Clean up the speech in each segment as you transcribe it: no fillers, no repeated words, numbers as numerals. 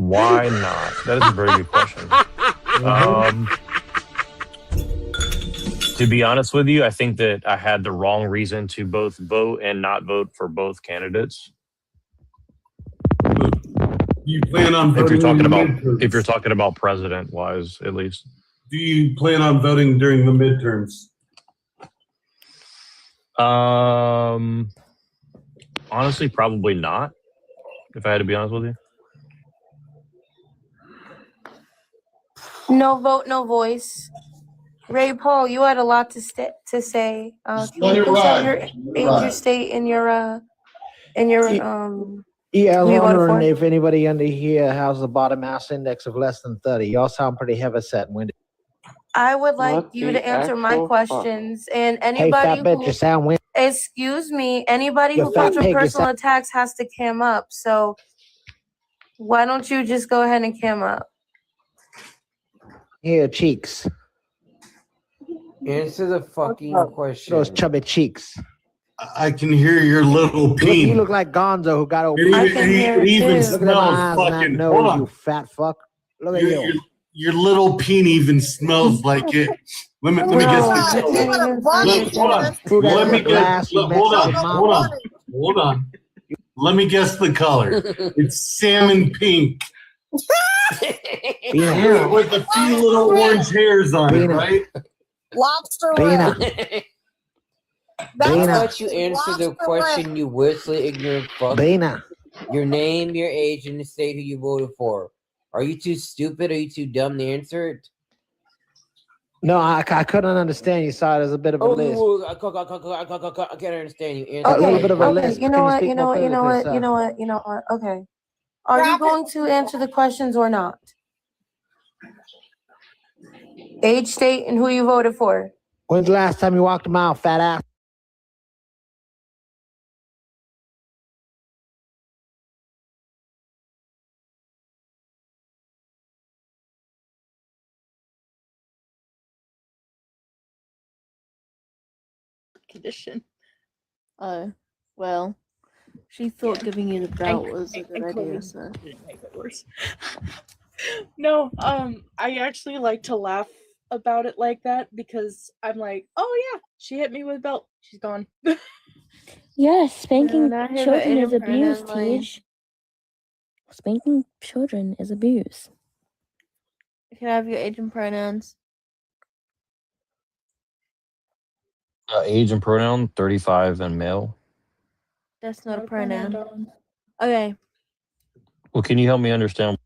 Why not? That is a very good question. To be honest with you, I think that I had the wrong reason to both vote and not vote for both candidates. You plan on voting if you're talking about president wise, at least. Do you plan on voting during the midterms? Honestly, probably not. If I had to be honest with you. No vote, no voice. Ray Paul, you had a lot to say. Can you please have your age, your state, and your Yeah, I was wondering if anybody under here has a body mass index of less than 30. Y'all sound pretty heavyset and windy. I would like you to answer my questions, and anybody hey, fat bitch, you sound windy. Excuse me, anybody who comes with personal attacks has to cam up. So why don't you just go ahead and cam up? Here, cheeks. Answer the fucking question. Those chubby cheeks. I can hear your little peen. You look like Gonzo who got over. It even smells fucking. Hold on, you fat fuck. Look at you. Your little peen even smells like it. Let me guess. Let me guess. Hold on. Let me guess the color. It's salmon pink. With a few little orange hairs on it, right? Lobster red. That's what you answer the question, you worthlessly ignorant fuck. Your name, your age, and the state who you voted for. Are you too stupid? Are you too dumb to answer it? No, I couldn't understand you. Saw it as a bit of a list. I can't understand you. A little bit of a list. You know what? Okay. Are you going to answer the questions or not? Age, state, and who you voted for. When's the last time you walked a mile, fat ass? Condition. Oh, well, she thought giving you the belt was a good idea, so didn't make it worse. No, I actually like to laugh about it like that because I'm like, oh yeah, she hit me with a belt. She's gone. Yes, spanking children is abuse, Tej. Spanking children is abuse. Can I have your age and pronouns? Age and pronoun, 35 and male. That's not a pronoun. Okay. Well, can you help me understand?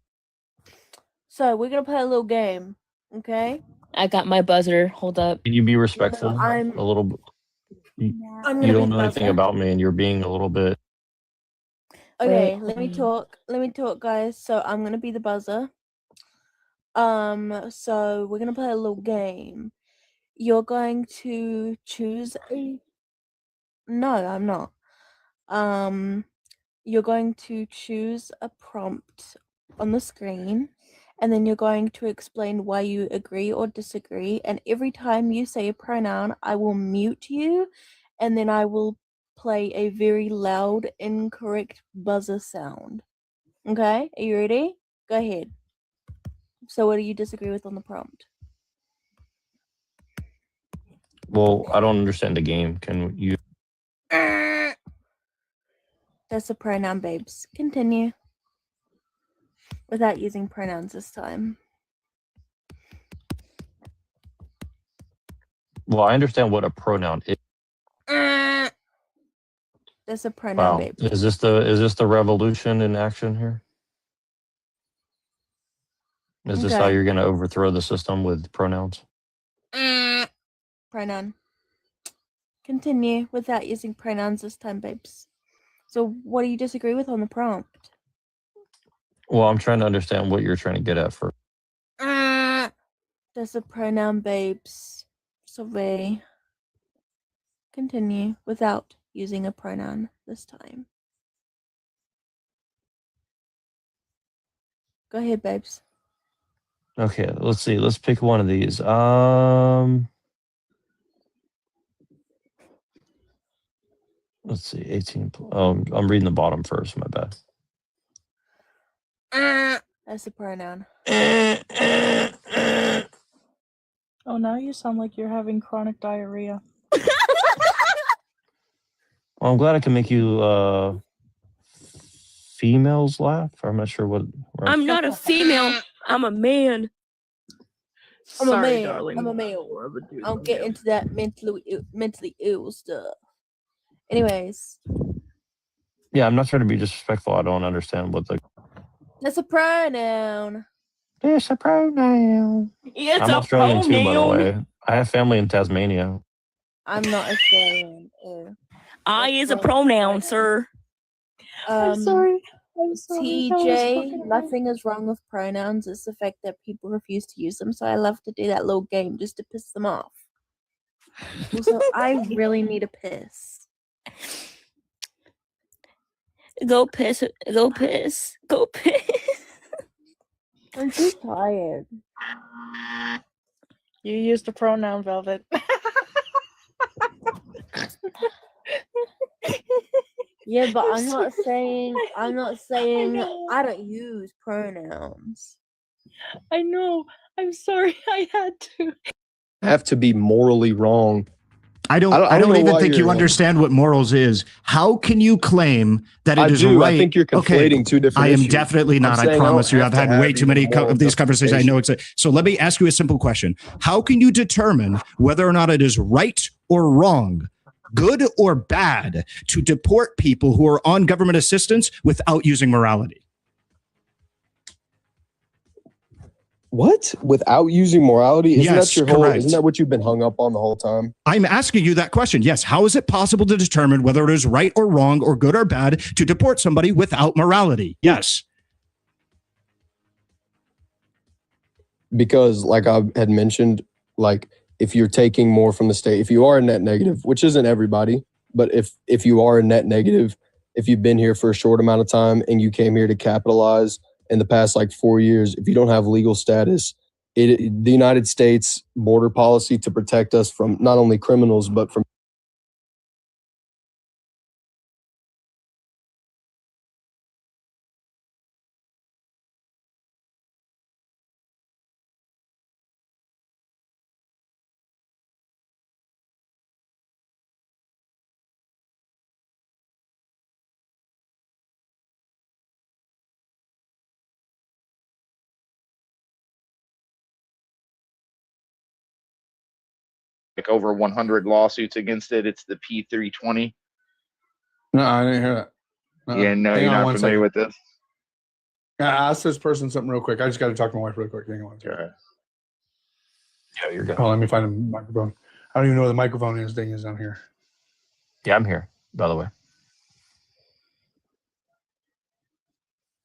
So we're gonna play a little game, okay? I got my buzzer. Hold up. Can you be respectful a little bit? You don't know anything about me, and you're being a little bit. Okay, let me talk, guys. So I'm gonna be the buzzer. So we're gonna play a little game. You're going to choose a. No, I'm not. You're going to choose a prompt on the screen, and then you're going to explain why you agree or disagree. And every time you say a pronoun, I will mute you, and then I will play a very loud, incorrect buzzer sound. Okay, are you ready? Go ahead. So what do you disagree with on the prompt? Well, I don't understand the game. Can you? That's a pronoun, babes. Continue. Without using pronouns this time. Well, I understand what a pronoun is. That's a pronoun, babe. Is this the revolution in action here? Is this how you're going to overthrow the system with pronouns? Pronoun. Continue without using pronouns this time, babes. So what do you disagree with on the prompt? Well, I'm trying to understand what you're trying to get at first. That's a pronoun, babes. Survey. Continue without using a pronoun this time. Go ahead, babes. Okay, let's see. Let's pick one of these. Let's see. 18. I'm reading the bottom first. My bad. That's a pronoun. Oh, now you sound like you're having chronic diarrhea. Well, I'm glad I can make you females laugh. I'm not sure what. I'm not a female. I'm a man. I'm a man. darling. I'm a male. I don't get into that mentally ill stuff. Anyways. Yeah, I'm not trying to be disrespectful. I don't understand what the. That's a pronoun. It's a pronoun. It's I'm a Australian too, by the pronoun. way. I have family in Tasmania. I'm not Australian. I is a pronoun, sir. I'm sorry. TJ, nothing is wrong with pronouns. It's the fact that people refuse to use them. So I love to do that little game just to piss them off. Also, I really need a piss. Go piss. Go piss. Go piss. I'm too tired. You used a pronoun, Velvet. Yeah, but I'm not saying I don't use pronouns. I know. I'm sorry. I had to. Have to be morally wrong. I don't even think you understand what morals is. How can you claim that it is right? I think you're conflating two different I am issues. definitely not. I promise you. I've had way too many of these conversations. I know exactly. So let me ask you a simple question. How can you determine whether or not it is right or wrong, good or bad, to deport people who are on government assistance without using morality? What? Without using morality? Isn't Yes, that your whole? correct. Isn't that what you've been hung up on the whole time? I'm asking you that question. Yes. How is it possible to determine whether it is right or wrong or good or bad to deport somebody without morality? Yes. Because, like I had mentioned, like if you're taking more from the state, if you are a net negative, which isn't everybody, but if you are a net negative, if you've been here for a short amount of time and you came here to capitalize in the past like 4 years, if you don't have legal status, the United States border policy to protect us from not only criminals, but from like over 100 lawsuits against it. It's the P320. No, I didn't hear that. Yeah, no, you're not familiar with this. Ask this person something real quick. I just got to talk to my wife real quick. Hang on. Okay. Yeah, you're good. Oh, let me find a microphone. I don't even know where the microphone is. Thing is down here. Yeah, I'm here, by the way.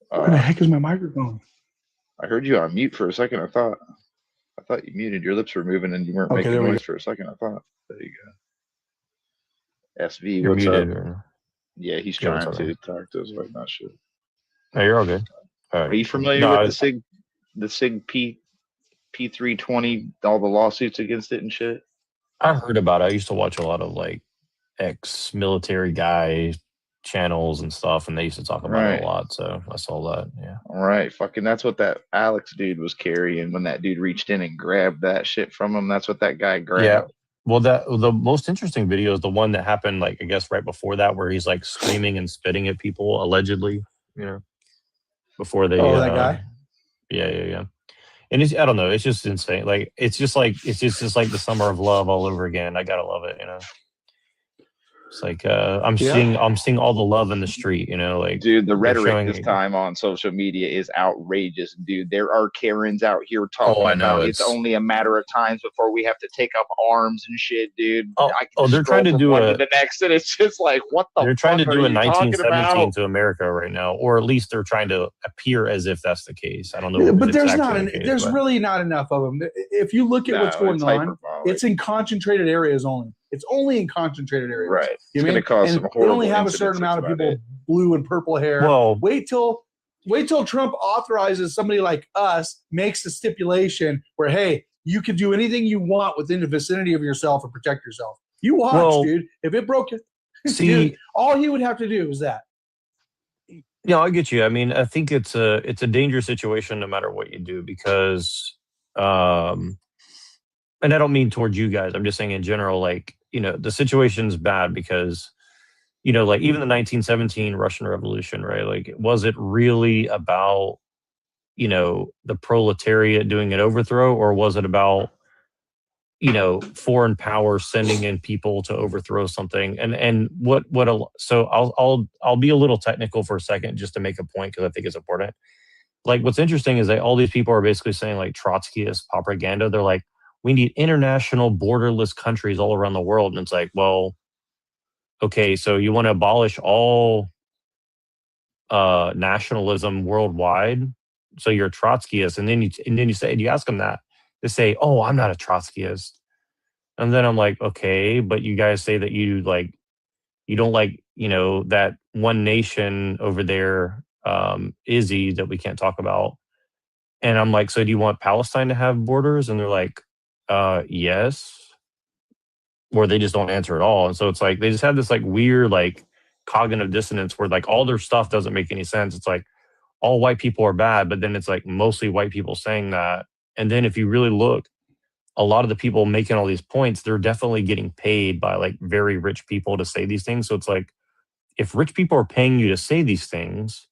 Where the heck is my microphone? I heard you on mute for a second. I thought you muted. Your lips were moving and you weren't making noise for a second. I thought. There you go. SV, You're what's muted. up? Yeah, he's Yeah, trying to talk to us, but not sure. No, you're all good. All right. Are you familiar with the SIG P320, all the lawsuits against it and shit? I heard about it. I used to watch a lot of like ex-military guy channels and stuff, and they used to talk about it a lot. So I saw that. Yeah. All right. Fucking that's what that Alex dude was carrying when that dude reached in and grabbed that shit from him. That's what that guy grabbed. Yeah. Well, the most interesting video is the one that happened, like, I guess right before that, where he's like screaming and spitting at people, allegedly, you know, before they. Oh, that guy. Yeah. And I don't know. It's just insane. Like it's just like the summer of love all over again. I gotta love it, you know. It's like I'm seeing all the love in the street, you know, like dude, the rhetoric this time on social media is outrageous, dude. There are Karens out here talking about it's only a matter of times before we have to take up arms and shit, dude. They're trying to do the next, and it's just like, what the? They're trying to do a 1917 about? to America right now, or at least they're trying to appear as if that's the case. I don't know, but there's really not enough of them. If you look at what's going on, it's in concentrated areas only. It's only in concentrated areas. Right. You mean? And they only have a certain amount of people, blue and purple hair. Well, wait till Trump authorizes somebody like us, makes a stipulation where, hey, you can do anything you want within the vicinity of yourself and protect yourself. You watch, dude. If it broke it, dude, all he would have to do is that. Yeah, I get you. I mean, I think it's a dangerous situation no matter what you do because, and I don't mean towards you guys. I'm just saying in general, like the situation's bad because like even the 1917 Russian Revolution, right? Like, was it really about the proletariat doing an overthrow, or was it about foreign powers sending in people to overthrow something? So I'll be a little technical for a second just to make a point because I think it's important. Like, what's interesting is that all these people are basically saying, like, Trotskyist propaganda. They're like, we need international borderless countries all around the world. And it's like, well, okay, so you want to abolish all nationalism worldwide, so you're a Trotskyist, and then you ask them that, they say, oh, I'm not a Trotskyist. And then I'm like, okay, but you guys say that you don't like that one nation over there, Izzy, that we can't talk about. And I'm like, so do you want Palestine to have borders? And they're like, yes. Or they just don't answer at all. And so it's like they just have this like weird like cognitive dissonance where like all their stuff doesn't make any sense. It's like all white people are bad, but then it's like mostly white people saying that. And then if you really look, a lot of the people making all these points, they're definitely getting paid by like very rich people to say these things. So it's like, if rich people are paying you to say these things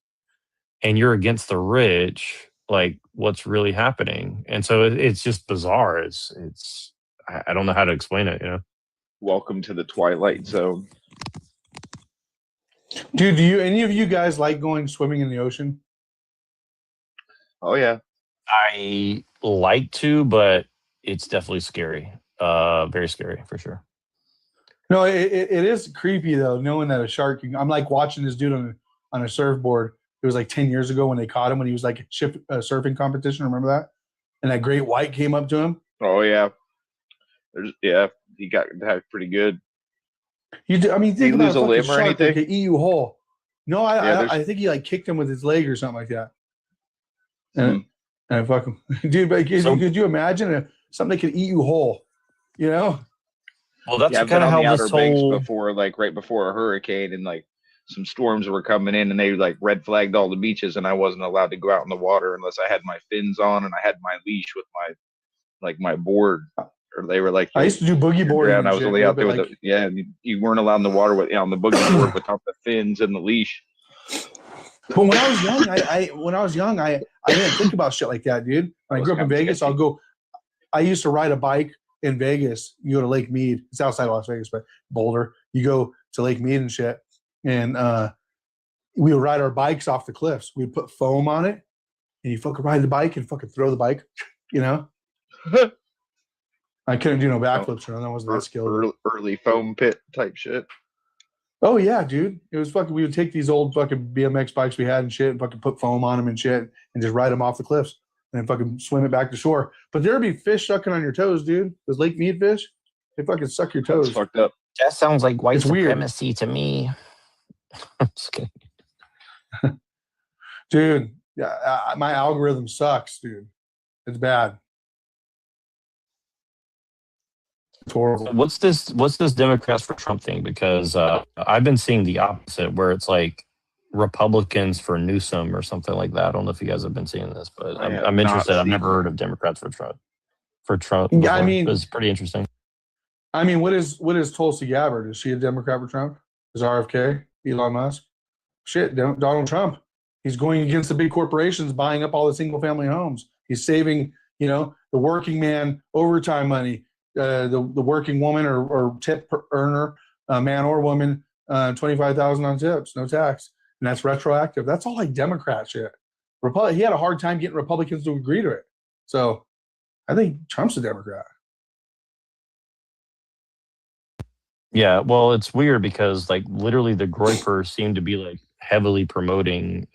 and you're against the rich, like what's really happening? And so it's just bizarre. I don't know how to explain it, Welcome to the Twilight Zone. Dude, do any of you guys like going swimming in the ocean? Oh yeah. I like to, but it's definitely scary. Very scary for sure. No, it is creepy though, knowing that a shark I'm like watching this dude on a surfboard. It was like 10 years ago when they caught him when he was like a surfing competition. Remember that? And that great white came up to him. Oh yeah. He got that pretty good. Think about a fucking shark that could eat you whole. No, I think he like kicked him with his leg or something like that. And fuck him, dude. But could you imagine something that could eat you whole? Well, that's I've kind been of on how the this Outer Banks whole before, like right before a hurricane, and like some storms were coming in, and they like red flagged all the beaches, and I wasn't allowed to go out in the water unless I had my fins on and I had my leash with my board. Or they were like, I used to do boogie boarding. And I was only out there with you weren't allowed in the water on the boogie board without the fins and the leash. But when I was young, I didn't think about shit like that, dude. When I grew up in Vegas, I used to ride a bike in Vegas. You go to Lake Mead. It's outside Las Vegas, but Boulder. You go to Lake Mead and shit. And we would ride our bikes off the cliffs. We'd put foam on it, and you fucking ride the bike and fucking throw the bike, I couldn't do no backflips or that wasn't that skilled. Early foam pit type shit. Oh yeah, dude. It was fucking. We would take these old fucking BMX bikes we had and shit, and fucking put foam on them and shit, and just ride them off the cliffs, and then fucking swim it back to shore. But there'd be fish sucking on your toes, dude. Those Lake Mead fish, they fucking suck your toes. That's fucked up. That sounds like white supremacy weird to me. I'm just kidding. Dude, yeah, my algorithm sucks, dude. It's bad. It's horrible. What's this Democrats for Trump thing? Because I've been seeing the opposite, where it's like Republicans for Newsom or something like that. I don't know if you guys have been seeing this, but I'm interested. I've never heard of Democrats for Trump. Yeah, I mean, it's pretty interesting. I mean, what is Tulsi Gabbard? Is she a Democrat for Trump? Is RFK Elon Musk? Shit, Donald Trump. He's going against the big corporations, buying up all the single family homes. He's saving, the working man overtime money, the working woman or tip earner, man or woman, $25,000 on tips, no tax, and that's retroactive. That's all like Democrat shit. He had a hard time getting Republicans to agree to it. So, I think Trump's a Democrat. Yeah, well, it's weird because like literally the Groypers seem to be like heavily promoting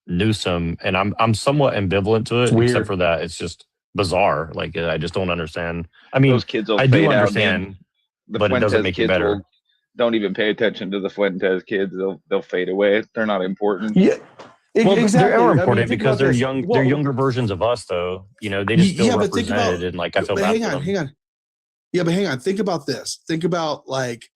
Newsom, and I'm somewhat ambivalent to it, except for that it's just bizarre. Like I just don't understand. I mean, those kids will I fade do out, understand, but it doesn't make it better. Don't even pay attention to the Fuentes kids. They'll fade away. They're not important. Yeah. Well, exactly. they're important because they're this. young. They're younger versions of us, though. They just feel represented, and like I feel bad. Hang on. Yeah, but hang on. Think about this. Think about like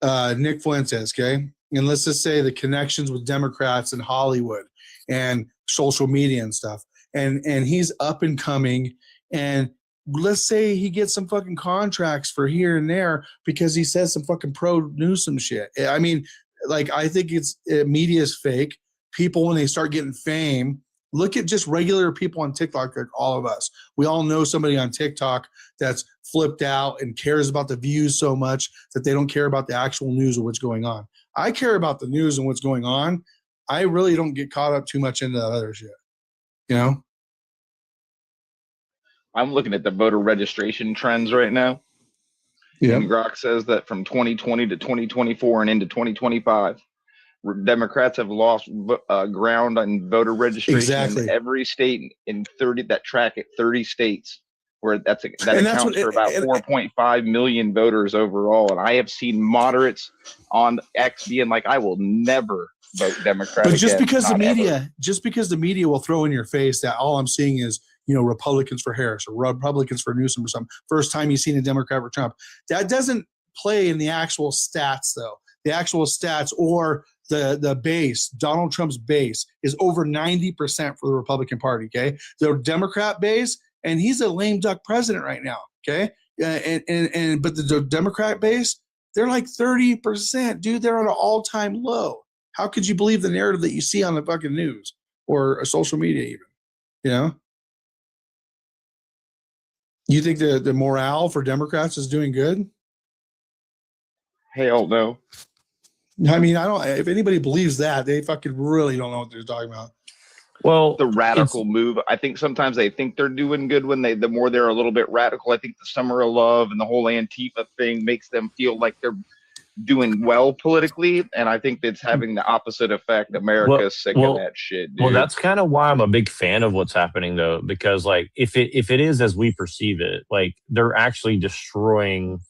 Nick Fuentes. Okay, and let's just say the connections with Democrats in Hollywood and social media and stuff, and he's up and coming, and let's say he gets some fucking contracts for here and there because he says some fucking pro Newsom shit. I mean, like, I think media is fake. People, when they start getting fame, look at just regular people on TikTok, like all of us. We all know somebody on TikTok that's flipped out and cares about the views so much that they don't care about the actual news of what's going on. I care about the news and what's going on. I really don't get caught up too much into that other shit, you know? I'm looking at the voter registration trends right now. Yeah. And Grok says that from 2020 to 2024 and into 2025, Democrats have lost ground on voter registration in every state in 30 that track it 30 states, where that accounts for about 4.5 million voters overall. And I have seen moderates on X being like, I will never vote Democrat. But just again, because the media will throw in your face that all I'm seeing is, you know, Republicans for Harris or Republicans for Newsom or something. First time you've seen a Democrat for Trump. That doesn't play in the actual stats, though. The actual stats or the base, Donald Trump's base, is over 90% for the Republican Party. Okay, the Democrat base, and he's a lame duck president right now. Okay, but the Democrat base, they're like 30%, dude. They're at an all-time low. How could you believe the narrative that you see on the fucking news or social media, even? You know, you think the morale for Democrats is doing good? Hell no. I mean, I don't. If anybody believes that, they fucking really don't know what they're talking about. Well, the radical move. I think sometimes they think they're doing good when the more they're a little bit radical. I think the Summer of Love and the whole Antifa thing makes them feel like they're doing well politically, and I think it's having the opposite effect. America's sick of that shit, dude. Well, that's kind of why I'm a big fan of what's happening, though, because like if it is as we perceive it, like they're actually destroying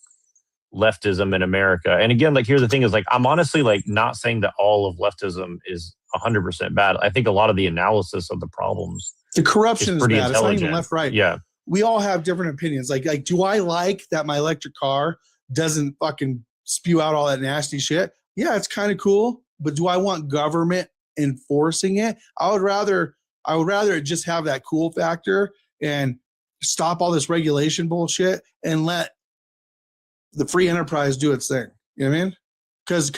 leftism in America. And again, like here's the thing is like I'm honestly like not saying that all of leftism is 100% bad. I think a lot of the analysis of the problems, the corruption is bad. It's not even left, right. Yeah, we all have different opinions. Like do I like that my electric car doesn't fucking spew out all that nasty shit? Yeah, it's kind of cool. But do I want government enforcing it? I would rather it just have that cool factor and stop all this regulation bullshit and let the free enterprise do its thing. You know what I mean? Because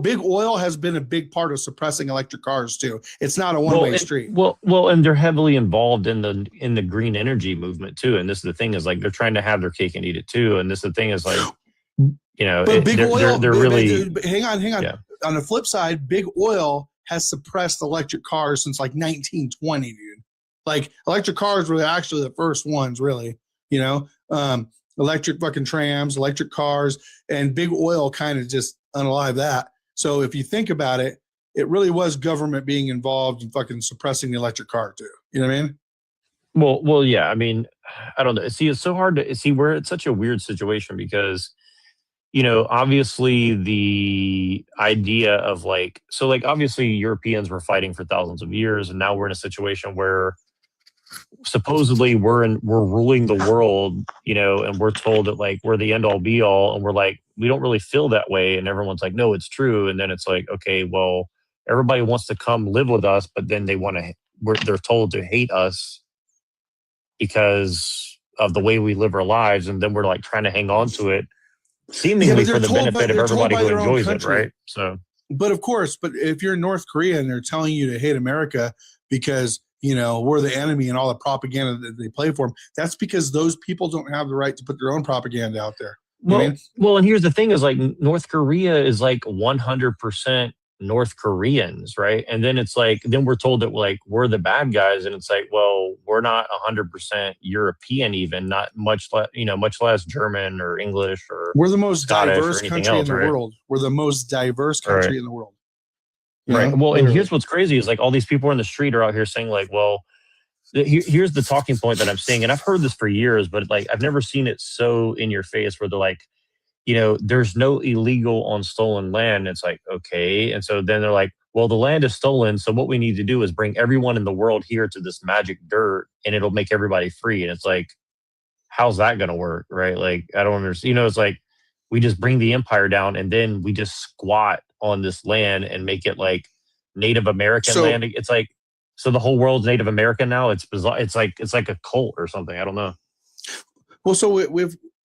big oil has been a big part of suppressing electric cars too. It's not a one-way street. Well, and they're heavily involved in the green energy movement too. And this is the thing is like they're trying to have their cake and eat it too. And this is the thing is like, you know, but big oil. They're really. Hang on. Yeah. On the flip side, big oil has suppressed electric cars since like 1920, dude. Like electric cars were actually the first ones, really. You know. Electric fucking trams, electric cars, and big oil kind of just unalive that. So if you think about it, it really was government being involved in fucking suppressing the electric car too. You know what I mean? Well, yeah. I mean, I don't know. See, it's so hard to see. We're at such a weird situation because, you know, obviously the idea of like, so like obviously Europeans were fighting for thousands of years, and now we're in a situation where supposedly we're ruling the world, you know, and we're told that like we're the end all be all, and we're like we don't really feel that way, and everyone's like no, it's true. And then it's like, okay, well, everybody wants to come live with us, but then they're told to hate us because of the way we live our lives, and then we're like trying to hang on to it seemingly for the benefit of everybody who enjoys it, right? So but of course, but if you're in North Korea and they're telling you to hate America because, you know, we're the enemy and all the propaganda that they play for them, that's because those people don't have the right to put their own propaganda out there. Well, and here's the thing is like North Korea is like 100% North Koreans, right? And then it's like, then we're told that like we're the bad guys, and it's like, well, we're not 100% European, even not much less, you know, much less German or English or we're the most Scottish diverse country in the world. We're the most diverse country in the world. Right. Well, and here's what's crazy is like all these people in the street are out here saying like, well, here's the talking point that I'm seeing, and I've heard this for years, but like I've never seen it so in your face where they're like, you know, there's no illegal on stolen land. It's like, okay. And so then they're like, well, the land is stolen. So what we need to do is bring everyone in the world here to this magic dirt, and it'll make everybody free. And it's like, how's that going to work? Right. Like, I don't understand. You know, it's like we just bring the empire down and then we just squat on this land and make it like Native American So- land. It's like, so the whole world's Native American now. It's bizarre. It's like a cult or something. I don't know. Well, so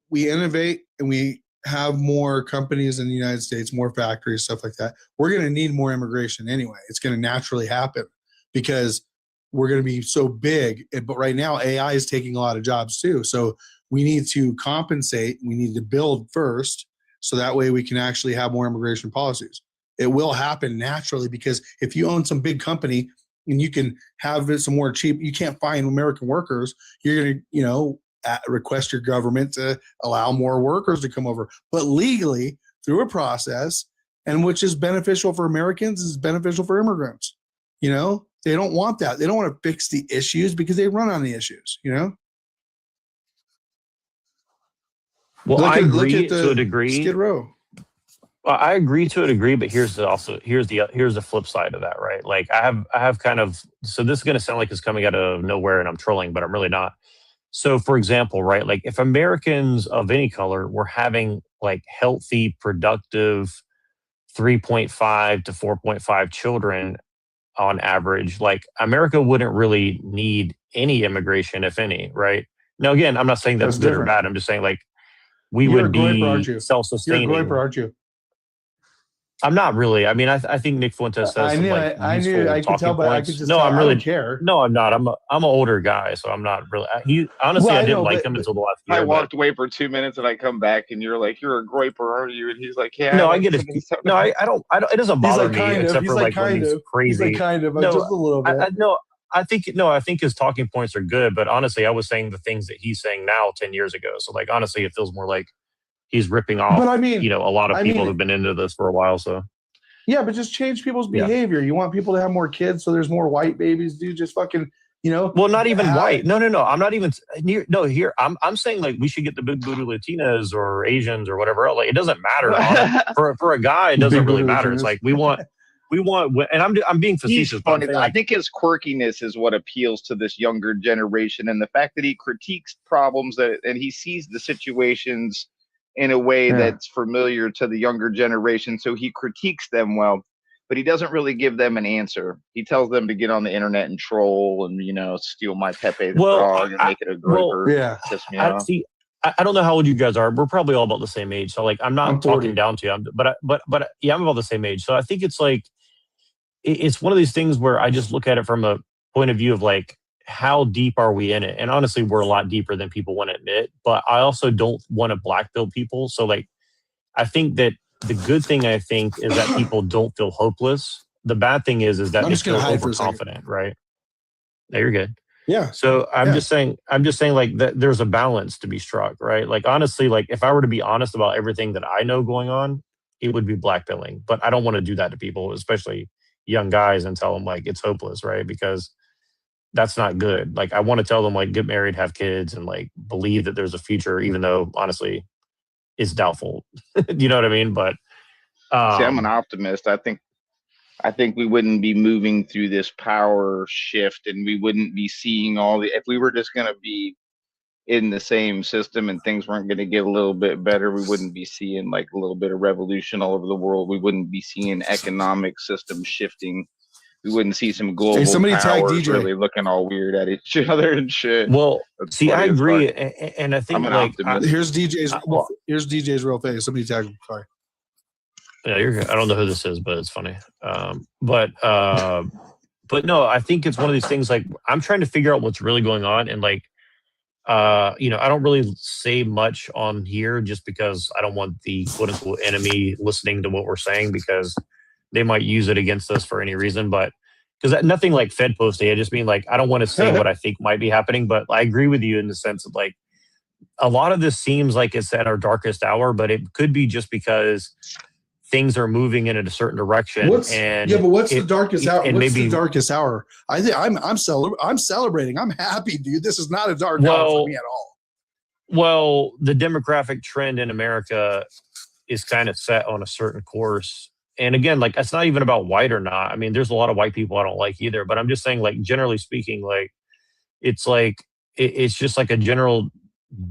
we innovate and we have more companies in the United States, more factories, stuff like that. We're going to need more immigration anyway. It's going to naturally happen because we're going to be so big. But right now, AI is taking a lot of jobs too. So we need to compensate. We need to build first, so that way we can actually have more immigration policies. It will happen naturally because if you own some big company and you can have it some more cheap, you can't find American workers. You're going to, request your government to allow more workers to come over, but legally through a process, and which is beneficial for Americans is beneficial for immigrants. They don't want that. They don't want to fix the issues because they run on the issues. Well, I agree to a degree. Skid Row. Well, I agree to a degree, but here's the flip side of that, right? Like I have kind of, so this is going to sound like it's coming out of nowhere and I'm trolling, but I'm really not. So for example, right, like if Americans of any color were having like healthy, productive 3.5 to 4.5 children on average, like America wouldn't really need any immigration, if any, right? Now, again, I'm not saying that's good or bad. I'm just saying like we would be self-sustaining. You're a groiper, aren't you? I'm not really. I mean, I think Nick Fuentes says some like I knew. I could tell, but I could just. No, tell, I'm really. I don't care. No, I'm not. I'm an older guy, so I'm not really. He honestly, I didn't like him until the last year. I walked away for 2 minutes and I come back and you're like, "You're a groiper, aren't you?" And he's like, "Yeah." No, I get it. No, I don't. It doesn't bother me except for like when he's crazy. He's like kind of, no, just a little bit. I think his talking points are good, but honestly, I was saying the things that he's saying now 10 years ago. So like honestly, it feels more like he's ripping off. But I mean, a lot of people who've been into this for a while. So. Yeah, but just change people's behavior. You want people to have more kids, so there's more white babies. Dude, just fucking, Well, not even white. No. I'm not even near. No, here I'm saying like we should get the big booty Latinas or Asians or whatever else. Like it doesn't matter for a guy. It doesn't really matter. It's like we want, and I'm being facetious. Funny. I think his quirkiness is what appeals to this younger generation, and the fact that he critiques problems and he sees the situations in a way that's familiar to the younger generation. So he critiques them well, but he doesn't really give them an answer. He tells them to get on the internet and troll and, steal my Pepe the frog and make it a groiper. Piss me off. See, I don't know how old you guys are. We're probably all about the same age. So like, I'm not talking down to you, but yeah, I'm about the same age. So I think it's like, it's one of these things where I just look at it from a point of view of like, how deep are we in it? And honestly, we're a lot deeper than people want to admit, but I also don't want to black pill people. So like, I think that the good thing I think is that people don't feel hopeless. The bad thing is that they feel overconfident, right? No, you're good. Yeah. So I'm just saying like that there's a balance to be struck, right? Like honestly, like if I were to be honest about everything that I know going on, it would be blackpilling, but I don't want to do that to people, especially young guys, and tell them like it's hopeless, right? Because that's not good. Like I want to tell them like get married, have kids, and like believe that there's a future, even though honestly it's doubtful. You know what I mean? But see, I'm an optimist. I think we wouldn't be moving through this power shift, and we wouldn't be seeing if we were just going to be in the same system and things weren't going to get a little bit better, we wouldn't be seeing like a little bit of revolution all over the world. We wouldn't be seeing economic systems shifting. We wouldn't see some global powers really looking all weird at each other and shit. Well, see, I agree, and I think here's DJ's real face. Somebody tag him. Sorry. Yeah, you're good. I don't know who this is, but it's funny. But no, I think it's one of these things. Like I'm trying to figure out what's really going on, and like, I don't really say much on here just because I don't want the quote unquote enemy listening to what we're saying, because they might use it against us for any reason. But because nothing like Fed posting, I just mean like I don't want to say what I think might be happening, but I agree with you in the sense of like a lot of this seems like it's at our darkest hour, but it could be just because things are moving in a certain direction. What's the darkest hour? What's the darkest hour? I think I'm celebrating. I'm happy, dude. This is not a dark hour for me at all. Well, the demographic trend in America is kind of set on a certain course. And again, like it's not even about white or not. I mean, there's a lot of white people I don't like either, but I'm just saying, like, generally speaking, like it's just like a general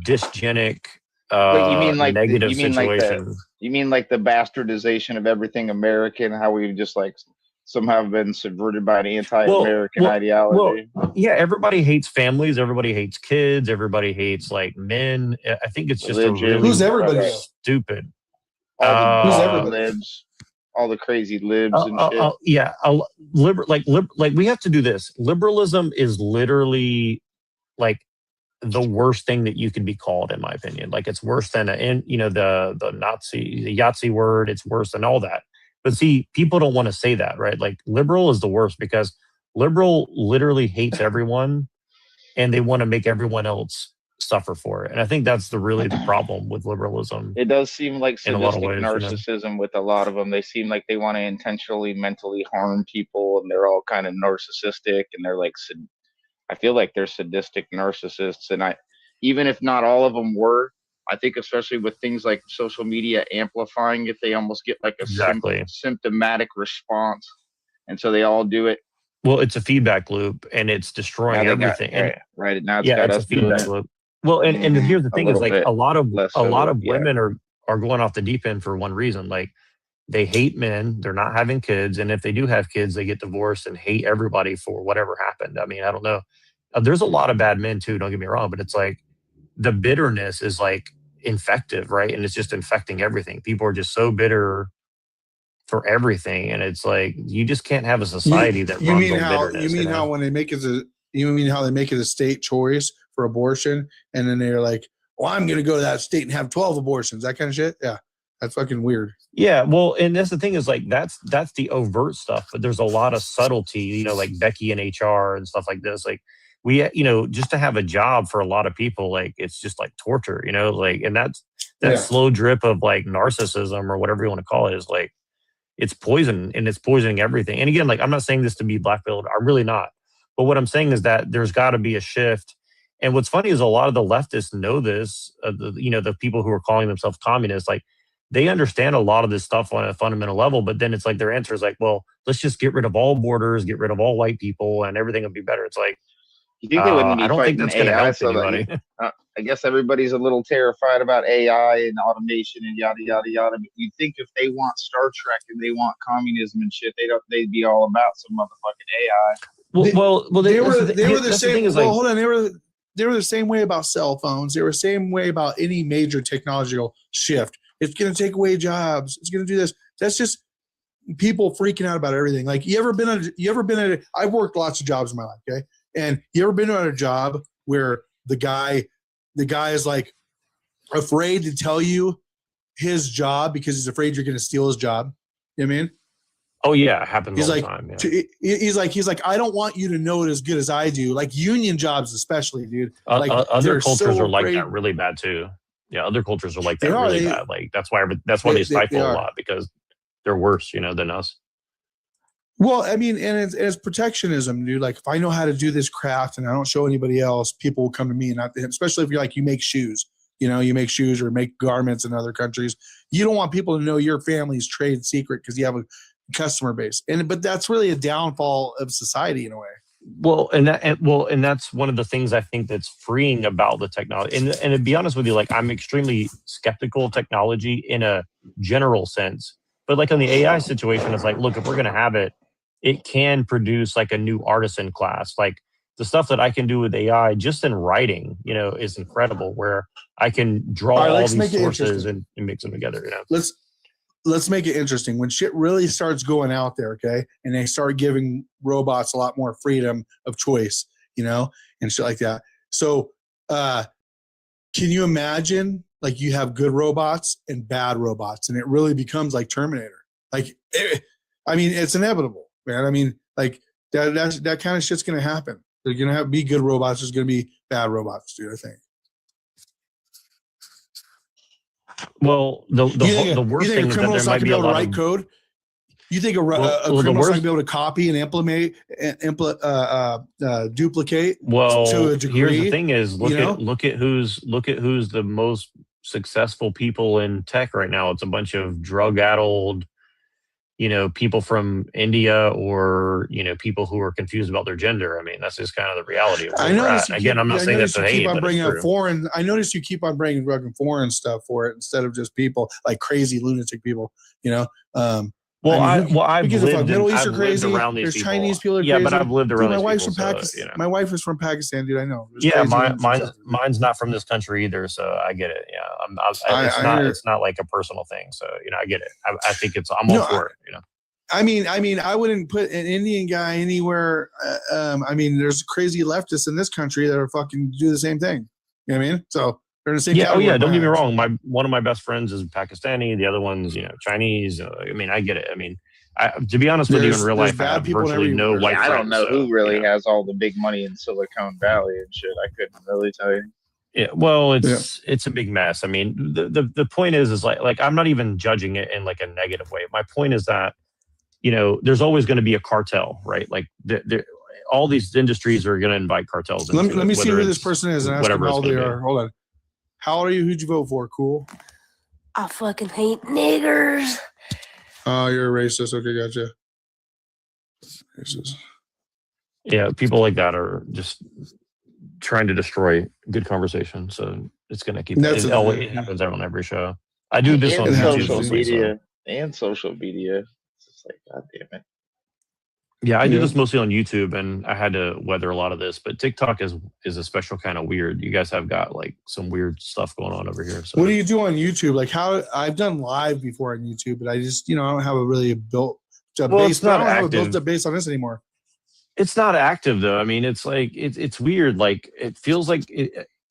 dysgenic Wait, you mean like negative situation. You mean like the bastardization of everything American? How we just like somehow been subverted by an anti-American ideology? Well, yeah, everybody hates families. Everybody hates kids. Everybody hates like men. I think it's just Religion. a really Who's everybody? stupid. All the everybody? libs, all the crazy libs and shit. Yeah, like we have to do this. Liberalism is literally like the worst thing that you can be called, in my opinion. Like it's worse than the Nazi, the Yahtzee word. It's worse than all that. But see, people don't want to say that, right? Like liberal is the worst because liberal literally hates everyone, and they want to make everyone else suffer for it. And I think that's really the problem with liberalism. It does seem like in a lot of sadistic ways, narcissism with a lot of them. They seem like they want to intentionally mentally harm people, and they're all kind of narcissistic, and they're like I feel like they're sadistic narcissists, and even if not all of them were, I think especially with things like social media amplifying it, they almost get like a symptomatic response, and so they all do it. Well, it's a feedback loop, and it's destroying everything. Right now, it's a feedback loop. Well, and here's the thing: is like a lot of women are going off the deep end for one reason, like. They hate men. They're not having kids. And if they do have kids, they get divorced and hate everybody for whatever happened. I mean, I don't know. There's a lot of bad men too. Don't get me wrong. But it's like the bitterness is like infective, right? And it's just infecting everything. People are just so bitter for everything. And it's like, you just can't have a society that runs on bitterness. You mean how when they make it a state choice for abortion, and then they're like, well, I'm going to go to that state and have 12 abortions, that kind of shit? Yeah. That's fucking weird. Yeah, well, and that's the thing is like that's the overt stuff, but there's a lot of subtlety, like Becky in HR and stuff like this. Like we, just to have a job for a lot of people, like it's just like torture, like, and that slow drip of like narcissism or whatever you want to call it is like it's poison, and it's poisoning everything. And again, like I'm not saying this to be black-pilled, I'm really not. But what I'm saying is that there's got to be a shift. And what's funny is a lot of the leftists know this. The people who are calling themselves communists, like. They understand a lot of this stuff on a fundamental level, but then it's like their answer is like, well, let's just get rid of all borders, get rid of all white people, and everything will be better. It's like, you think they wouldn't be I don't think that's going to help anybody. I guess everybody's a little terrified about AI and automation and yada yada yada. But you'd think if they want Star Trek and they want communism and shit, they'd be all about some motherfucking AI. Well, they were the same. Well, hold on, they were the same way about cell phones. They were the same way about any major technological shift. It's going to take away jobs. It's going to do this. That's just people freaking out about everything. Like you ever been at I've worked lots of jobs in my life. Okay. And you ever been at a job where the guy is like afraid to tell you his job because he's afraid you're going to steal his job. You know what I mean? Oh yeah. It happens all the time. Yeah. He's like, I don't want you to know it as good as I do. Like union jobs, especially, dude. Like other cultures are like that really bad too. Yeah, other cultures are like that really bad. Like that's why they stifle a lot because they're worse, than us. Well, I mean, and it's protectionism, dude. Like if I know how to do this craft and I don't show anybody else, people will come to me. And especially if you're like you make shoes, you make shoes or make garments in other countries. You don't want people to know your family's trade secret because you have a customer base. But that's really a downfall of society in a way. Well, and that's one of the things I think that's freeing about the technology. And to be honest with you, like I'm extremely skeptical of technology in a general sense. But like on the AI situation, it's like, look, if we're going to have it, it can produce like a new artisan class. Like the stuff that I can do with AI just in writing, is incredible. Where I can draw all these sources and mix them together. Let's make it interesting. When shit really starts going out there, okay, and they start giving robots a lot more freedom of choice, and shit like that. So, can you imagine like you have good robots and bad robots, and it really becomes like Terminator? Like, it's inevitable, man. I mean, like that kind of shit's gonna happen. There's gonna be good robots. There's gonna be bad robots, dude. I think. Well, the worst thing is that there might be a lot of code. You think a criminal's not going to be able to copy and duplicate? Well, to a degree, here's the thing: is look at who's the most successful people in tech right now. It's a bunch of drug-addled, people from India or, people who are confused about their gender. I mean, that's just kind of the reality of where we're at. Again, I'm not saying that's a hate, but it's true. I notice you keep on bringing foreign stuff for it instead of just people like crazy lunatic people, I've lived Middle East are crazy. around these There's people. Chinese people are crazy. Yeah, but I've lived around my these wife's people. from Pakistan. My wife is from Pakistan, dude. I know. Mine's not from this country either, so I get it. Yeah, it's not like a personal thing. So I get it. I think I'm all for it. I mean, I wouldn't put an Indian guy anywhere. There's crazy leftists in this country that are fucking do the same thing. You know what I mean? So they're in the same. Yeah. Oh yeah. Don't get me wrong. One of my best friends is Pakistani. The other one's Chinese. I get it. To be honest with you, in real life, I have virtually no white friends. I don't know who really has all the big money in Silicon Valley and shit. I couldn't really tell you. Yeah, well, it's a big mess. The point is like I'm not even judging it in like a negative way. My point is that there's always going to be a cartel, right? Like all these industries are going to invite cartels. Let me see who this person is and ask them how old they are. Hold on. How old are you? Who'd you vote for? Cool. I fucking hate niggers. Oh, you're a racist. Okay, gotcha. Racist. Yeah, people like that are just trying to destroy good conversation. So it's going to keep. It happens on every show. I do this on social media and social media. It's just like, God damn it. Yeah, I do this mostly on YouTube, and I had to weather a lot of this. But TikTok is a special kind of weird. You guys have got like some weird stuff going on over here. So what do you do on YouTube? Like I've done live before on YouTube, but I just I don't have a really built up base. I don't have a built up base on this anymore. It's not active though. It's like it's weird. Like it feels like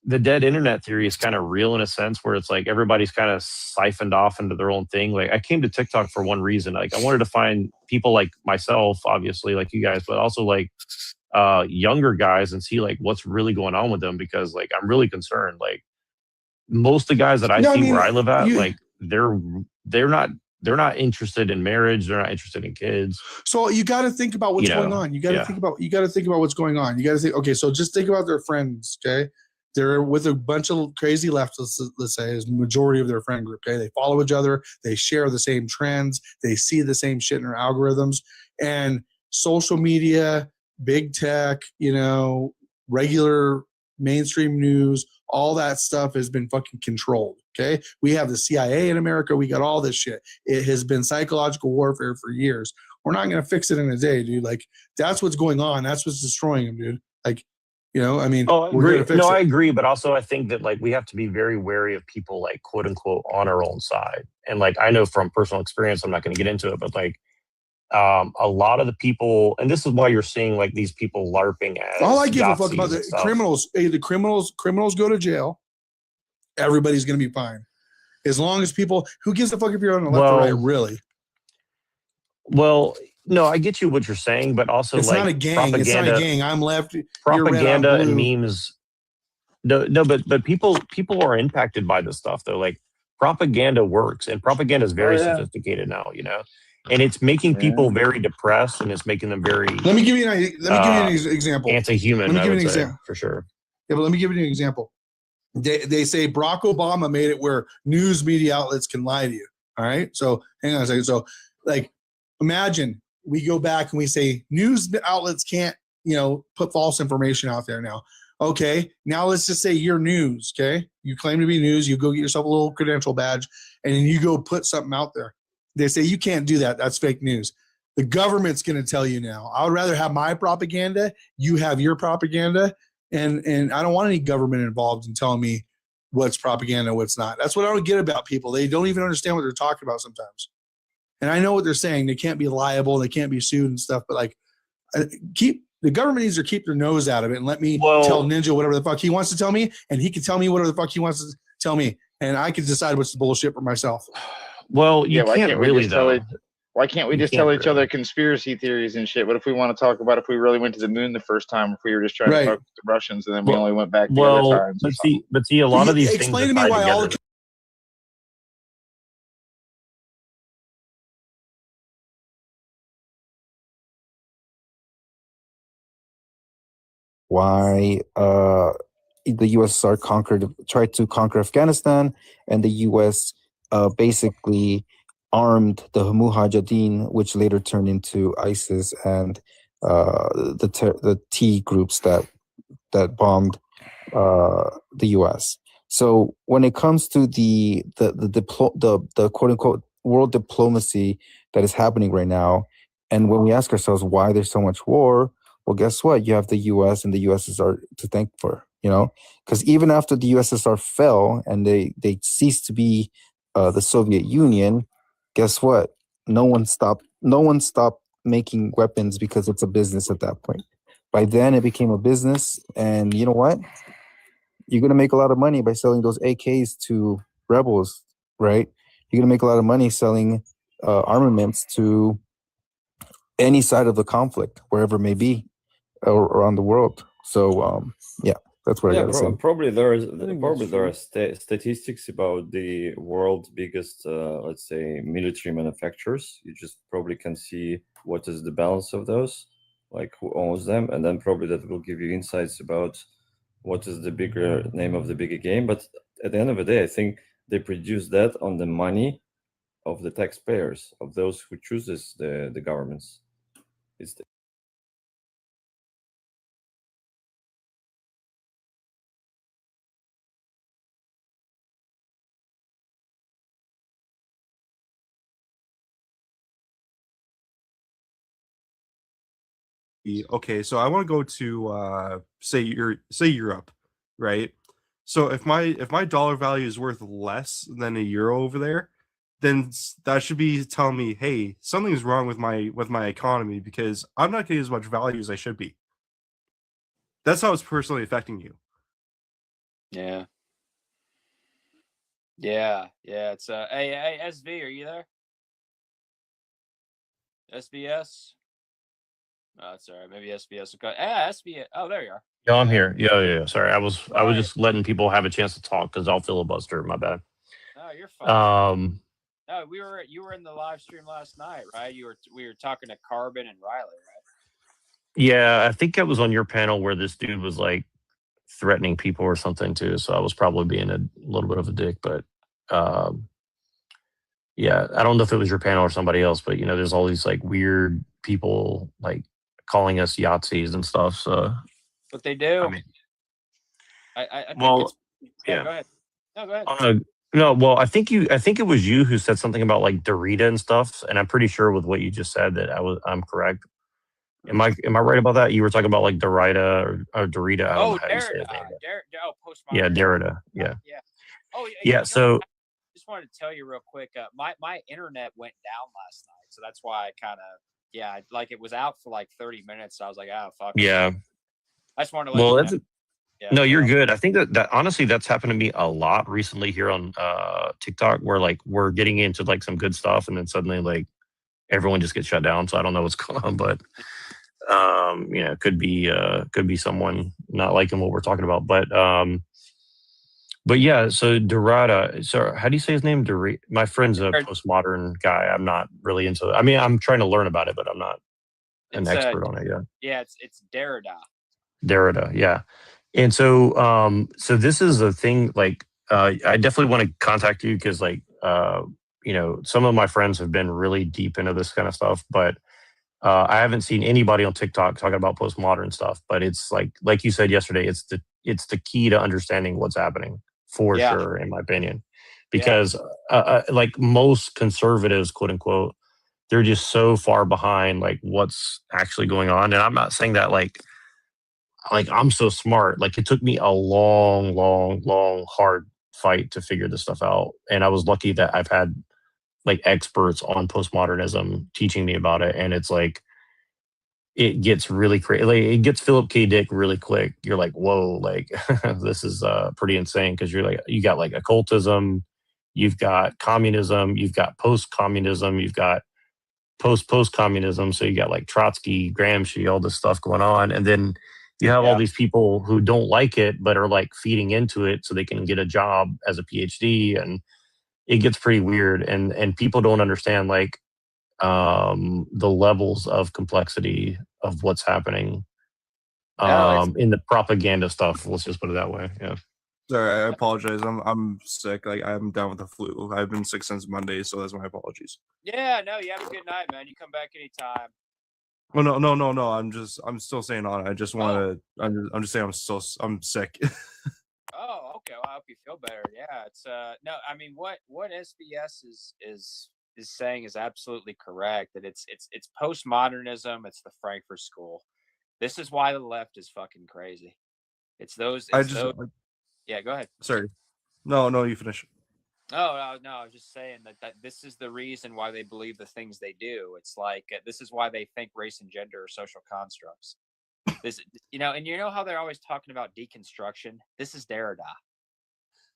the dead internet theory is kind of real in a sense where it's like everybody's kind of siphoned off into their own thing. Like I came to TikTok for one reason. Like I wanted to find people like myself, obviously like you guys, but also like younger guys and see like what's really going on with them, because like I'm really concerned. Like most of the guys that I see where I live at, like they're not interested in marriage. They're not interested in kids. So you got to think about what's going on. You got to think about what's going on. You got to think, okay, so just think about their friends. Okay. They're with a bunch of crazy leftists, let's say, is the majority of their friend group. Okay. They follow each other. They share the same trends. They see the same shit in their algorithms, and social media, big tech, regular mainstream news, all that stuff has been fucking controlled. Okay. We have the CIA in America. We got all this shit. It has been psychological warfare for years. We're not going to fix it in a day, dude. Like that's what's going on. That's what's destroying them, dude. Like, I agree. But also I think that like we have to be very wary of people like quote unquote on our own side. And like, I know from personal experience, I'm not going to get into it, but like a lot of the people, and this is why you're seeing like these people LARPing as all I give a fuck about the criminals. Hey, the criminals go to jail. Everybody's going to be fine. As long as people, who gives a fuck if you're on the left or right, really? Well, no, I get you what you're saying, but also it's like not a gang. It's not a gang. I'm left. Propaganda red, and memes. No, but people are impacted by this stuff though. Like propaganda works, and propaganda is very sophisticated now. And it's making people very depressed, and it's making them very. Let me give you an example. Anti-human. Let me give you an example for sure. Yeah, but let me give you an example. They say Barack Obama made it where news media outlets can lie to you. All right, so hang on a second. So, like, imagine we go back and we say news outlets can't, put false information out there now. Okay, now let's just say you're news. Okay, you claim to be news. You go get yourself a little credential badge, and then you go put something out there. They say you can't do that. That's fake news. The government's going to tell you now. I would rather have my propaganda. You have your propaganda. And I don't want any government involved in telling me what's propaganda, what's not. That's what I don't get about people. They don't even understand what they're talking about sometimes. And I know what they're saying. They can't be liable. They can't be sued and stuff. But like, the government needs to keep their nose out of it and let me tell Ninja whatever the fuck he wants to tell me. And he can tell me whatever the fuck he wants to tell me. And I can decide what's the bullshit for myself. Well, you can't really though. Why can't we just tell each other conspiracy theories and shit? What if we want to talk about if we really went to the moon the first time, if we were just trying to fuck with the Russians and then we only went back the other times? But see, a lot of these things explain to me why all the why the USSR tried to conquer Afghanistan, and the US basically armed the Mujahideen, which later turned into ISIS and the T groups that bombed the U.S. So when it comes to the quote unquote world diplomacy that is happening right now, and when we ask ourselves why there's so much war, well, guess what? You have the U.S. and the USSR to thank for, because even after the USSR fell and they ceased to be the Soviet Union, guess what? No one stopped making weapons because it's a business at that point. By then, it became a business, and you know what? You're gonna make a lot of money by selling those AKs to rebels, right? You're gonna make a lot of money selling armaments to any side of the conflict, wherever it may be, or around the world. So, yeah, that's what I gotta say. Probably there are statistics about the world's biggest, let's say, military manufacturers. You just probably can see what is the balance of those, like who owns them, and then probably that will give you insights about what is the bigger name of the bigger game. But at the end of the day, I think they produce that on the money of the taxpayers, of those who chooses the governments. It's Okay, so I want to go to say Europe, right? So if my dollar value is worth less than a euro over there, then that should be telling me, hey, something's wrong with my economy because I'm not getting as much value as I should be. That's how it's personally affecting you. Yeah. Yeah. It's hey, SV, are you there? SBS? Oh, that's all right. Maybe SBS will cut. Yeah, SBS. Oh, there you are. Yeah, I'm here. Yeah. Sorry, I was just letting people have a chance to talk because I'll filibuster. My bad. No, you're fine. No, you were in the live stream last night, right? We were talking to Carbon and Riley, right? Yeah, I think I was on your panel where this dude was like threatening people or something too. So I was probably being a little bit of a dick, but yeah, I don't know if it was your panel or somebody else, but there's all these like weird people like calling us Yahtzees and stuff. So what they do. I mean, I think well, it's yeah. Go ahead. No, go ahead. No, well, I think it was you who said something about like Dorita and stuff, and I'm pretty sure with what you just said that I'm correct. Am I right about that? You were talking about like Dorita or Dorita. I don't know how you say his name. Postmodern. Yeah, Derrida. Yeah. Yeah. Oh, yeah. So I just wanted to tell you real quick. My internet went down last night, so that's why I kind of like it was out for like 30 minutes. So I was like, oh fuck. Yeah. I just wanted to let you know. Yeah, no, you're good. I think that honestly, that's happened to me a lot recently here on TikTok, where like we're getting into like some good stuff, and then suddenly like everyone just gets shut down. So I don't know what's going on, but could be someone not liking what we're talking about. But yeah, so Dorada. So how do you say his name? My friend's a postmodern guy. I'm not really into it. I mean, I'm trying to learn about it, but I'm not an expert on it yet. Yeah, it's Derrida. Derrida, yeah. And so this is a thing, like, I definitely want to contact you because, like, some of my friends have been really deep into this kind of stuff, but I haven't seen anybody on TikTok talking about postmodern stuff. But it's like you said yesterday, it's the key to understanding what's happening for sure, in my opinion, because like most conservatives, quote unquote, they're just so far behind like what's actually going on. And I'm not saying that like I'm so smart. Like it took me a long, hard fight to figure this stuff out. And I was lucky that I've had like experts on postmodernism teaching me about it. And it's like, it gets really crazy. Like, it gets Philip K. Dick really quick. You're like, whoa, like this is pretty insane. Because you got like occultism, you've got communism, you've got post-communism, you've got post-communism. So you got like Trotsky, Gramsci, all this stuff going on. And then you have all these people who don't like it, but are like feeding into it so they can get a job as a PhD. And it gets pretty weird. And people don't understand like the levels of complexity of what's happening in the propaganda stuff. Let's just put it that way. Yeah. Sorry, I apologize. I'm sick. Like I'm down with the flu. I've been sick since Monday, so that's my apologies. Yeah, no, you have a good night, man. You come back anytime. Well, no. I'm still staying on. I just want to. I'm just saying I'm sick. Oh, okay. Well, I hope you feel better. Yeah, it's no. I mean, what SBS is saying is absolutely correct. That it's postmodernism. It's the Frankfurt School. This is why the left is fucking crazy. It's those. It's those. Yeah, go ahead. Sorry. No, you finish. Oh no, I was just saying that this is the reason why they believe the things they do. It's like this is why they think race and gender are social constructs. This, and you know how they're always talking about deconstruction. This is Derrida.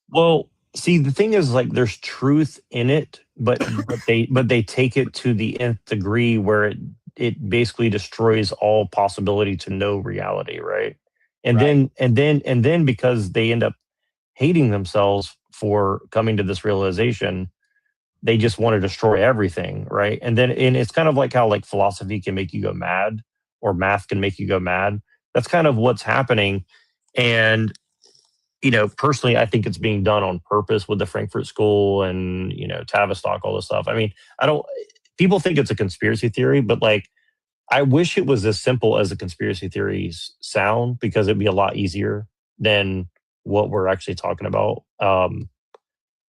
Well, see, the thing is, like, there's truth in it, but they take it to the nth degree where it basically destroys all possibility to know reality, right? And then because they end up hating themselves for coming to this realization, they just want to destroy everything, right? And it's kind of like how like philosophy can make you go mad or math can make you go mad. That's kind of what's happening. And personally, I think it's being done on purpose with the Frankfurt School and Tavistock, all this stuff. I mean, people think it's a conspiracy theory, but like I wish it was as simple as the conspiracy theories sound, because it'd be a lot easier than what we're actually talking about.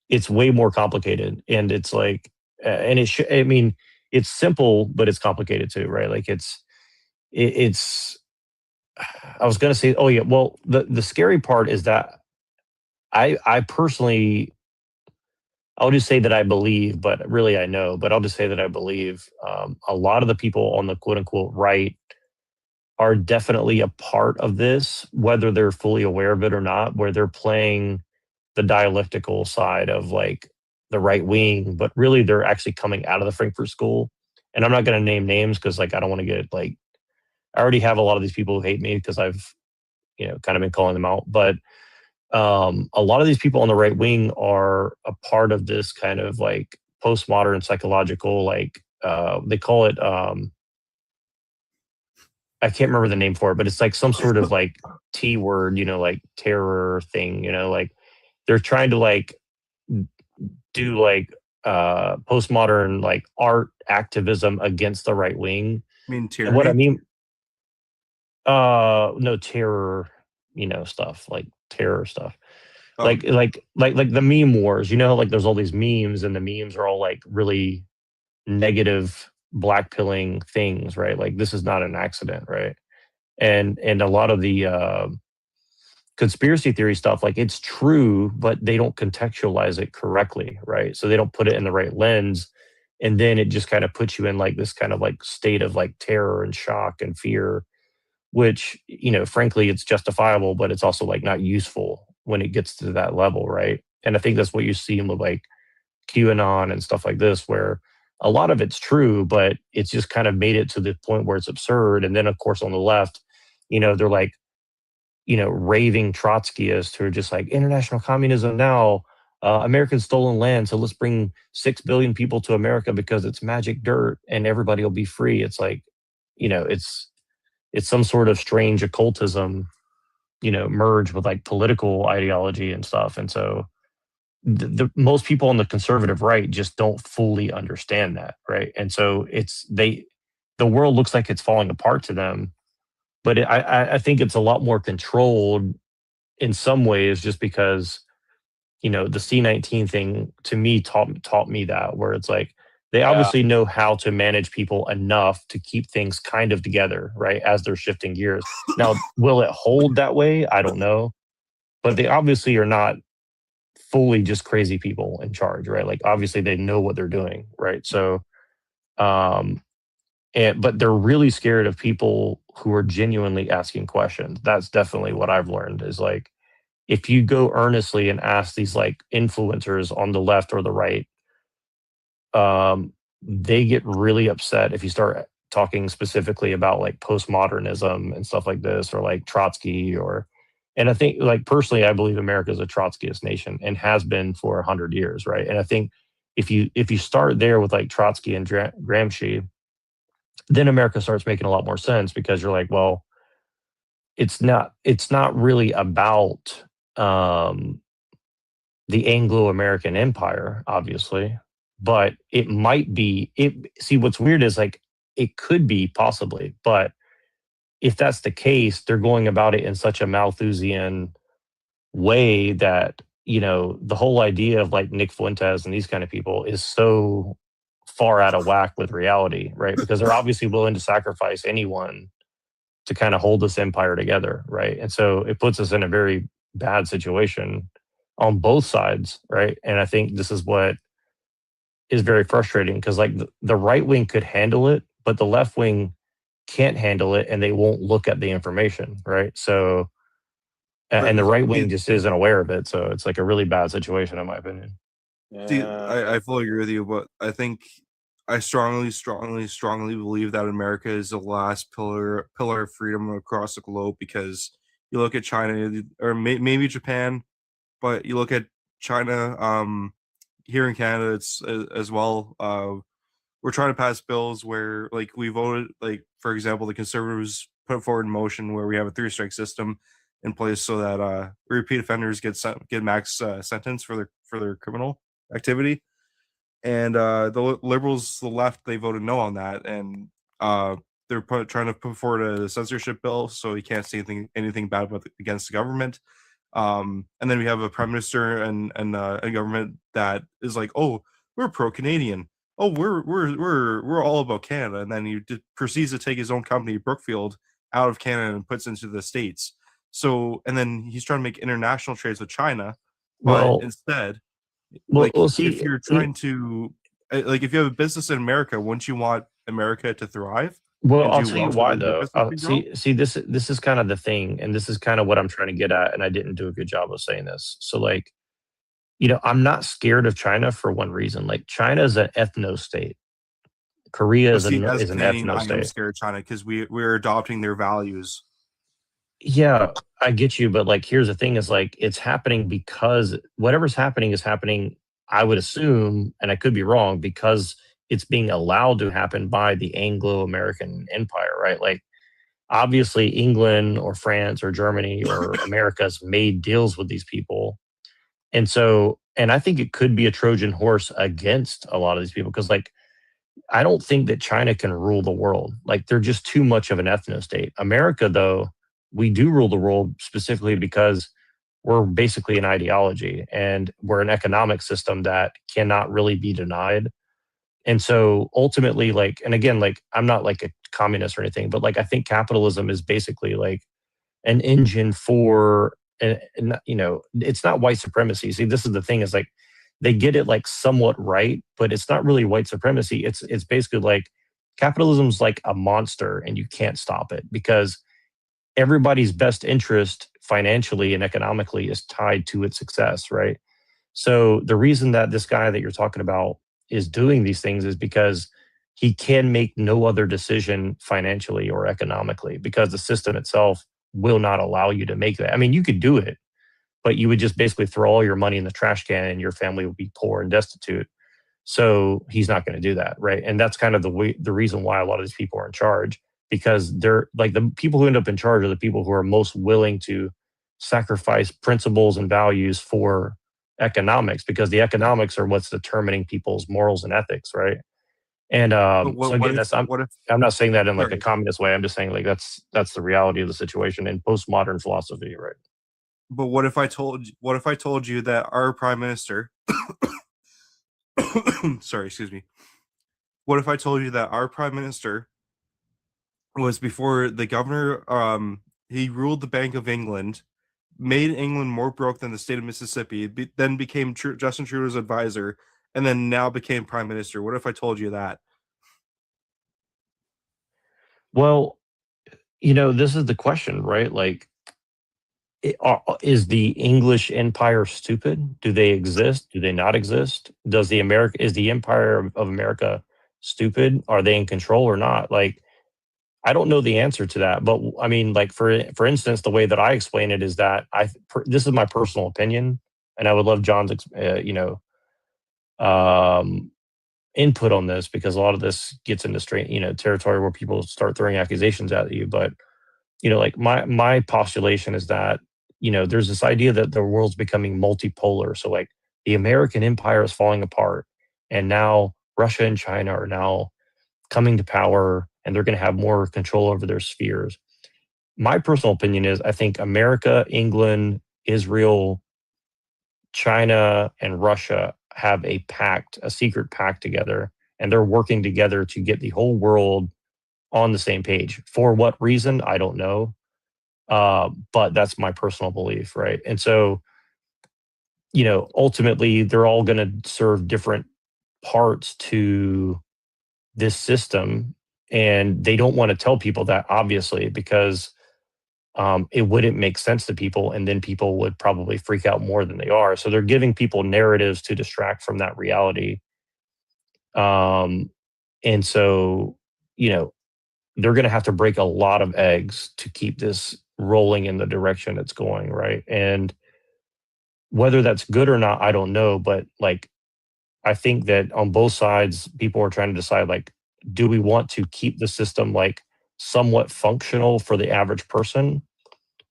It's way more complicated, and it's like, and I mean, it's simple, but it's complicated too, right? Like it's. I was going to say, oh yeah, well, the scary part is that I personally, I'll just say that I believe, but really I know, but I'll just say that I believe a lot of the people on the quote unquote right are definitely a part of this, whether they're fully aware of it or not, where they're playing the dialectical side of like the right wing, but really they're actually coming out of the Frankfurt School. And I'm not going to name names because like I don't want to get like, I already have a lot of these people who hate me because I've kind of been calling them out, but a lot of these people on the right wing are a part of this kind of like postmodern psychological, like they call it, I can't remember the name for it, but it's like some sort of like T word, like terror thing, like they're trying to like do like postmodern like art activism against the right wing. I mean, and what I mean, no, terror, stuff like terror stuff. Oh. Like the meme wars, like there's all these memes, and the memes are all like really negative blackpilling things, right? Like this is not an accident, right? And a lot of the conspiracy theory stuff, like it's true, but they don't contextualize it correctly, right? So they don't put it in the right lens, and then it just kind of puts you in like this kind of like state of like terror and shock and fear, which frankly it's justifiable, but it's also like not useful when it gets to that level, right? And I think that's what you see with like QAnon and stuff like this, where a lot of it's true, but it's just kind of made it to the point where it's absurd. And then of course on the left, they're like, raving Trotskyists who are just like international communism now, American stolen land, so let's bring 6 billion people to America because it's magic dirt and everybody will be free. It's like, it's some sort of strange occultism, merged with like political ideology and stuff. And so the most people on the conservative right just don't fully understand that, right? And so the world looks like it's falling apart to them, but I think it's a lot more controlled in some ways, just because the C-19 thing to me taught me that, where it's like they obviously know how to manage people enough to keep things kind of together, right, as they're shifting gears. Now, will it hold that way? I don't know, but they obviously are not fully just crazy people in charge, right? Like obviously they know what they're doing, right? So, but they're really scared of people who are genuinely asking questions. That's definitely what I've learned, is like, if you go earnestly and ask these like influencers on the left or the right, they get really upset if you start talking specifically about like postmodernism and stuff like this, or like Trotsky, and I think like personally, I believe America is a Trotskyist nation and has been for 100 years, right? And I think if you start there with like Trotsky and Gramsci, then America starts making a lot more sense, because you're like, well, it's not really about um, the Anglo-American Empire, obviously, but it might be it. See, what's weird is like it could be possibly, but if that's the case, they're going about it in such a Malthusian way that the whole idea of like Nick Fuentes and these kind of people is so far out of whack with reality, right? Because they're obviously willing to sacrifice anyone to kind of hold this empire together, right? And so it puts us in a very bad situation on both sides, right? And I think this is what is very frustrating because like the right wing could handle it, but the left wing can't handle it and they won't look at the information, right? So and the right wing just isn't aware of it. So it's like a really bad situation, in my opinion. See, I fully agree with you, but I think I strongly believe that America is the last pillar of freedom across the globe because you look at China or maybe Japan, but you look at China, here in Canada, it's as well. We're trying to pass bills where, like, we voted, like, for example, the Conservatives put forward in motion where we have a 3-strike system in place so that repeat offenders get max sentence for their criminal activity. And the Liberals, the left, they voted no on that, and they're trying to put forward a censorship bill so you can't say anything bad against the government. And then we have a prime minister and a government that is like, oh, we're pro-Canadian. Oh, we're all about Canada, and then he proceeds to take his own company, Brookfield, out of Canada and puts into the States. So, and then he's trying to make international trades with China, but instead, like, if you're trying to, like, if you have a business in America, wouldn't you want America to thrive? Well, I'll tell you why though. See, this is kind of the thing, and this is kind of what I'm trying to get at, and I didn't do a good job of saying this. So, like, I'm not scared of China for one reason. Like, China is an ethno state. Korea is an ethno state. I'm scared of China because we're adopting their values. Yeah, I get you, but like, here's the thing: is like it's happening because whatever's happening is happening. I would assume, and I could be wrong, because it's being allowed to happen by the Anglo-American Empire, right? Like, obviously, England or France or Germany or America's made deals with these people, and so, and I think it could be a Trojan horse against a lot of these people because, like, I don't think that China can rule the world. Like, they're just too much of an ethno state. America, though, we do rule the world specifically because we're basically an ideology and we're an economic system that cannot really be denied. And so ultimately, like, and again, like, I'm not like a communist or anything, but like, I think capitalism is basically like an engine for, and it's not white supremacy. See, this is the thing is like, they get it like somewhat right, but it's not really white supremacy. It's basically like capitalism's like a monster and you can't stop it because everybody's best interest financially and economically is tied to its success, right? So the reason that this guy that you're talking about is doing these things is because he can make no other decision financially or economically because the system itself will not allow you to make that. I mean, you could do it, but you would just basically throw all your money in the trash can and your family would be poor and destitute. So he's not going to do that, right? And that's kind of the reason why a lot of these people are in charge, because they're like, the people who end up in charge are the people who are most willing to sacrifice principles and values for economics, because the economics are what's determining people's morals and ethics, right? And so again, I'm not saying that in like a communist way. I'm just saying like that's the reality of the situation in postmodern philosophy, right? But what if I told you that our prime minister sorry, excuse me. What if I told you that our prime minister was, before the governor, he ruled the Bank of England, made England more broke than the state of Mississippi, then became Justin Trudeau's advisor, and then now became prime minister? What if I told you that? Well, this is the question, right? Like, is the English empire stupid? Do they exist? Do they not exist? Is the empire of America stupid? Are they in control or not? Like, I don't know the answer to that, but I mean, like, for instance, the way that I explain it is that this is my personal opinion, and I would love John's input on this, because a lot of this gets into territory where people start throwing accusations at you. But like, my postulation is that there's this idea that the world's becoming multipolar. So like the American empire is falling apart, and now Russia and China are now coming to power, and they're going to have more control over their spheres. My personal opinion is I think America, England, Israel, China, and Russia have a secret pact together, and they're working together to get the whole world on the same page. For what reason, I don't know. But that's my personal belief, right? And so, ultimately, they're all going to serve different parts to this system, and they don't want to tell people that, obviously, because it wouldn't make sense to people, and then people would probably freak out more than they are. So they're giving people narratives to distract from that reality. And so, they're going to have to break a lot of eggs to keep this rolling in the direction it's going, right? And whether that's good or not, I don't know. But like, I think that on both sides, people are trying to decide, like, do we want to keep the system like somewhat functional for the average person,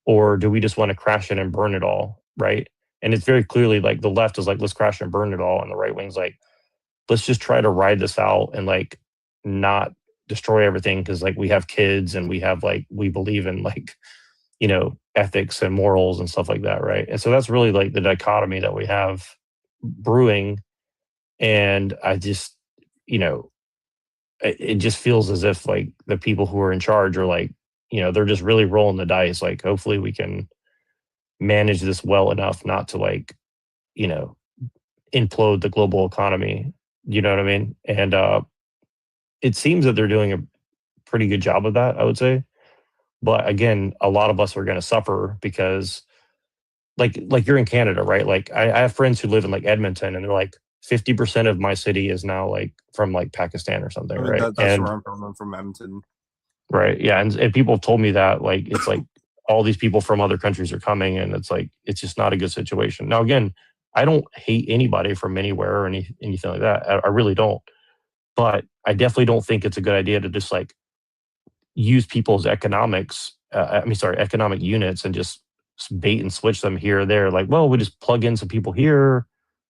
or do we just want to crash it and burn it all, right? And it's very clearly like the left is like, let's crash and burn it all, and the right wing's like, let's just try to ride this out and like not destroy everything, because like we have kids and we believe in like, ethics and morals and stuff like that, right? And so that's really like the dichotomy that we have brewing. And I just, it just feels as if like the people who are in charge are like, they're just really rolling the dice. Like, hopefully we can manage this well enough not to like, implode the global economy. You know what I mean? And it seems that they're doing a pretty good job of that, I would say. But again, a lot of us are going to suffer because like you're in Canada, right? Like I have friends who live in like Edmonton, and they're like 50% of my city is now like from like Pakistan or something, I mean, right? that's And where I'm from. I'm from Edmonton. right, yeah, and people have told me that like it's like all these people from other countries are coming, and it's like it's just not a good situation. Now again, I don't hate anybody from anywhere or anything like that. I really don't. But I definitely don't think it's a good idea to just like use people's economic units and just bait and switch them here or there. Like, well, we just plug in some people here,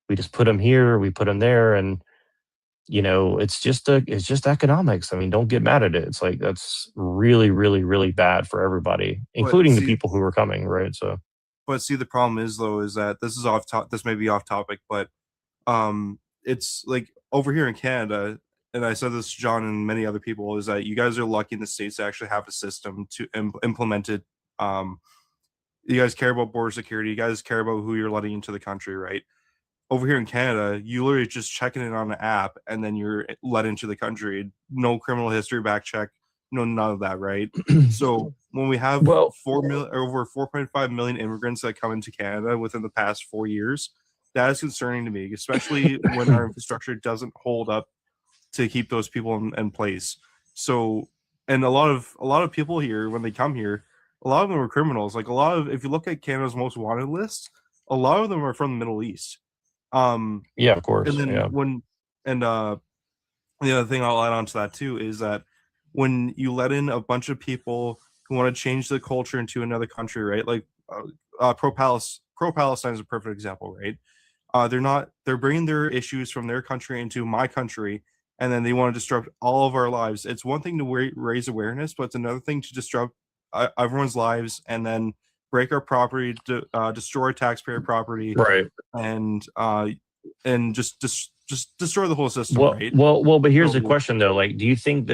we just put them here, we put them there, and it's just economics. I mean, don't get mad at it. It's like that's really, really, really bad for everybody, including the people who are coming, right? So, but see, the problem is though, is that this is this may be off topic, but it's like over here in Canada, and I said this to John and many other people, is that you guys are lucky in the States to actually have a system to implement it. You guys care about border security. You guys care about who you're letting into the country, right? Over here in Canada, you literally just checking it on the app, and then you're let into the country. No criminal history back check, none of that, right? So when we have over 4.5 million immigrants that come into Canada within the past 4 years, that is concerning to me, especially when our infrastructure doesn't hold up to keep those people in place. So, and a lot of people here, when they come here, a lot of them are criminals. Like if you look at Canada's most wanted list, a lot of them are from the Middle East. Yeah, of course. And then Yeah. The other thing I'll add on to that too is that when you let in a bunch of people who want to change the culture into another country, right? Like pro-Palestine is a perfect example, right? They're bringing their issues from their country into my country, and then they want to disrupt all of our lives. It's one thing to raise awareness, but it's another thing to disrupt everyone's lives and then break our property, destroy taxpayer property, right, and just destroy the whole system, well, right? well, but here's So, the question though. Like, do you think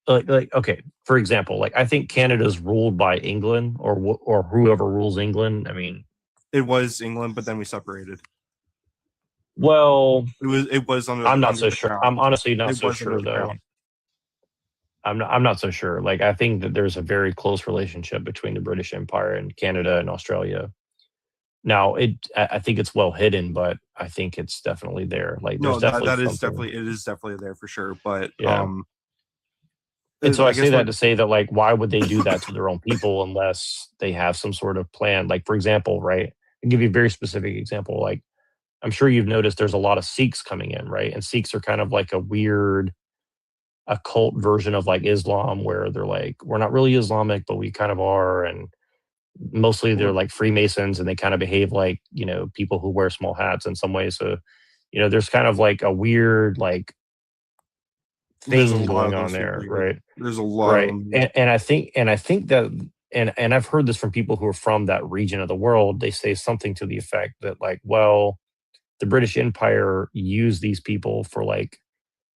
okay, for example, like I think Canada's ruled by England or whoever rules England. I mean, it was England, but then we separated. Well, it was under I'm not so the sure. crown. I'm honestly not It so was under sure the though. crown. I'm not so sure. Like I think that there's a very close relationship between the British Empire and Canada and Australia. Now, I think it's well hidden, but I think it's definitely there. Like there's No, definitely that is something. definitely there for sure. But Yeah. And so I say guess that to say that, like, why would they do that to their own people unless they have some sort of plan? Like, for example, right? I'll give you a very specific example. Like, I'm sure you've noticed there's a lot of Sikhs coming in, right? And Sikhs are kind of like a weird occult version of like Islam, where they're like, we're not really Islamic, but we kind of are. And mostly they're like Freemasons, and they kind of behave like, you know, people who wear small hats in some ways. So, you know, there's kind of like a weird like There's a thing lot going of on those there, people. right? There's a lot of Right. them. And I think that, and I've heard this from people who are from that region of the world. They say something to the effect that like, well, the British Empire used these people for like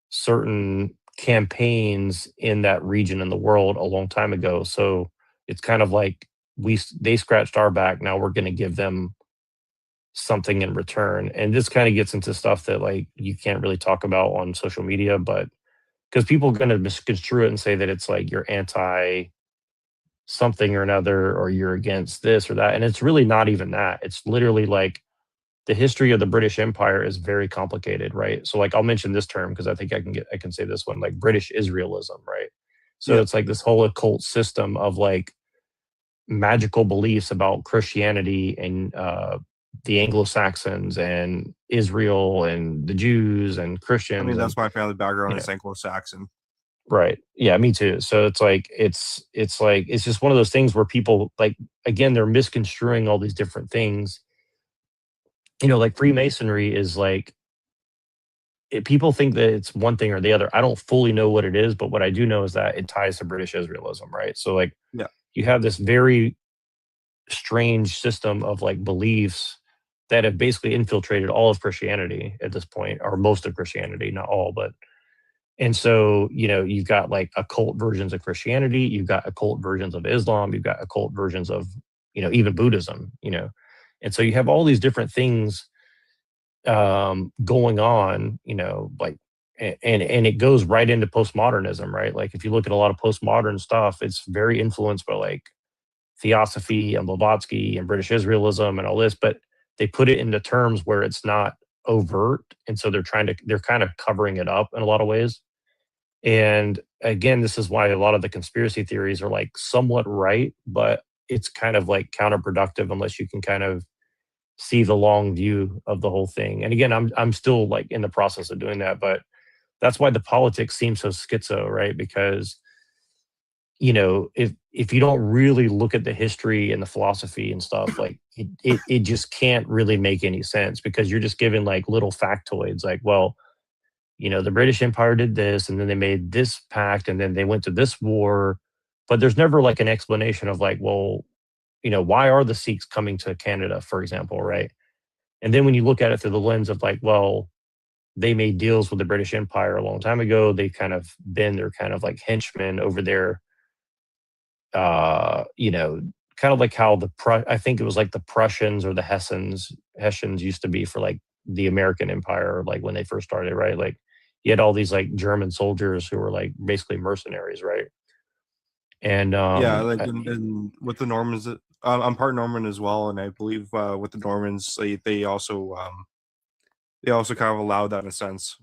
certain campaigns in that region in the world a long time ago. So it's kind of like they scratched our back. Now we're going to give them something in return. And this kind of gets into stuff that like you can't really talk about on social media, but because people are going to misconstrue it and say that it's like you're anti something or another, or you're against this or that. And it's really not even that. It's literally like the history of the British Empire is very complicated, right? So like I'll mention this term because I think I can say this one, like British Israelism, right? So Yeah. it's like this whole occult system of like magical beliefs about Christianity and the Anglo-Saxons and Israel and the Jews and Christians. I mean, that's and my family background. you know, It's Anglo-Saxon. Right. Yeah, me too. So it's like it's just one of those things where people like, again, they're misconstruing all these different things. You know, like Freemasonry is like people think that it's one thing or the other. I don't fully know what it is, but what I do know is that it ties to British Israelism, right? So like Yeah. you have this very strange system of like beliefs that have basically infiltrated all of Christianity at this point, or most of Christianity, not all, but and so, you know, you've got like occult versions of Christianity, you've got occult versions of Islam, you've got occult versions of, you know, even Buddhism, you know. And so you have all these different things going on, you know, like and it goes right into postmodernism, right? Like if you look at a lot of postmodern stuff, it's very influenced by like Theosophy and Blavatsky and British Israelism and all this, but they put it into terms where it's not overt, and so they're kind of covering it up in a lot of ways. And again, this is why a lot of the conspiracy theories are like somewhat right, but it's kind of like counterproductive unless you can kind of see the long view of the whole thing. And again, I'm still like in the process of doing that, but that's why the politics seems so schizo, right? Because you know, if you don't really look at the history and the philosophy and stuff, like it just can't really make any sense, because you're just given like little factoids like, well, you know, the British Empire did this, and then they made this pact, and then they went to this war. But there's never like an explanation of like, well, you know, why are the Sikhs coming to Canada, for example, right? And then when you look at it through the lens of like, well, they made deals with the British Empire a long time ago. They've kind of been their kind of like henchmen over there. You know, kind of like how I think it was like the Prussians or the Hessians used to be for like the American Empire, like when they first started, right? Like you had all these like German soldiers who were like basically mercenaries, right? And Yeah, like and with the Normans, I'm part Norman as well, and I believe with the Normans, they also kind of allowed that in a sense.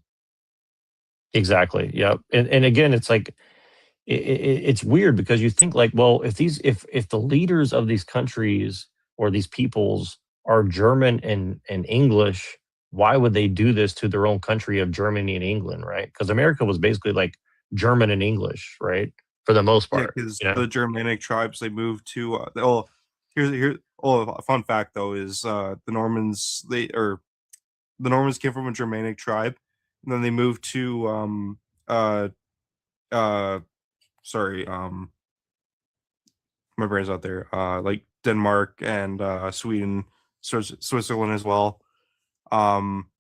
exactly, yeah. And again, it's like it's weird because you think like, well, if the leaders of these countries or these peoples are German and English, why would they do this to their own country of Germany and England, right? Because America was basically like German and English, right, for the most Yeah, part. because You know? the Germanic tribes, they moved to a fun fact though is the Normans came from a Germanic tribe, and then they moved to uh uh sorry, my brain's out there, like Denmark and Sweden, Switzerland as well. Um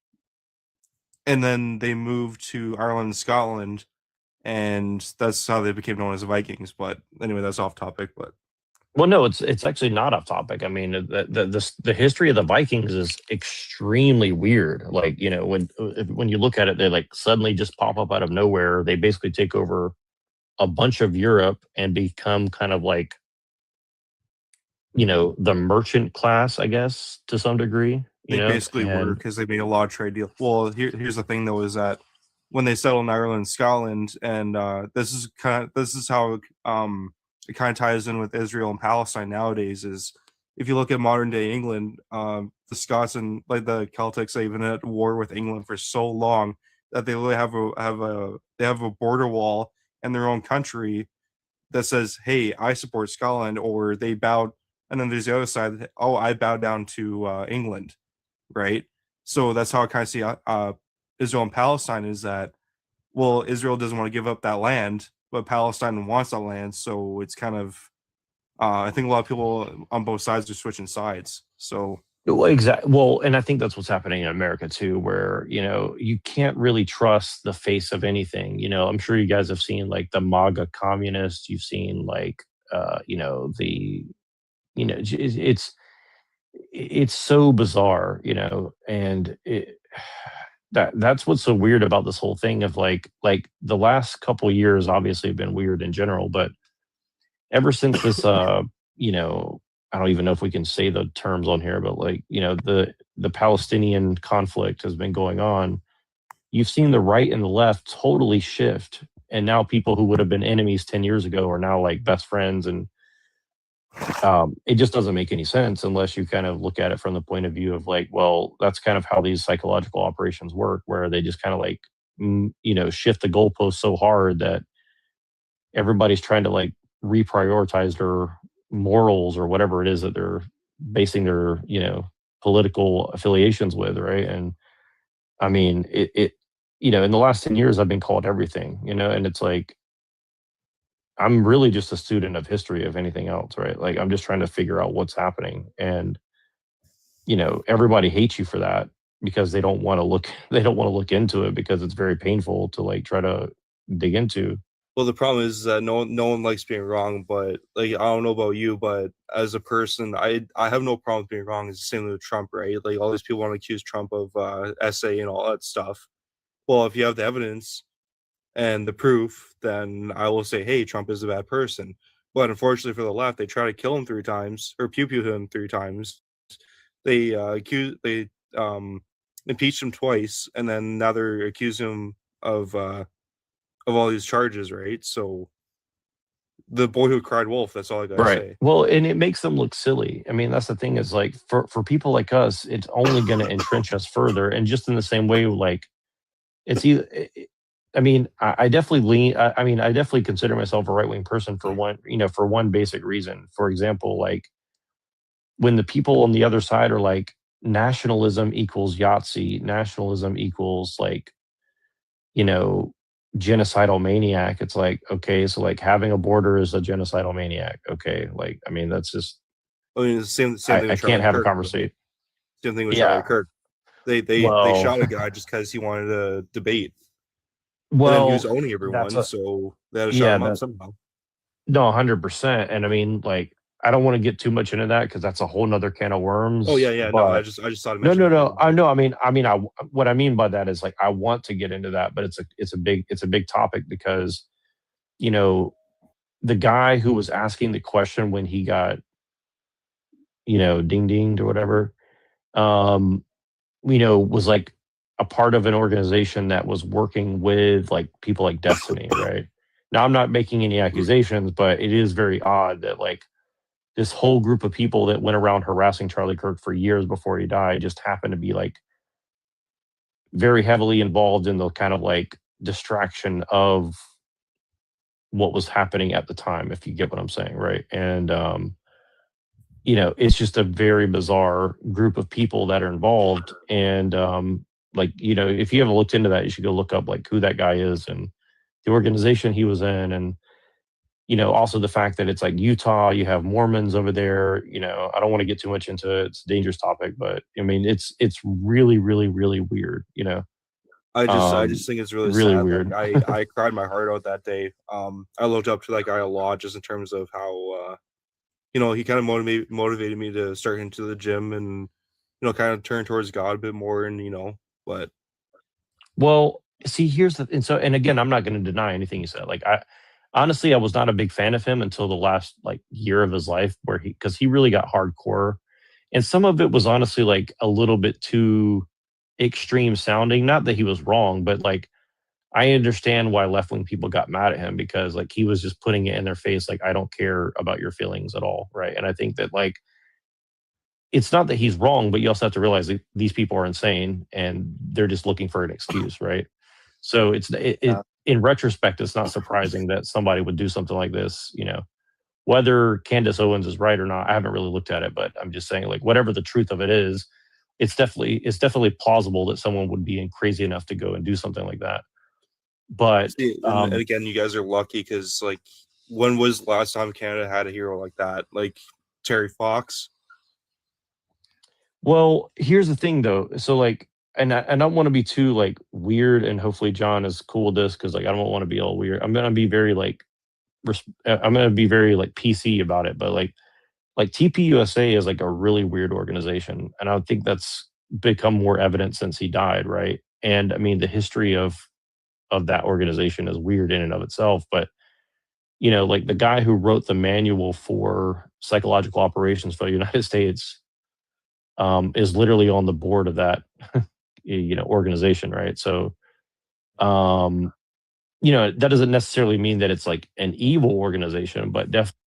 and then they moved to Ireland and Scotland, and that's how they became known as the Vikings. But anyway, that's off topic. But Well, no, it's actually not off topic. I mean, the history of the Vikings is extremely weird. Like, you know, when you look at it, they like suddenly just pop up out of nowhere. They basically take over a bunch of Europe and become kind of like, you know, the merchant class, I guess, to some degree, you they know. basically were, And because they made a lot of trade deals. Well, here's the thing though, is that when they settled in Ireland and Scotland, and this is how it kind of ties in with Israel and Palestine nowadays. Is if you look at modern day England, the Scots and like the Celtics, they've been at war with England for so long that they really have a border wall in their own country that says, "Hey, I support Scotland," or they bowed and then there's the other side that, oh, I bow down to England, right? So that's how I kind of see Israel and Palestine is that, well, Israel doesn't want to give up that land, but Palestine wants that land. So it's kind of, I think a lot of people on both sides are switching sides. So well, exactly. Well, and I think that's what's happening in America too, where you can't really trust the face of anything. I'm sure you guys have seen like the MAGA communists. You've seen like it's so bizarre, and that's what's so weird about this whole thing of like the last couple years obviously have been weird in general, but ever since this I don't even know if we can say the terms on here, but like the Palestinian conflict has been going on. You've seen the right and the left totally shift, and now people who would have been enemies 10 years ago are now like best friends, and it just doesn't make any sense unless you kind of look at it from the point of view of like, well, that's kind of how these psychological operations work, where they just kind of like shift the goalpost so hard that everybody's trying to like reprioritize their morals or whatever it is that they're basing their political affiliations with, right? And I mean it in the last 10 years I've been called everything, and it's like I'm really just a student of history, if anything else, right? Like I'm just trying to figure out what's happening, and everybody hates you for that because they don't want to look into it because it's very painful to like try to dig into. well, the problem is that no one likes being wrong, but like I don't know about you, but as a person, I have no problem with being wrong. It's the same with Trump, right? Like all these people want to accuse Trump of SA and all that stuff. Well, if you have the evidence and the proof, then I will say, hey, Trump is a bad person. But unfortunately for the left, they try to kill him 3 times or pew him 3 times. They impeached him twice, and then now they're accusing him of all these charges, right? So the boy who cried wolf, that's all I gotta say. Well, and it makes them look silly. I mean, that's the thing is like for people like us, it's only going to entrench us further. And just in the same way, like it's either. I mean, I definitely lean. I mean, I definitely consider myself a right wing person for one basic reason. For example, like when the people on the other side are like nationalism equals Yahtzee, nationalism equals like genocidal maniac. It's like, okay, so like having a border is a genocidal maniac. Okay, like I mean, that's just. I mean, the same thing. I can't have a conversation. Same thing with Charlie Kirk. They shot a guy just because he wanted to debate. Well, and then he was owning everyone, so they had to shut him up somehow. No, 100%. And I mean, like, I don't want to get too much into that because that's a whole nother can of worms. Oh yeah. No, I just thought. No. I know. I mean, what I mean by that is like I want to get into that, but it's a big topic because, the guy who was asking the question when he got, dinged or whatever, was like a part of an organization that was working with like people like Destiny, right? Now I'm not making any accusations, but it is very odd that like this whole group of people that went around harassing Charlie Kirk for years before he died just happened to be like very heavily involved in the kind of like distraction of what was happening at the time, if you get what I'm saying, right? And it's just a very bizarre group of people that are involved. And like, if you haven't looked into that, you should go look up like who that guy is and the organization he was in. And, also the fact that it's like Utah, you have Mormons over there. I don't want to get too much into it. It's a dangerous topic, but I mean, it's really, really, really weird, I just think it's really sad. Weird. Like, I cried my heart out that day. I looked up to that guy a lot just in terms of how, he kind of motivated me to start into the gym and, kind of turn towards God a bit more. And, but. Well, see, and again, I'm not going to deny anything you said. Like, honestly, I was not a big fan of him until the last like year of his life because he really got hardcore. And some of it was honestly like a little bit too extreme sounding. Not that he was wrong, but like, I understand why left-wing people got mad at him because like he was just putting it in their face. Like, I don't care about your feelings at all. Right. And I think that like, it's not that he's wrong, but you also have to realize that these people are insane and they're just looking for an excuse. Right. So in retrospect, it's not surprising that somebody would do something like this, whether Candace Owens is right or not, I haven't really looked at it, but I'm just saying, like, whatever the truth of it is, it's definitely plausible that someone would be crazy enough to go and do something like that. But See, and again, you guys are lucky because, like, when was the last time Canada had a hero like that? Like Terry Fox. well, here's the thing though. So like, and I don't want to be too like weird, and hopefully John is cool with this because like I don't want to be all weird. I'm gonna be very like PC about it, but like TPUSA is like a really weird organization, and I think that's become more evident since he died, right? And I mean, the history of that organization is weird in and of itself, but you know, like the guy who wrote the manual for psychological operations for the United States is literally on the board of that organization, right? So that doesn't necessarily mean that it's like an evil organization, but definitely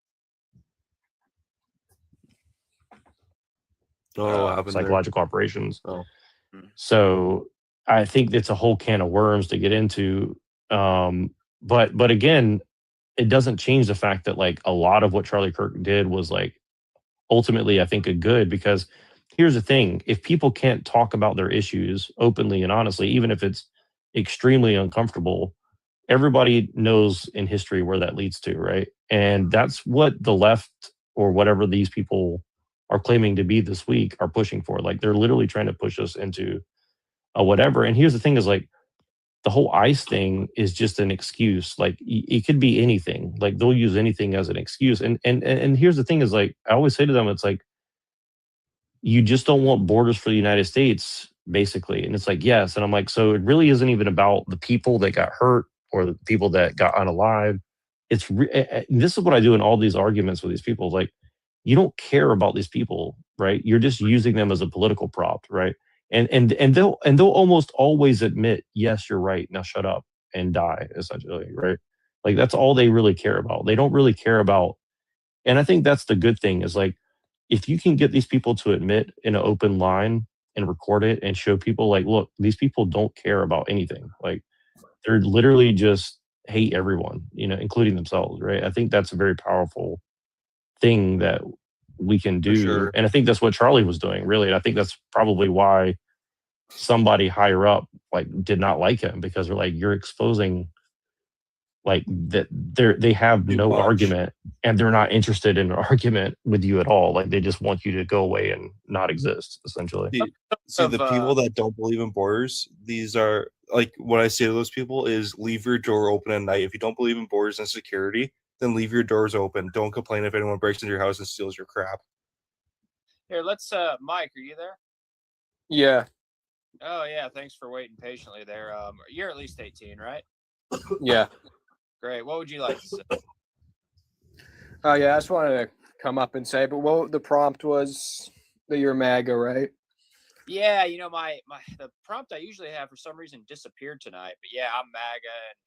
psychological operations. So I think it's a whole can of worms to get into. But again, it doesn't change the fact that like a lot of what Charlie Kirk did was like ultimately, I think, a good, because here's the thing: if people can't talk about their issues openly and honestly, even if it's extremely uncomfortable, everybody knows in history where that leads to, right? And that's what the left or whatever these people are claiming to be this week are pushing for. Like they're literally trying to push us into a whatever. And here's the thing: is like the whole ICE thing is just an excuse. Like it could be anything. Like they'll use anything as an excuse. And here's the thing: is like I always say to them, it's like you just don't want borders for the United States, basically. And it's like, yes. And I'm like, so it really isn't even about the people that got hurt or the people that got unalive. This is what I do in all these arguments with these people. Like, you don't care about these people, right? You're just using them as a political prop, right? And they'll almost always admit, yes, you're right. Now shut up and die, essentially, right? Like that's all they really care about. They don't really care about, and I think that's the good thing is like, if you can get these people to admit in an open line and record it and show people like, look, these people don't care about anything. Like they're literally just hate everyone, including themselves, right? I think that's a very powerful thing that we can do. Sure. And I think that's what Charlie was doing, really. And I think that's probably why somebody higher up like did not like him, because they're like, you're exposing like that they have no argument, and they're not interested in an argument with you at all. Like they just want you to go away and not exist, essentially. See, the people that don't believe in borders, these are like what I say to those people is leave your door open at night. If you don't believe in borders and security, then leave your doors open. Don't complain if anyone breaks into your house and steals your crap. Here, let's Mike, are you there? Yeah. Oh yeah, thanks for waiting patiently there. You're at least 18, right? Yeah. Great. What would you like to say? Oh yeah, I just wanted to come up and say, but what the prompt was that you're MAGA, right? Yeah, my the prompt I usually have for some reason disappeared tonight. But yeah, I'm MAGA, and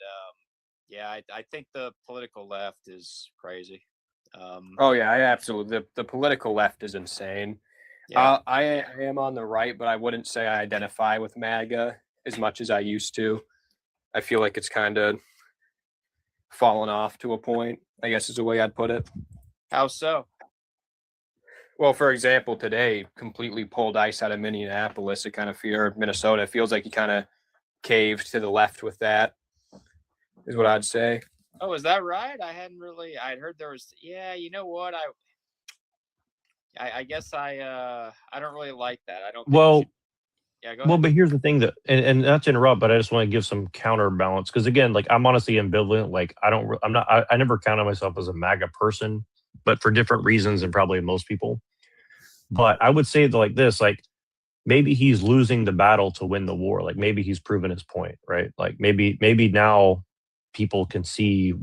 yeah, I think the political left is crazy. Oh yeah, I absolutely. The political left is insane. Yeah. I am on the right, but I wouldn't say I identify with MAGA as much as I used to. I feel like it's kind of fallen off to a point, I guess is the way I'd put it. How so? Well, for example, today completely pulled ICE out of Minneapolis. It kind of or Minnesota. It feels like he kind of caved to the left with that, is what I'd say. Oh, is that right? I'd heard there was. Yeah, you know what? I guess I don't really like that. I don't. Think yeah, go ahead. Well, but here's the thing that, and not to interrupt, but I just want to give some counterbalance, because again, like I'm honestly ambivalent. Like I never counted myself as a MAGA person, but for different reasons and probably most people. But I would say that like this, like maybe he's losing the battle to win the war. Like maybe he's proven his point, right? Like maybe now people can see,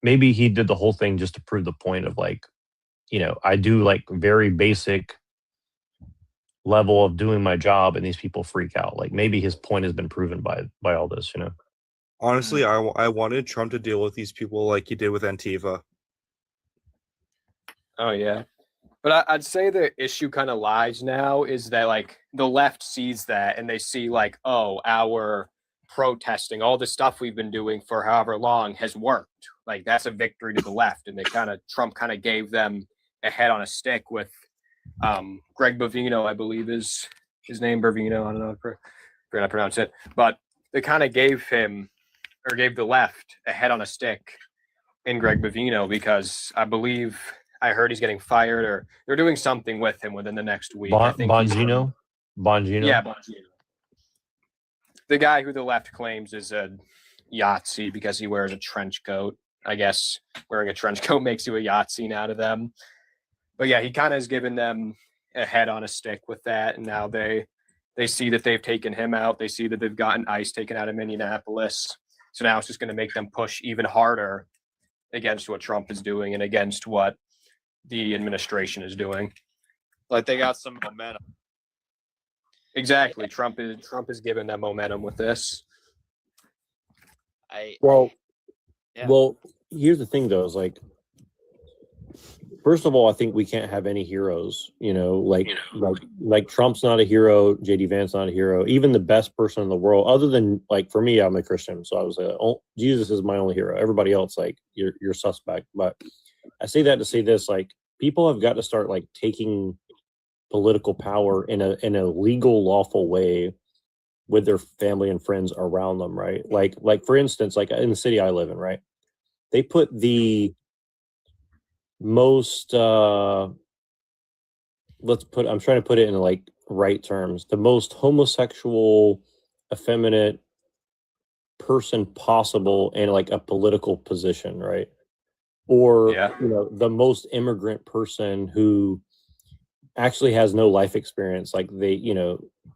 maybe he did the whole thing just to prove the point of like, I do like very basic level of doing my job, and these people freak out. Like maybe his point has been proven by all this, Honestly, I wanted Trump to deal with these people like he did with Antifa. Oh yeah, but I'd say the issue kind of lies now is that like the left sees that and they see like, oh, our protesting, all the stuff we've been doing for however long has worked. Like that's a victory to the left, and Trump kind of gave them a head on a stick with Greg Bovino, I believe is his name, Bovino. I don't know how to pronounce it, but they kind of gave the left a head on a stick in Greg Bovino, because I believe I heard he's getting fired, or they're doing something with him within the next week. I think Bongino. Yeah, Bongino. The guy who the left claims is a Yahtzee because he wears a trench coat. I guess wearing a trench coat makes you a Yahtzee now to them. But yeah, he kind of has given them a head on a stick with that, and now they see that they've taken him out. They see that they've gotten ICE taken out of Minneapolis. So now it's just going to make them push even harder against what Trump is doing and against what the administration is doing. Like they got some momentum. Exactly. Trump is giving them momentum with this. Well, here's the thing though, is like, first of all, I think we can't have any heroes, like Trump's not a hero, JD Vance's not a hero, even the best person in the world, other than, like, for me, I'm a Christian, so I was like, oh, Jesus is my only hero. Everybody else, like, you're suspect. But I say that to say this, like, people have got to start, like, taking political power in a legal, lawful way with their family and friends around them, right? Like for instance, like in the city I live in, right? They put the most I'm trying to put it in like right terms, the most homosexual, effeminate person possible in like a political position, right? Or the most immigrant person who actually has no life experience. Like they,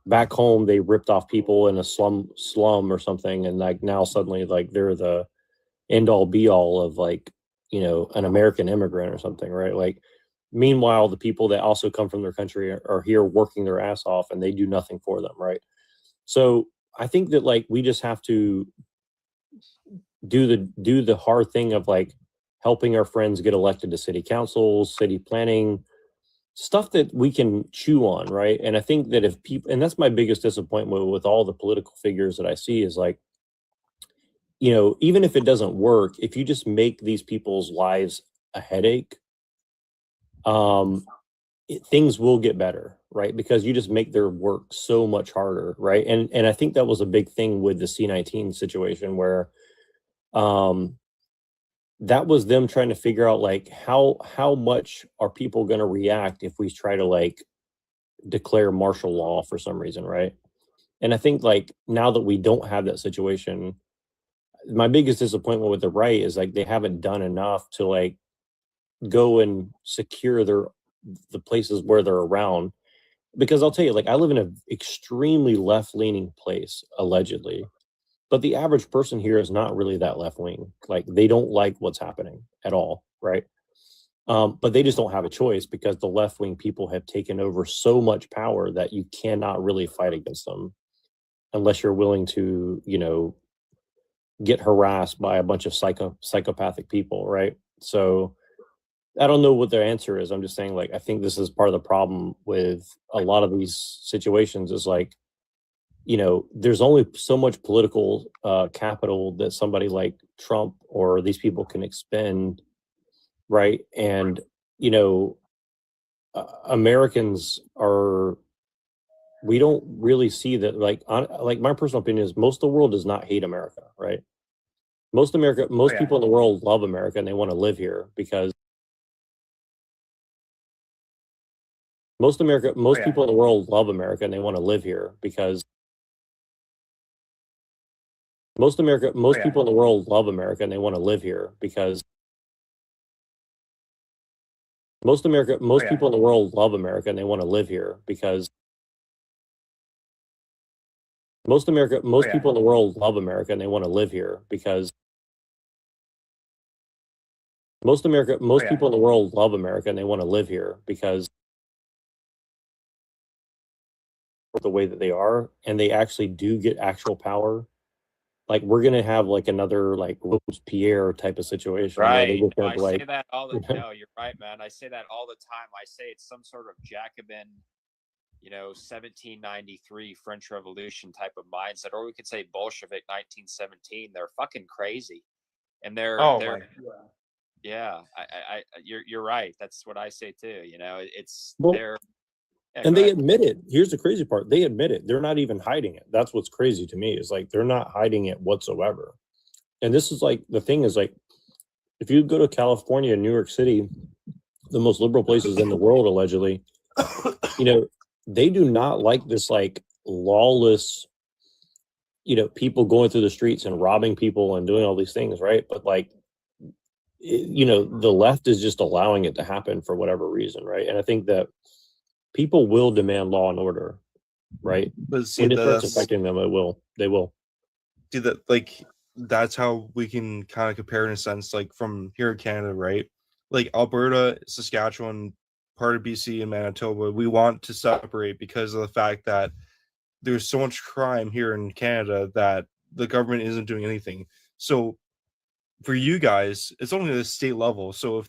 back home they ripped off people in a slum or something, and like now suddenly like they're the end all be all of like, an American immigrant or something, right? Like meanwhile, the people that also come from their country are here working their ass off and they do nothing for them, right? So I think that like we just have to do the hard thing of like helping our friends get elected to city councils, city planning, stuff that we can chew on, right? And I think that if people, and that's my biggest disappointment with all the political figures that I see, is like, even if it doesn't work, if you just make these people's lives a headache, things will get better, right? Because you just make their work so much harder, right? And I think that was a big thing with the C-19 situation, where that was them trying to figure out like how much are people going to react if we try to like declare martial law for some reason, right? And I think like now that we don't have that situation, my biggest disappointment with the right is like they haven't done enough to like go and secure the places where they're around. Because I'll tell you, like, I live in an extremely left-leaning place, allegedly, but the average person here is not really that left-wing. Like, they don't like what's happening at all, right? But they just don't have a choice, because the left-wing people have taken over so much power that you cannot really fight against them unless you're willing to, get harassed by a bunch of psychopathic people, right? So I don't know what their answer is. I'm just saying, like, I think this is part of the problem with a lot of these situations is like, there's only so much political capital that somebody like Trump or these people can expend, right? And, Americans we don't really see that, like, my personal opinion is most of the world does not hate America, right? Most people in the world love America and they want to live here because most people in the world love America and they want to live here because most people in the world love America and they want to live here because most people in the world love America and they want to live here because most people in the world love America and they want to live here because most people in the world love America and they want to live here because the way that they are, and they actually do get actual power. Like, we're gonna have like another like Robespierre type of situation, Right. where I say that all the no, you're right, man. I say that all the time. I say it's some sort of Jacobin 1793 French Revolution type of mindset, or we could say Bolshevik 1917. They're fucking crazy, and they're yeah. You're right. That's what I say too. It's they're. Yeah, And they admit it. Here's the crazy part. They admit it. They're not even hiding it. That's what's crazy to me, is like they're not hiding it whatsoever. And this is like, the thing is, like, if you go to California and New York City, the most liberal places in the world, allegedly, they do not like this, like, lawless, people going through the streets and robbing people and doing all these things, right? But like, the left is just allowing it to happen for whatever reason, right? And I think that people will demand law and order, right? But see, when it starts affecting them, they will. See that, like, that's how we can kind of compare in a sense, like from here in Canada, right? Like Alberta, Saskatchewan, part of BC and Manitoba, we want to separate because of the fact that there's so much crime here in Canada that the government isn't doing anything. So for you guys, it's only at the state level. So if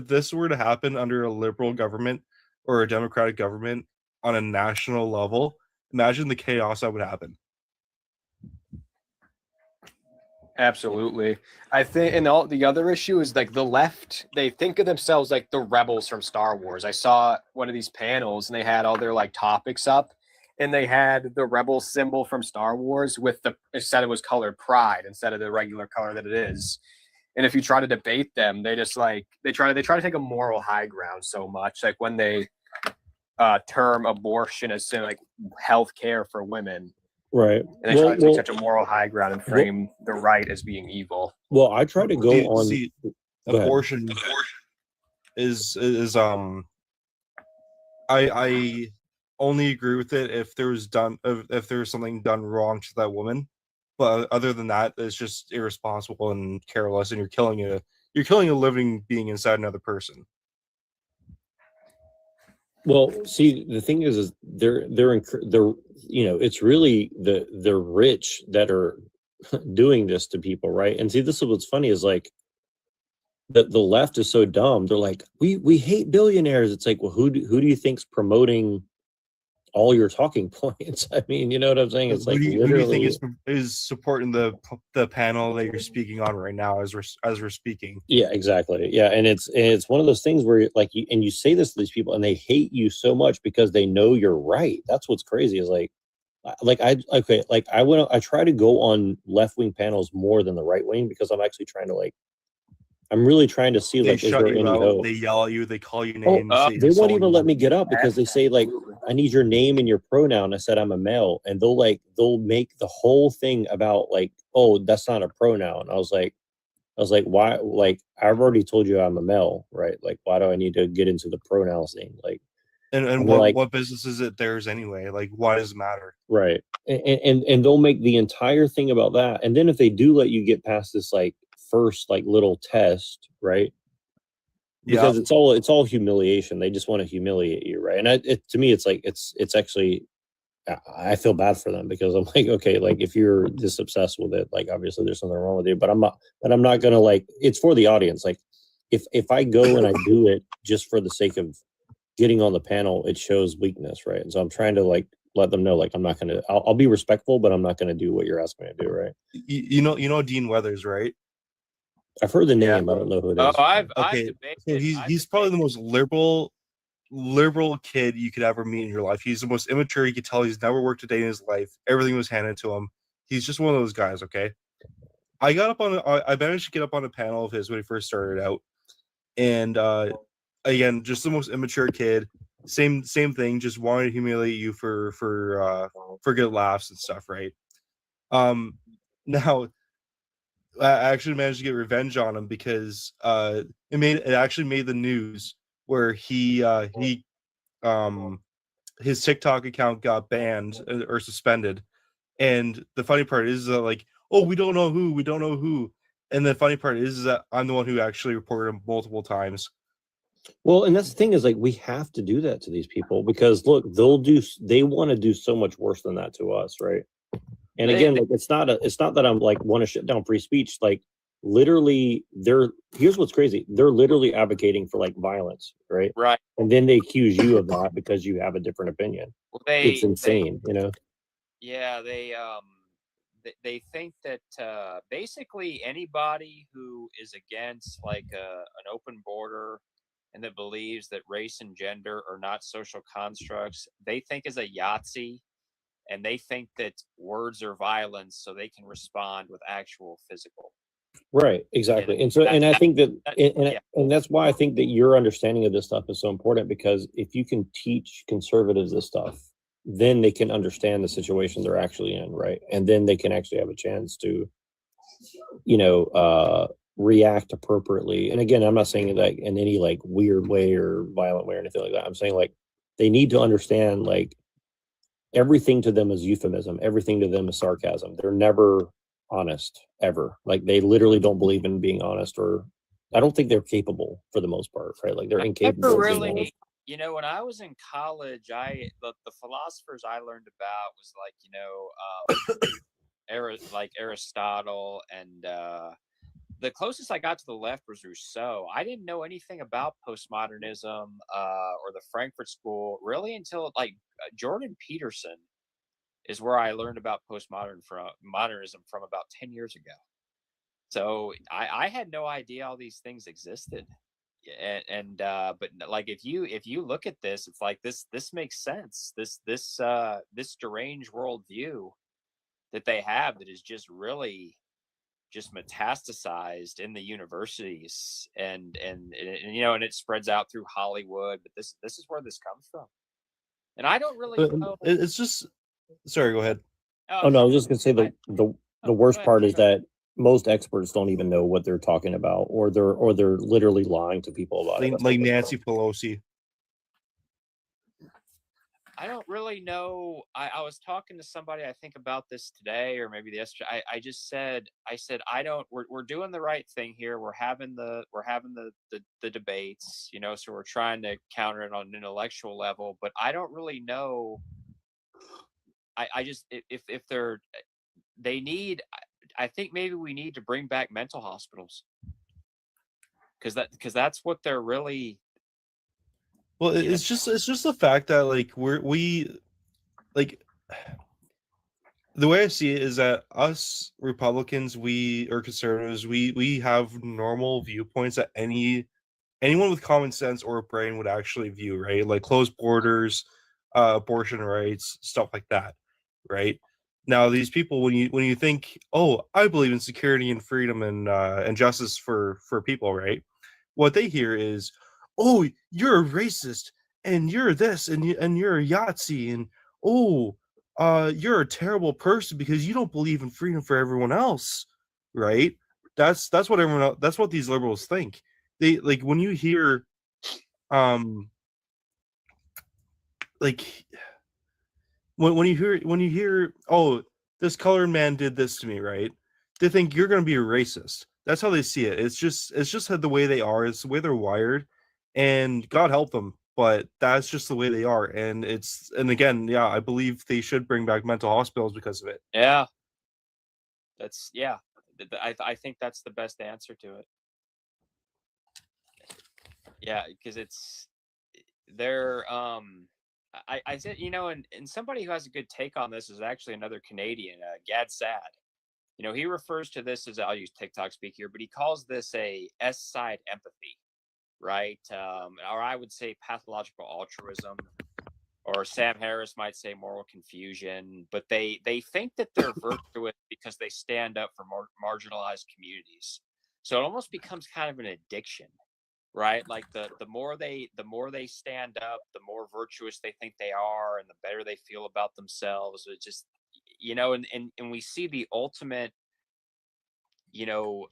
this were to happen under a liberal government or a democratic government on a national level, imagine the chaos that would happen. Absolutely. I think, and the other issue is like the left, they think of themselves like the rebels from Star Wars. I saw one of these panels and they had all their like topics up, and they had the rebel symbol from Star Wars with instead it was colored pride instead of the regular color that it is. And if you try to debate them, they just like they try to take a moral high ground so much. Like when they term abortion as like health care for women. Right. And they try to take such a moral high ground and frame the right as being evil. Well, I try to go on. Abortion is I only agree with it if there was something done wrong to that woman. But other than that, it's just irresponsible and careless, and you're killing a living being inside another person. Well, see, the thing is they're it's really the rich that are doing this to people, right? And see, this is what's funny is like the left is so dumb. They're like, we hate billionaires. It's like, well, who do you think's promoting all your talking points? I mean, you know what I'm saying? It's like, who do you think is supporting the panel that you're speaking on right now as we're speaking? Yeah, exactly. Yeah, and it's one of those things where you say this to these people and they hate you so much because they know you're right. That's what's crazy is I try to go on left-wing panels more than the right wing because I'm actually trying to I'm really trying to see they is shut there you any out, hope? They yell at you, they call you names. They won't even let me get up because they say I need your name and your pronoun. I said I'm a male, and they'll make the whole thing about oh, that's not a pronoun. I was like, why? I've already told you I'm a male, right? Why do I need to get into the pronouns thing? And what business is it theirs anyway? Why does it matter? Right. And they'll make the entire thing about that. And then if they do let you get past this first little test, right? Because it's all humiliation. They just want to humiliate you, right? And to me, it's it's actually, I feel bad for them because I'm like, okay, if you're this obsessed with it, obviously there's something wrong with you. But I'm not gonna it's for the audience. If I go and I do it just for the sake of getting on the panel, it shows weakness, right? And so I'm trying to let them know I'm not gonna. I'll be respectful, but I'm not gonna do what you're asking me to do, right? You know Dean Weathers, right? I've heard the name. I don't know who it is. So he's probably the most liberal kid you could ever meet in your life. He's the most immature. You could tell he's never worked a day in his life. Everything was handed to him. He's just one of those guys. Okay. I managed to get up on a panel of his when he first started out, and again, just the most immature kid. Same thing. Just wanted to humiliate you for good laughs and stuff, right? Now I actually managed to get revenge on him because it actually made the news where his TikTok account got banned or suspended. And the funny part is that we don't know who. And the funny part is that I'm the one who actually reported him multiple times. Well, and that's the thing is we have to do that to these people because look, they want to do so much worse than that to us, right? And again, it's not that I'm want to shut down free speech. literally here's what's crazy. They're literally advocating for like violence, right? Right. And then they accuse you of that because you have a different opinion. Well, It's insane, you know? Yeah, they think that basically anybody who is against like an open border and that believes that race and gender are not social constructs, they think is a Yahtzee, and they think that words are violence, so they can respond with actual physical. Right, exactly. And so, and I think and that's why I think that your understanding of this stuff is so important, because if you can teach conservatives this stuff, then they can understand the situation they're actually in, right? And then they can actually have a chance to, you know, react appropriately. And again, I'm not saying like in any like weird way or violent way or anything like that. I'm saying like they need to understand like everything to them is euphemism. Everything to them is sarcasm. They're never honest ever. Like they literally don't believe in being honest, or I don't think they're capable for the most part, right? Like they're incapable of being honest. You know, when I was in college, the philosophers I learned about was like, you know, like Aristotle, and the closest I got to the left was Rousseau. I didn't know anything about postmodernism or the Frankfurt School really until like Jordan Peterson is where I learned about modernism from about 10 years ago. So I had no idea all these things existed. But like if you look at this, it's like this makes sense. This deranged worldview that they have that is just really just metastasized in the universities and you know, and it spreads out through Hollywood. But this is where this comes from, and I don't really know. It's just sorry. Go ahead. Oh no, I was just gonna say the worst part is that most experts don't even know what they're talking about, or they're literally lying to people about it. Like Nancy Pelosi. I don't really know. I was talking to somebody, I think, about this today or maybe yesterday. I said we're doing the right thing here. We're having the debates, you know, so we're trying to counter it on an intellectual level, but I don't really know. I just if they need, I think maybe we need to bring back mental hospitals, because that's what they're really. Well, it's just the fact that like we like the way I see it is that us Republicans, or conservatives, we have normal viewpoints that anyone with common sense or a brain would actually view, right? Like closed borders, abortion rights, stuff like that, right? Now, these people, when you think, oh, I believe in security and freedom and justice for people, right? What they hear is, oh, you're a racist, and you're this, and you're a Yahtzee, and oh, you're a terrible person because you don't believe in freedom for everyone else, right? That's what everyone else, that's what these liberals think. They like when you hear, like when you hear, oh, this colored man did this to me, right? They think you're going to be a racist. That's how they see it. It's just the way they are. It's the way they're wired, and God help them, but that's just the way they are. And again, yeah, I believe they should bring back mental hospitals because of it. Yeah, I think that's the best answer to it. Yeah, because they're I said, you know, and somebody who has a good take on this is actually another Canadian, Gad Sad. You know, he refers to this as, I'll use TikTok speak here, but he calls this a S-side empathy, right? Or I would say pathological altruism, or Sam Harris might say moral confusion. But they think that they're virtuous because they stand up for marginalized communities. So it almost becomes kind of an addiction, right? Like the more they stand up, the more virtuous they think they are, and the better they feel about themselves. It just, you know, and we see the ultimate, you know,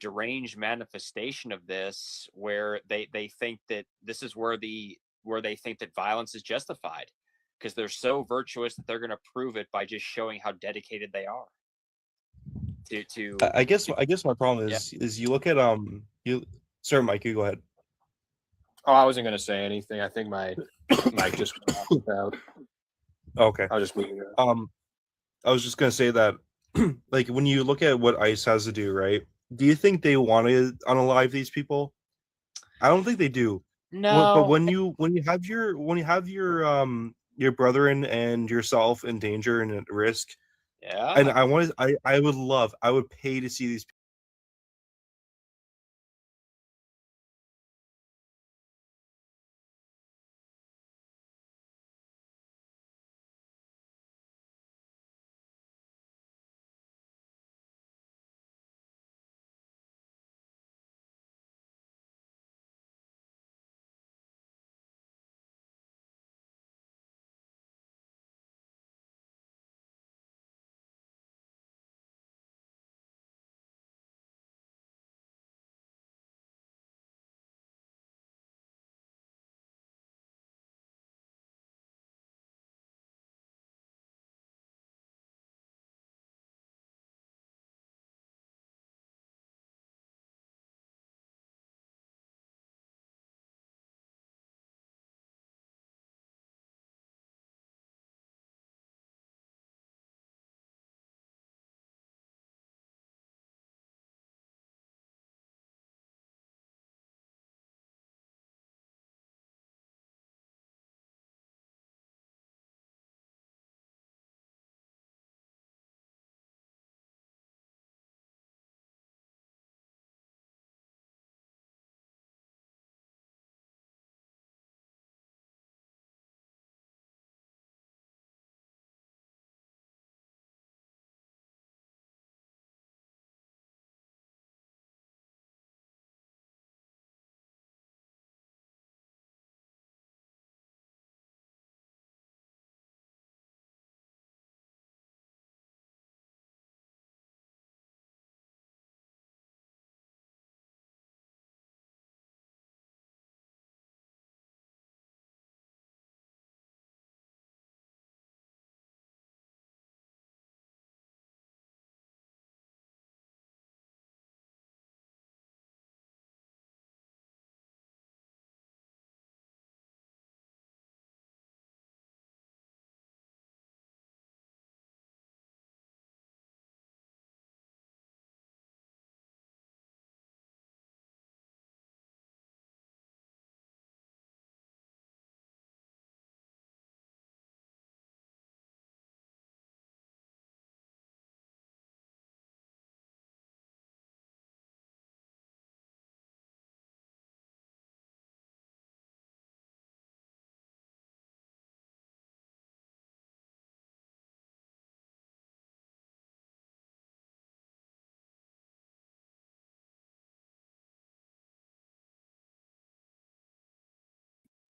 deranged manifestation of this, where they think that this is where they think that violence is justified, because they're so virtuous that they're going to prove it by just showing how dedicated they are. I guess my problem is you look at Sir Mike, you go ahead. Oh, I wasn't gonna say anything. I think my mic just went out. Okay. I'll just move it. I was just gonna say that like when you look at what ICE has to do, right? Do you think they want to unalive these people? I don't think they do. No. But when you have your brethren and yourself in danger and at risk, yeah, and I would pay to see these people.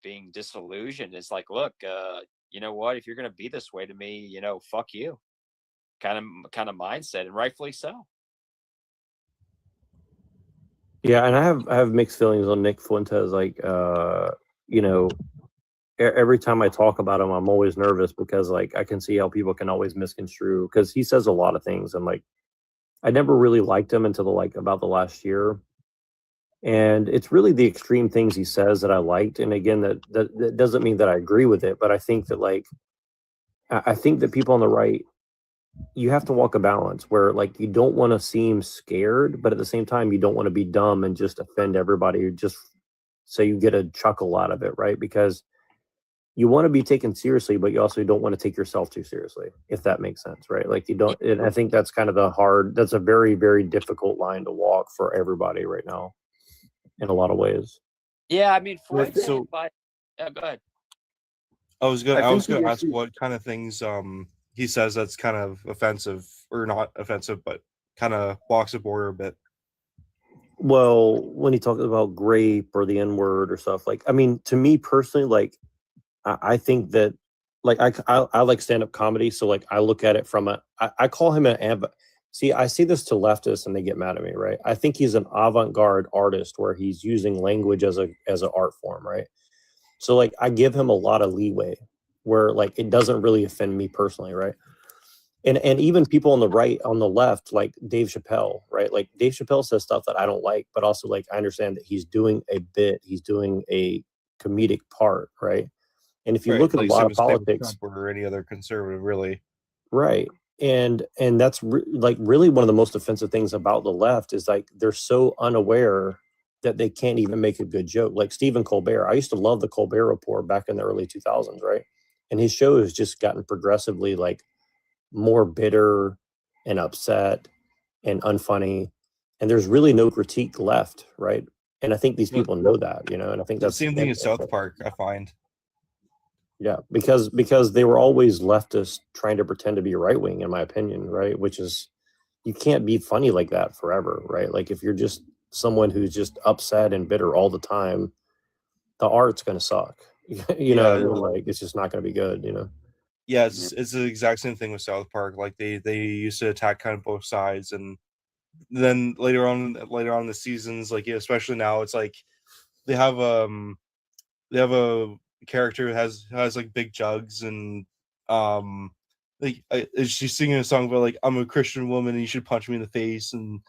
Being disillusioned is like, look, you know what? If you're gonna be this way to me, fuck you. Kind of mindset, and rightfully so. Yeah, and I have mixed feelings on Nick Fuentes. Like, you know, every time I talk about him, I'm always nervous because like I can see how people can always misconstrue because he says a lot of things, and like I never really liked him until about the last year. And it's really the extreme things he says that I liked. And again, that doesn't mean that I agree with it, but I think that like I think that people on the right, you have to walk a balance where like you don't want to seem scared, but at the same time you don't want to be dumb and just offend everybody just so you get a chuckle out of it, right? Because you want to be taken seriously, but you also don't want to take yourself too seriously, if that makes sense, right? Like you don't, and I think that's kind of that's a very, very difficult line to walk for everybody right now in a lot of ways. Yeah, I mean, for So go ahead. I was gonna the ask issue- what kind of things he says that's kind of offensive or not offensive, but kind of walks the border a bit. Well, when he talks about grape or the N word or stuff, like I mean, to me personally, like I think that like I like stand up comedy, so like I look at it from I call him see, I say this to leftists and they get mad at me, right? I think he's an avant-garde artist where he's using language as an art form, right? So like I give him a lot of leeway where like it doesn't really offend me personally, right? And even people on the right, on the left, like Dave Chappelle, right? Like Dave Chappelle says stuff that I don't like, but also like I understand that he's doing a bit, he's doing a comedic part, right? And if you look at a lot of politics or any other conservative, really, right? and that's like really one of the most offensive things about the left is like they're so unaware that they can't even make a good joke. Like Stephen Colbert, I used to love the Colbert Report back in the early 2000s, right? And his show has just gotten progressively like more bitter and upset and unfunny, and there's really no critique left, right? And I think these people know that, and I think The that's same thing as South Park, I find. Yeah, because they were always leftists trying to pretend to be right wing, in my opinion, right? Which is, you can't be funny like that forever, right? Like if you're just someone who's just upset and bitter all the time, the art's gonna suck. you know what I mean? Like it's just not gonna be good, Yeah, it's the exact same thing with South Park. Like they used to attack kind of both sides, and then later on in the seasons, like especially now, it's like they have a character who has like big jugs, and like she's singing a song about like I'm a Christian woman and you should punch me in the face and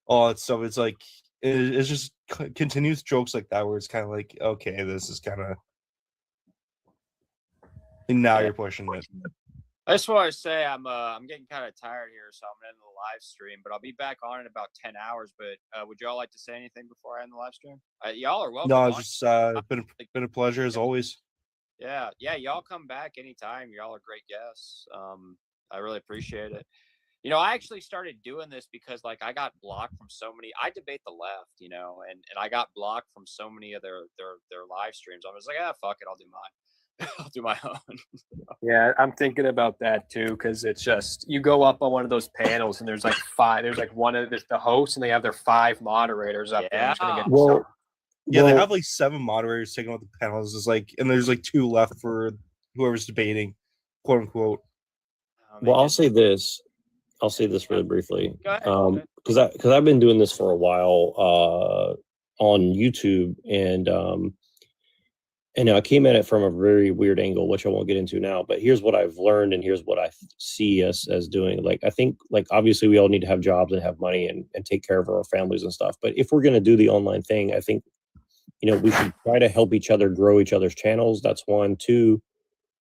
all that stuff. It's like it's just continuous jokes like that where it's kind of like, okay, this is kind of now you're pushing it. I just want to say I'm getting kind of tired here, so I'm gonna end the live stream. But I'll be back on in about 10 hours. But would y'all like to say anything before I end the live stream? Y'all are welcome. No, it's just been a pleasure as always. Yeah, y'all come back anytime. Y'all are great guests. I really appreciate it. I actually started doing this because like I got blocked from so many. I debate the left, and I got blocked from so many of their live streams. I was like, fuck it, I'll do mine. I'll do my own. Yeah, I'm thinking about that too, because it's just you go up on one of those panels and there's like five. There's like one of the hosts and they have their 5 moderators up there. Yeah, they have like 7 moderators taking out the panels. It's like, and there's like 2 left for whoever's debating, quote unquote. Well, I'll say this really briefly, because I've been doing this for a while on YouTube, and I came at it from a very weird angle, which I won't get into now. But here's what I've learned, and here's what I see us as doing. Like I think, like obviously, we all need to have jobs and have money and take care of our families and stuff. But if we're going to do the online thing, I think we should try to help each other grow each other's channels. That's 1. 2.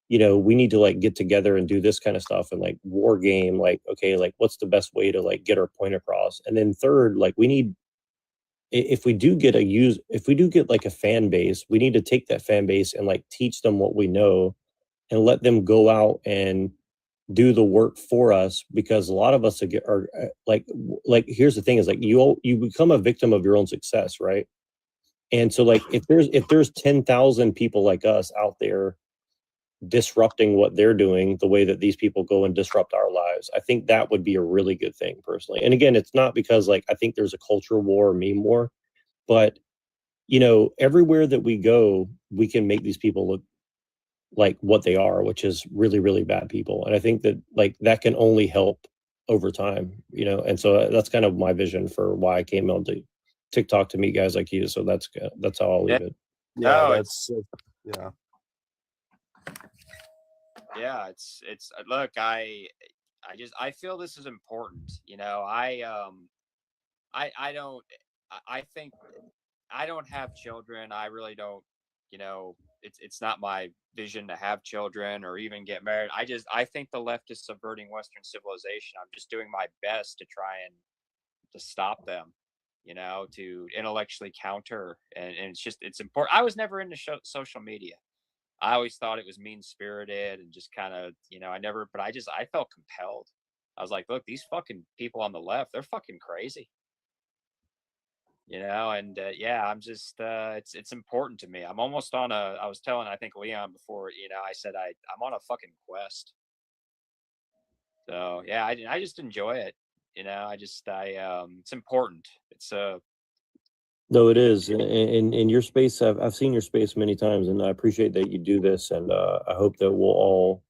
We need to like get together and do this kind of stuff and like war game, like, okay, like what's the best way to like get our point across? And then 3rd, like we need, if we do get like a fan base, we need to take that fan base and like teach them what we know and let them go out and do the work for us, because a lot of us are like here's the thing is like you become a victim of your own success, right? And so like if there's 10,000 people like us out there disrupting what they're doing the way that these people go and disrupt our lives, I think that would be a really good thing personally. And again, it's not because like I think there's a culture war or meme war, but everywhere that we go, we can make these people look like what they are, which is really, really bad people. And I think that like that can only help over time, and so that's kind of my vision for why I came onto TikTok to meet guys like you. So that's how I'll leave it. Yeah, Yeah, it's look, I feel this is important. I think I don't have children. I really don't, it's not my vision to have children or even get married. I think the left is subverting Western civilization. I'm just doing my best to try and to stop them, to intellectually counter. And it's important. I was never into social media. I always thought it was mean spirited and just kind of, I felt compelled. I was like, look, these fucking people on the left, they're fucking crazy. I'm just, it's important to me. I'm almost on I was telling, I think Leon before, I said, I'm on a fucking quest. So yeah, I just enjoy it. It's important. It's No, it is. In your space, I've seen your space many times, and I appreciate that you do this. And I hope that we'll all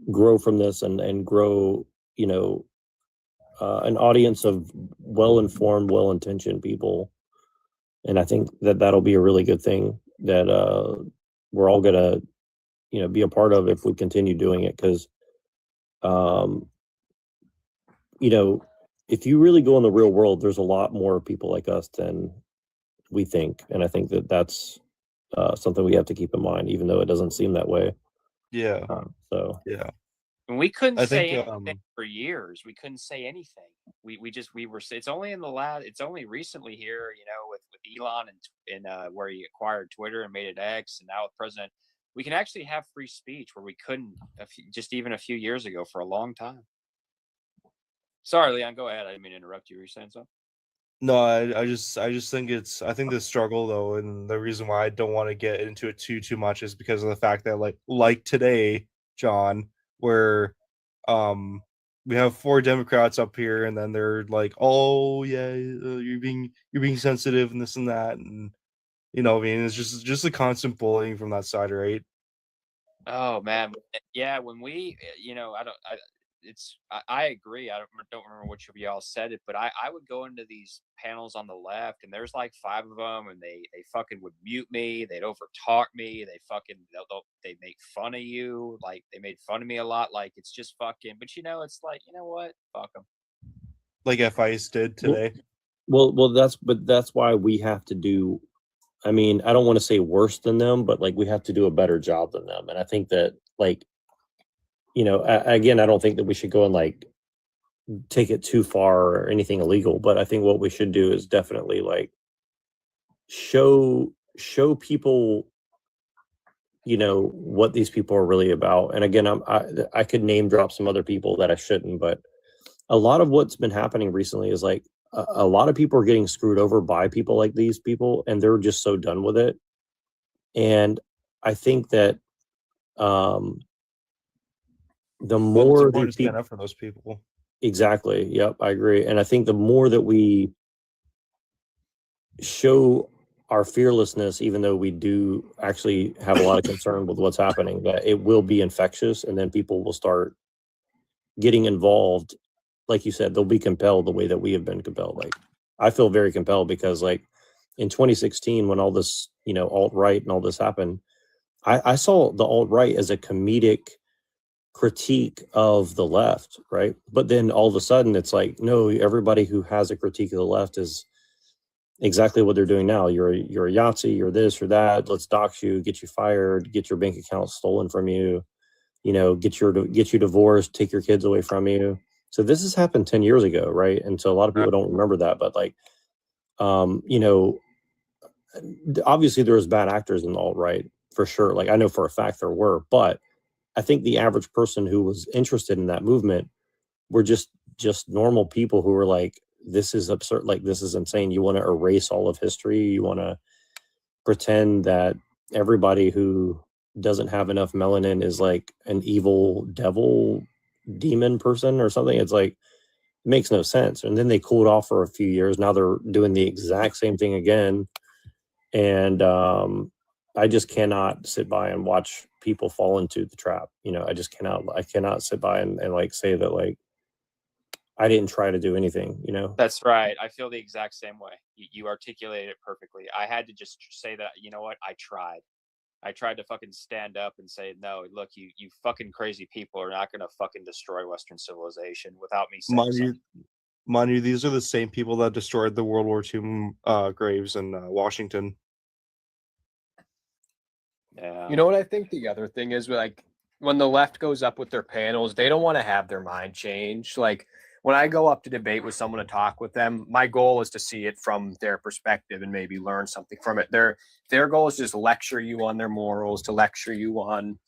grow from this and grow, an audience of well-informed, well-intentioned people. And I think that that'll be a really good thing that we're all gonna, be a part of if we continue doing it. Because, if you really go in the real world, there's a lot more people like us than we think, and I think that that's something we have to keep in mind, even though it doesn't seem that way. Yeah. So yeah. And we couldn't I say think anything for years. We couldn't say anything. We were. It's only in the last. It's only recently here, with Elon and where he acquired Twitter and made it X, and now with President, we can actually have free speech where we couldn't just even a few years ago for a long time. Sorry, Leon. Go ahead. I didn't mean to interrupt you. Were you saying something? No, I just think I think the struggle though, and the reason why I don't want to get into it too much is because of the fact that like today, John, where we have 4 Democrats up here, and then they're like, oh yeah, you're being sensitive and this and that, and I mean, it's just a constant bullying from that side, right? Oh man, yeah. When we, I agree. I don't remember which of y'all said it, but I would go into these panels on the left, and there's like 5 of them, and they fucking would mute me. They'd overtalk me. They make fun of you. Like they made fun of me a lot. Like it's just fucking. But it's like, you know what? Fuck them. Like FICE did today. Well, that's why we have to do. I mean, I don't want to say worse than them, but we have to do a better job than them. And I think that again, I don't think that we should go and take it too far or anything illegal, but I think what we should do is definitely show people, what these people are really about. And again, I could name drop some other people that I shouldn't, but a lot of what's been happening recently is a lot of people are getting screwed over by people like these people, and they're just so done with it. And I think that the more it's important to stand up for those people. Exactly. Yep, I agree. And I think the more that we show our fearlessness, even though we do actually have a lot of concern with what's happening, that it will be infectious, and then people will start getting involved. Like you said, they'll be compelled the way that we have been compelled. I feel very compelled because in 2016, when all this, alt-right and all this happened, I saw the alt-right as a comedic critique of the left, right? But then all of a sudden it's no, everybody who has a critique of the left is exactly what they're doing now. You're a Yahtzee, you're this or that, let's dox you, get you fired, get your bank account stolen from you, get you divorced, take your kids away from you. So this has happened 10 years ago, right? And so a lot of people don't remember that, but obviously there was bad actors in the alt-right for sure. I know for a fact there were, but I think the average person who was interested in that movement were just normal people who were this is absurd. This is insane. You want to erase all of history. You want to pretend that everybody who doesn't have enough melanin is an evil devil demon person or something. It's it makes no sense. And then they cooled off for a few years. Now they're doing the exact same thing again. And I just cannot sit by and watch people fall into the trap. I cannot sit by and say that I didn't try to do anything, That's right. I feel the exact same way. You articulated it perfectly. I had to just say that, you know what? I tried to fucking stand up and say, no, look, you fucking crazy people are not going to fucking destroy Western civilization without me saying something. Mind you, these are the same people that destroyed the World War II graves in Washington. Yeah. You know what I think the other thing is, when the left goes up with their panels, they don't want to have their mind changed. When I go up to debate with someone to talk with them, my goal is to see it from their perspective and maybe learn something from it. Their goal is just lecture you on their morals, to lecture you on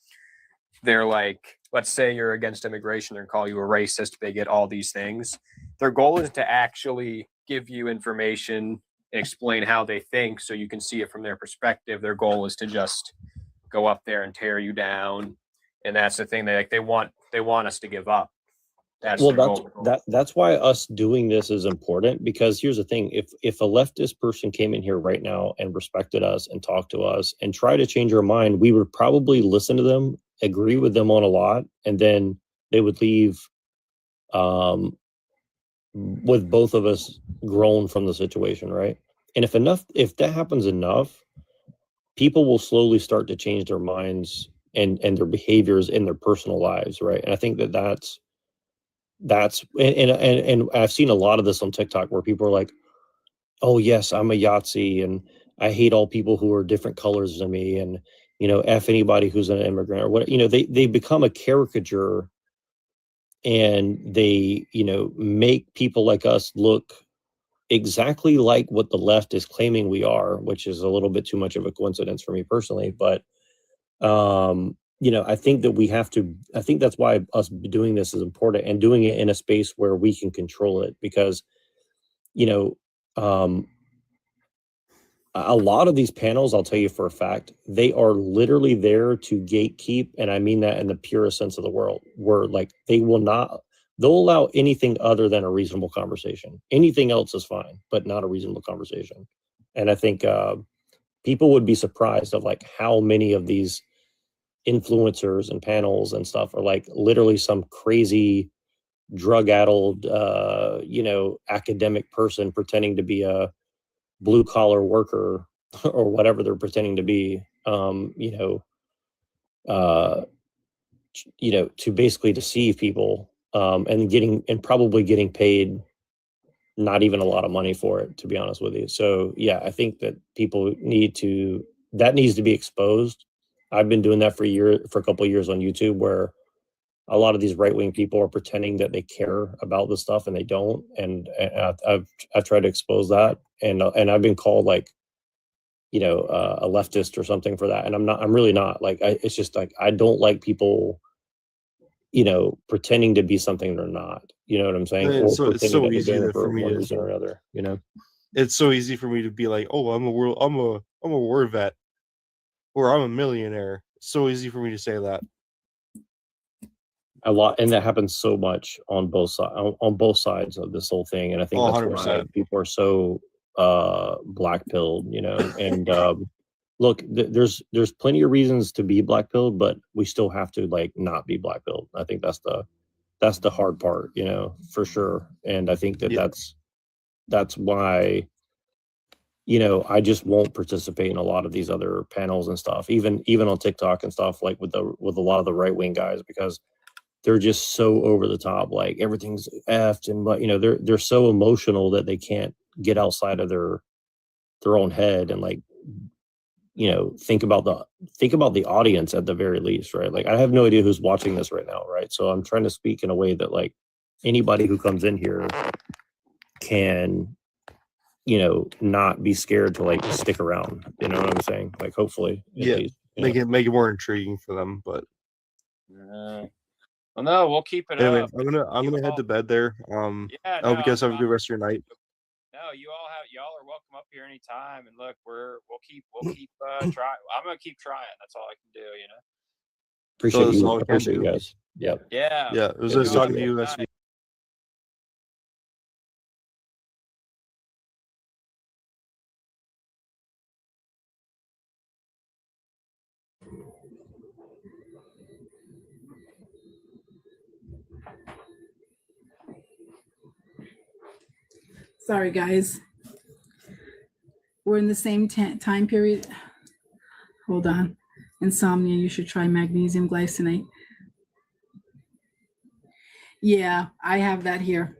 their let's say you're against immigration and call you a racist, bigot, all these things. Their goal is to actually give you information and explain how they think so you can see it from their perspective. Their goal is to just go up there and tear you down. And that's the thing they want us to give up. That's why us doing this is important, because here's the thing. If a leftist person came in here right now and respected us and talked to us and tried to change our mind, we would probably listen to them, agree with them on a lot, and then they would leave with both of us grown from the situation, right? And if that happens enough, people will slowly start to change their minds and their behaviors in their personal lives, right? And I think that's and I've seen a lot of this on TikTok where people are like, oh yes, I'm a Yahtzee and I hate all people who are different colors than me, and F anybody who's an immigrant or what, they become a caricature and they, make people like us look exactly like what the left is claiming we are, which is a little bit too much of a coincidence for me personally. But, I think that I think that's why us doing this is important, and doing it in a space where we can control it, because, a lot of these panels, I'll tell you for a fact, they are literally there to gatekeep. And I mean that in the purest sense of the word. Like, they'll allow anything other than a reasonable conversation. Anything else is fine, but not a reasonable conversation. And I think people would be surprised of like how many of these influencers and panels and stuff are like literally some crazy drug-addled, academic person pretending to be a blue collar worker or whatever they're pretending to be, to basically deceive people, and probably getting paid not even a lot of money for it, to be honest with you. So yeah, I think that people needs to be exposed. I've been doing that for a couple of years on YouTube, where a lot of these right-wing people are pretending that they care about this stuff and they don't. And I've tried to expose that, and I've been called like, a leftist or something for that. And I'm really not. Like, it's just like, I don't like people, pretending to be something they're not. You know what I'm saying? It's so easy for me one to, reason or another. It's so easy for me to be like, oh, I'm a war vet, or I'm a millionaire. It's so easy for me to say that. A lot, and that happens so much on both sides of this whole thing. And I think that's 100%. why people are so black-pilled, and look, there's plenty of reasons to be black-pilled, but we still have to like not be black-pilled. I think that's the hard part, for sure. And I think that's why, I just won't participate in a lot of these other panels and stuff, even on TikTok and stuff, like with a lot of the right-wing guys, because they're just so over the top, like everything's effed, and but they're so emotional that they can't get outside of their own head and like think about the audience at the very least, right? Like, I have no idea who's watching this right now, right? So I'm trying to speak in a way that like anybody who comes in here can not be scared to like stick around. You know what I'm saying? Like, hopefully, at Yeah, least, make it more intriguing for them. But well, no, we'll keep it anyway, up. I'm gonna head to bed there. Yeah, I hope you guys have a good rest of your night. No, y'all are welcome up here anytime. And look, we'll keep trying. I'm gonna keep trying. That's all I can do. Appreciate you guys. Yep. Yeah. Yeah. It was nice talking to you. Sorry, guys. We're in the same time period. Hold on. Insomnia, you should try magnesium glycinate. Yeah, I have that here.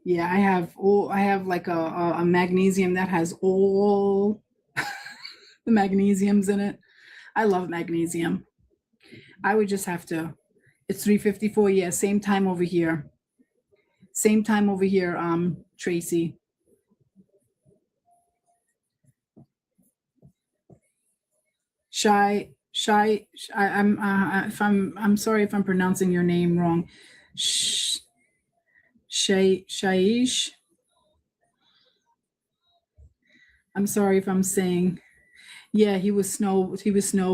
Yeah, I have like a magnesium that has all the magnesiums in it. I love magnesium. I would just have to, it's 3:54. Yeah, same time over here. Same time over here, Tracy. I'm sorry if I'm pronouncing your name wrong. Shaish. I'm sorry if I'm saying, yeah, he was snow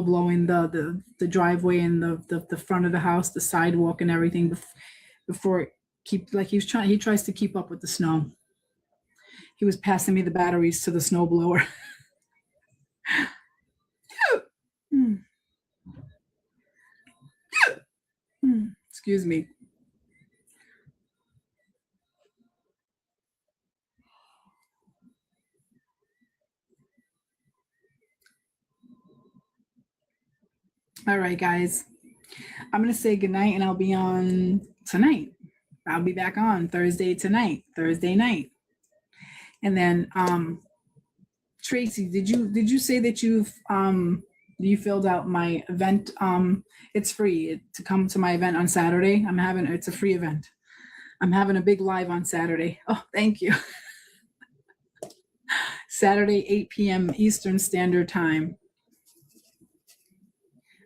blowing the driveway and the front of the house, the sidewalk and everything before he tries to keep up with the snow. He was passing me the batteries to the snow blower. Excuse me. All right, guys. I'm going to say goodnight, and I'll be on tonight. I'll be back on Thursday night. And then Tracy, did you say that you've You filled out my event. It's free to come to my event on Saturday. It's a free event. I'm having a big live on Saturday. Oh, thank you. Saturday, 8 p.m. Eastern Standard Time.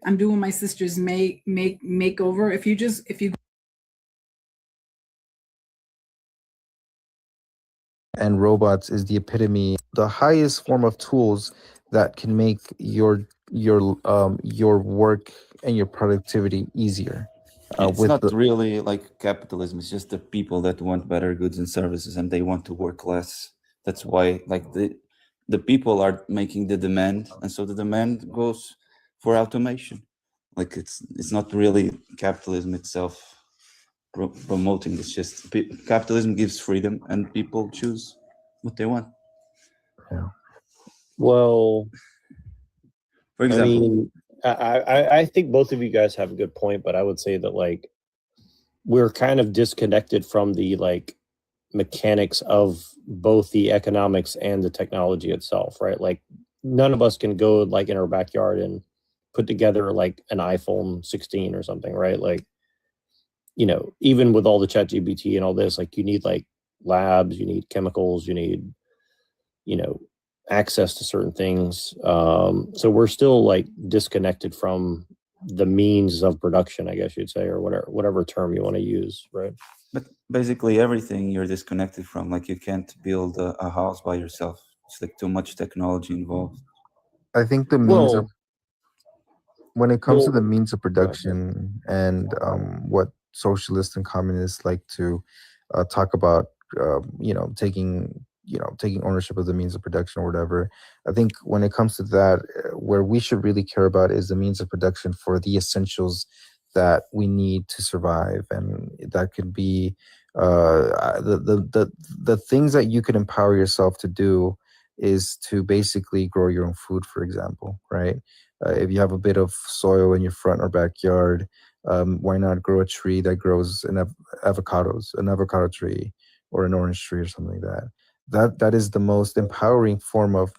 I'm doing my sister's makeover. If you and robots is the epitome, the highest form of tools that can make your work and your productivity easier. It's not really like capitalism. It's just the people that want better goods and services, and they want to work less. That's why, like the people are making the demand, and so the demand goes for automation. Like it's not really capitalism itself promoting. It's just capitalism gives freedom, and people choose what they want. Well, for example, I mean, I think both of you guys have a good point, but I would say that like we're kind of disconnected from the like mechanics of both the economics and the technology itself, right? Like none of us can go like in our backyard and put together like an iPhone 16 or something, right? Like, you know, even with all the ChatGPT and all this, like you need like labs, you need chemicals, you need, you know, access to certain things. So we're still like disconnected from the means of production, I guess you'd say, or whatever term you want to use, right? But basically everything you're disconnected from. Like you can't build a house by yourself. It's like too much technology involved. I think the means of when it comes to the means of production and what socialists and communists like to talk about, taking ownership of the means of production or whatever. I think when it comes to that, where we should really care about is the means of production for the essentials that we need to survive, and that could be the things that you could empower yourself to do is to basically grow your own food, for example, right? If you have a bit of soil in your front or backyard, why not grow a tree that grows an avocado tree or an orange tree or something like that. That is the most empowering form of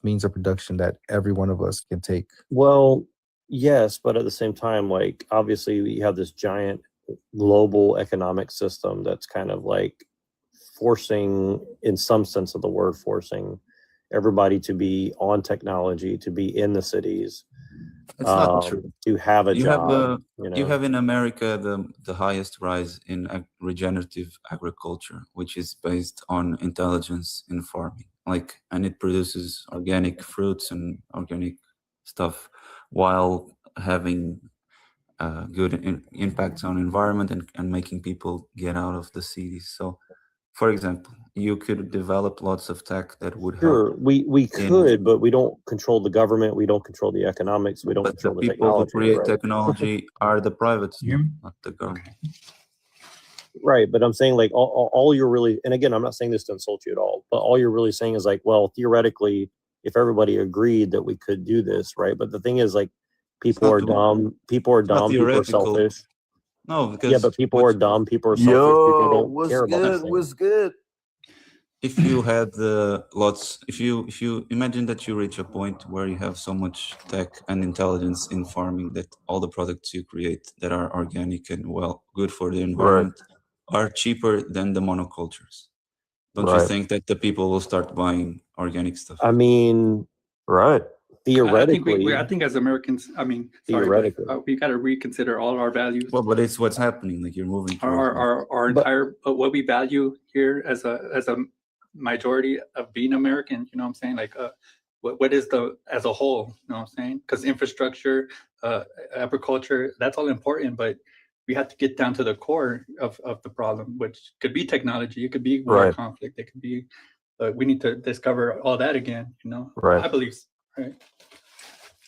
means of production that every one of us can take. Well, yes, but at the same time, like obviously we have this giant global economic system that's kind of like forcing, in some sense of the word, forcing everybody to be on technology, to be in the cities. It's not true. To have a job. You have in America the highest rise in regenerative agriculture, which is based on intelligence in farming. And it produces organic fruits and organic stuff while having good impacts on environment and making people get out of the cities. So, for example, you could develop lots of tech that would help. Sure, we could, but we don't control the government. We don't control the economics. We don't control the people technology. who create right? technology are the private, not the government. Right, but I'm saying like all you're really, and again, I'm not saying this to insult you at all, but all you're really saying is like, well, theoretically, if everybody agreed that we could do this, right? But the thing is like, people are dumb, people are selfish. No, because yeah, but people are dumb, people are selfish, people don't care about these things. What's good? If you had if you imagine that you reach a point where you have so much tech and intelligence in farming that all the products you create that are organic and good for the environment are cheaper than the monocultures. Don't you think that the people will start buying organic stuff? I mean, theoretically, I think as Americans, I mean, theoretically, we got to reconsider all our values. Well, but it's what's happening. Like you're moving our entire what we value here as a majority of being American. You know what I'm saying? Like, what is as a whole? You know what I'm saying? Because infrastructure, agriculture, that's all important, but we have to get down to the core of the problem, which could be technology, it could be war, conflict, it could be. We need to discover all that again. You know, I believe. Right.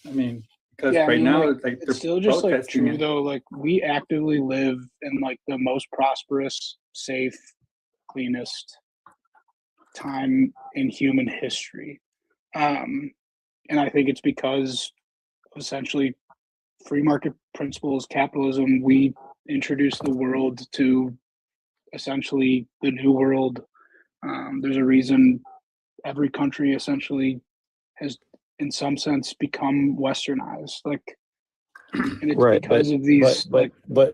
I mean, because now, like it's still just like true though. Like we actively live in like the most prosperous, safe, cleanest time in human history, and I think it's because essentially free market principles, capitalism. We introduced the world to essentially the new world. There's a reason every country essentially has in some sense become westernized. Like, and it's Right, because of these but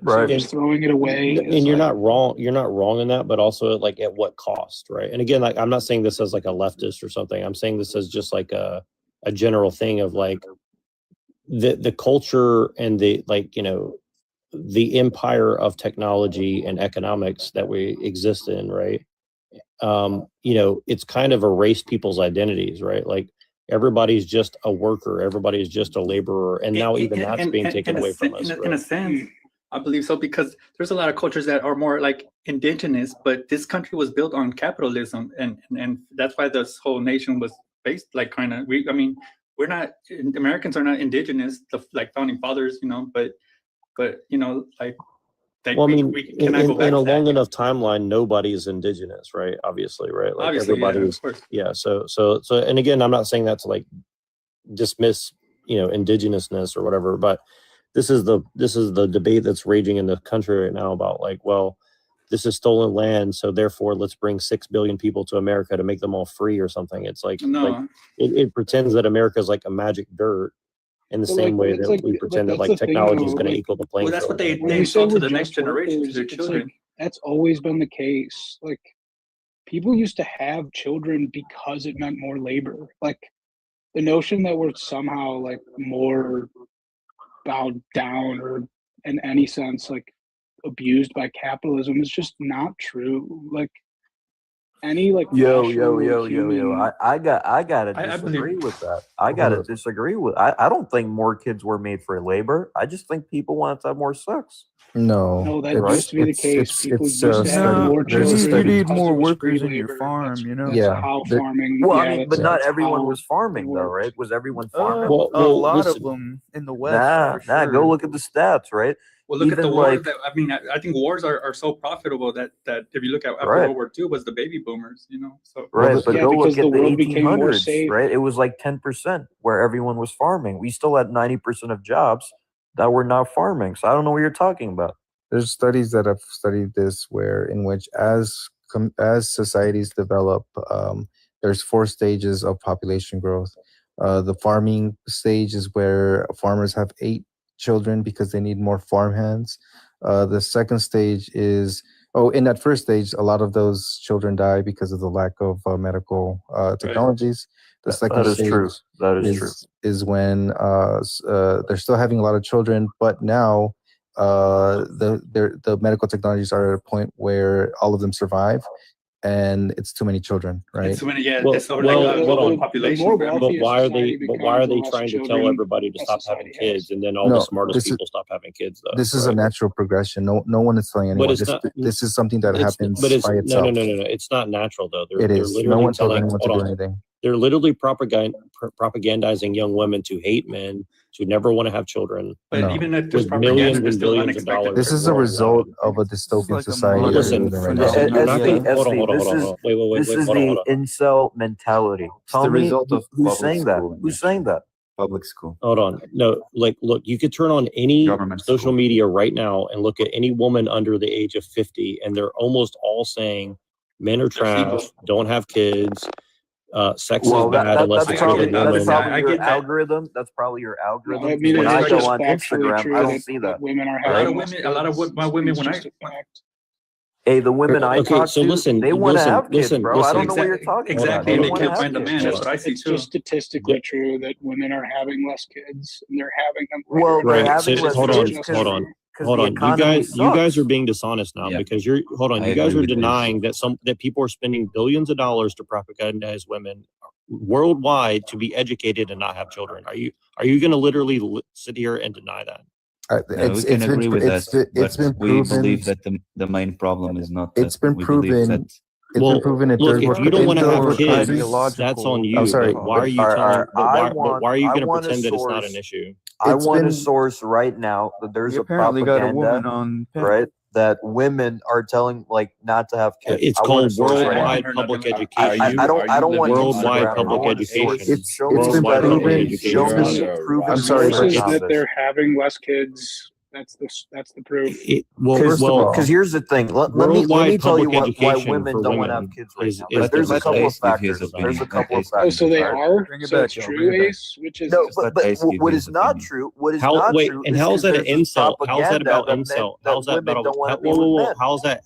so just throwing it away. and you're not wrong. You're not wrong in that, but also like at what cost, right? And again, like I'm not saying this as like a leftist or something. I'm saying this as just like a general thing of like the culture and the like, you know, the empire of technology and economics that we exist in, right? You know, it's kind of erased people's identities, right? Like everybody's just a worker, everybody's just a laborer, and now even that's being taken away from us. In a sense, I believe so, because there's a lot of cultures that are more like indigenous, but this country was built on capitalism, and that's why this whole nation was based like kind of. I mean, we're not Americans are not indigenous, like founding fathers, you know, but you know, like. Well, I mean, we cannot go back in a to that. long enough timeline, nobody's indigenous, right? Obviously, right? Like Obviously, yeah, everybody's, of course. yeah. So, and again, I'm not saying that to like dismiss, you know, indigenousness or whatever, but this is the debate that's raging in the country right now about like, well, this is stolen land, so therefore let's bring 6 billion people to America to make them all free or something. It's like, No. it pretends that America is like a magic dirt. In the same way that we pretend that like technology is going to equal the playing field. Well, that's what when they you say taught to we're the next just generation, to workers, their it's children. like that's always been the case. Like people used to have children because it meant more labor. Like the notion that we're somehow like more bowed down or in any sense like abused by capitalism is just not true. Like any like Yo, rational human, I gotta I disagree believe. with that. I gotta disagree with. I don't think more kids were made for labor. I just think people wanted to have more sex. No, that used to be the case. People used to have study. more There's a children study. need because more it was workers free in your labor. farm, you know? That's Yeah, how the- farming. Well, I yeah, mean, but not that's everyone how was farming it though, worked. right? Was everyone farming? Well, a lot listen, of them in the West. for Go look at the stats, right? Well, look at Even the wars. like, That I mean, I think wars are so profitable that if you look at after Right. World War II was the baby boomers, you know. So right, but yeah, go because look the at the world became more 1800s, safe. right? It was like 10% where everyone was farming. We still had 90% of jobs that were not farming. So I don't know what you're talking about. There's studies that have studied this, where in which as societies develop, there's 4 stages of population growth. The farming stage is where farmers have 8 children because they need more farm hands. The second stage is in that first stage, a lot of those children die because of the lack of medical technologies. The second That is stage true. That is true. is when they're still having a lot of children, but now the medical technologies are at a point where all of them survive, and it's too many children, right? it's so many. Yeah, well, it's sort of like a hold on. population. more growth. But wealthy a why are society they? But why are becomes, the they less trying to tell children everybody to a stop having society has. kids, and then all the No, smartest this is people stop having kids? Though this is a right? natural progression. No one is telling But anyone. it's This not. this is something that happens But it's by no. itself. It's not natural though. It They're is. No literally one told telling. anyone to Hold do on. anything. They're literally propagandizing young women to hate men, to never want to have children. But No. even if there's With millions propaganda, there's and still billions of unexpected. dollars. This is a result of a dystopian like a society that we're Listen, living in right listen, now. you're not SV, gonna hold on. this is Wait, this is hold on, the hold on. incel mentality. Tell the me result of who's public saying that? schooling, Who's saying that? Public school. Hold on. No, like, look, you could turn on any Government social school. media right now and look at any woman under the age of 50, and they're almost all saying men are trash, don't have kids, sex is bad unless it's with a woman. your algorithm. That's probably your algorithm. I mean, When it's I go just on factually Instagram, true I don't that, see that that. women are A lot having of less women. A lot of kids. my women It's when I just a fact. Hey, the women I Okay, talk so to, listen, they want to listen, have kids, listen, bro. I don't know listen. what you're talking exactly, about. and they wanna can't have find a kids. man. That's what I see It's too. just statistically true that women are having less kids and they're having them. Well, they're Right. having So less hold kids on, because hold on. because Hold the on, economy you guys sucks. are being dishonest now Yeah. because you're. Hold on, I you guys agree are with this. denying that people are spending billions of dollars to propagandize women worldwide to be educated and not have children. Are you going to literally sit here and deny that? No, we can agree with that, It's been but we proven. believe that the main problem is not that. It's been We believe proven. that It's been proven in look, third if world you don't want to have countries. kids, that's on you. I'm sorry, But why are you All telling? right, But why are you I going to want a pretend that it's not source. an issue? I It's want a been- source right now that there's We a apparently got a propaganda, woman on right? That women are telling like not to have kids. It's I want a called source right now. worldwide public education. I don't want worldwide Instagram. I public want a education. source. Show me worldwide study. public education. Show me proven The I'm sorry, source is research on that this. they're having less kids That's the proof. Because here's the thing. Let me tell you why women don't want to have kids right now. There's a couple of factors. There's a couple of factors. Oh, so they are. Bring it So back, it's Joe. true, Bring it back. Ace. Which is No, but what is not true? What is not true? And is how is that an there's this incel? How's that propaganda about that incel? men- How's that women about don't want to be whoa, whoa, with whoa? men.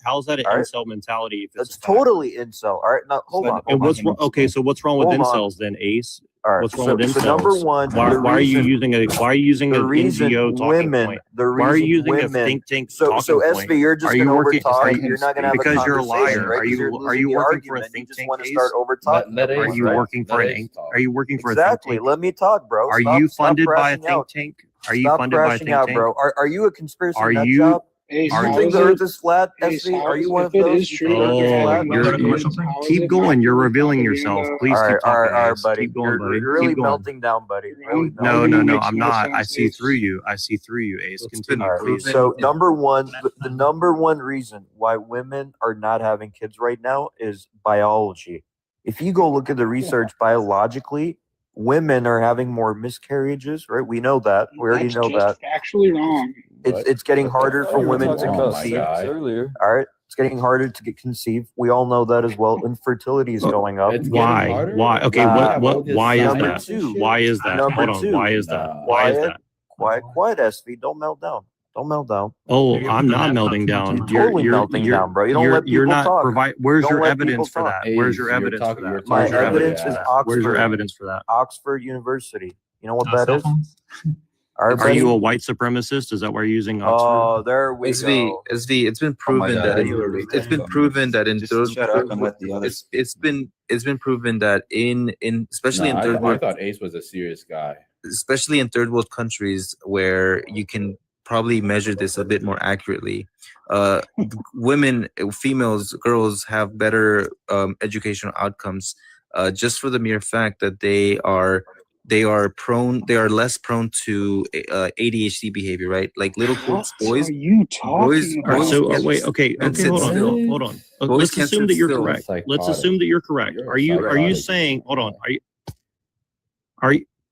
How's that an All right? incel mentality? If it's That's totally incel. All right, now hold on. and what's wrong? Okay, so what's wrong with Hold on. incels then, Ace? All right. What's wrong with So incels? number one, why are you using an NGO talking point? Why are you using a think tank talking so point? SB, you're just Are you gonna working? overtalk. You're not gonna have because a you're a conversation, liar. right? Are 'Cause you're you losing the working for a argument. You think just tank? want to start over talking. Are you working for an? Are you working for a think Exactly. tank? Let me talk, bro. Are Stop, you stop funded by a crashing think out. tank? Are you Stop funded by a crashing think out, tank? bro. Are you a conspiracy Are nut you? job? Ace, Do you how think is the it- earth is flat, Ace, SB? how Are is- you one if of it those? is You true think the that earth you're is flat? having less kids, how is Keep it going. not You're really revealing yourself. propaganda? Please keep All talking, right, Ace. buddy. Keep going, You're buddy. really Keep going. melting down, buddy. Really No, melting no, down. no. I'm not. I see through you. I see through you, Ace. Continue, please. So number one, the number one reason why women are not having kids right now is biology. If you go look at the research biologically, women are having more miscarriages, right? We know that. We already That's know just that. factually wrong. It's getting harder for women to Oh my conceive. God. Earlier. All right, it's getting harder to get conceived. We all know that as well. Infertility is going up. Why? Why? Okay. Why is Number that? two. Why is that? Number Hold on. two. Why is that? Why is that? Quiet, SV. Don't melt down. Don't melt down. Oh, I'm not melting down. You're totally melting down, bro. You don't let you're people not talk. provide. You Where's don't your let evidence people for talk. that? Where's your evidence for that? My Where's your evidence evidence? is Oxford. Where's your evidence for that? Oxford University. You know what that is? Are you a white supremacist? Is that why you're using Oxford? Oh, there we go. SV, it's been proven that it's been proven that in third shut up and let the others it's been proven that in especially in third I world, thought Ace was a serious guy. especially in third world countries where you can probably measure this a bit more accurately. Women, females, girls have better educational outcomes just for the mere fact that they are less prone to ADHD behavior, right? Like little kids, boys. Are you talking All right, about? so wait, okay, hold on, hold on. Let's can't assume sit that you're still. correct. Let's Psychotic. assume that you're correct. You're Are you psychotic. saying? Hold on. Are you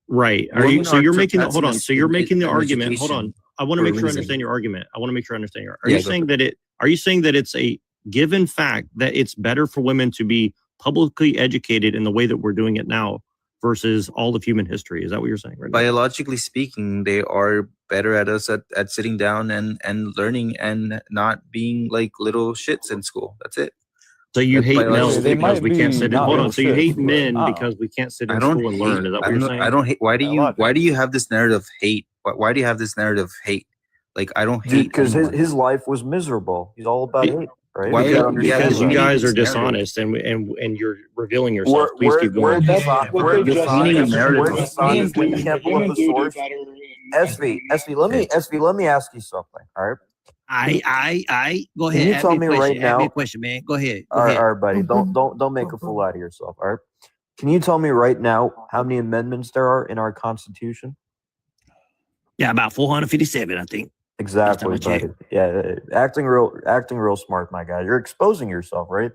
right? Are you? Women So are you're making the, hold surpassing on. us So you're in- making the in argument. Hold education on. I want to for a make sure I reason. understand your argument. I want to make sure I understand your. Are Yeah, you go saying that it? Are you saying that it's a given fact that it's better for women to be publicly educated in the way that we're doing it now versus all of human history? Is that what you're saying right now? Biologically speaking, they are better at us at sitting down and learning and not being like little shits in school. That's it. So you That's hate biologically males because speaking. we can't sit in. Hold on. So you hate men because we can't sit in I don't school and hate. learn. Is that what you're saying? I don't hate. Why do you have this narrative of hate? Why do you have this narrative of hate? Like I don't Dude, hate because anyone. his life was miserable. He's all about hate, right? Why- You gotta yeah, understand Because you that. guys are this narrative. dishonest and you're revealing yourself. Please keep We're going. dishonest. what We're they just dishonest. said. We're Women dishonest when you do- can't pull up women a do source. better SV, let me ask you something. All right. I go Can ahead. you Ask tell me a me question. right Ask now? me a question, man. Go ahead. Go All right, ahead. all right, buddy. Don't make a fool out of yourself. All right. Can you tell me right now how many amendments there are in our Constitution? Yeah, about 457, I think. Exactly, Last time I buddy. Yeah, acting real smart, my guy. You're exposing yourself, right?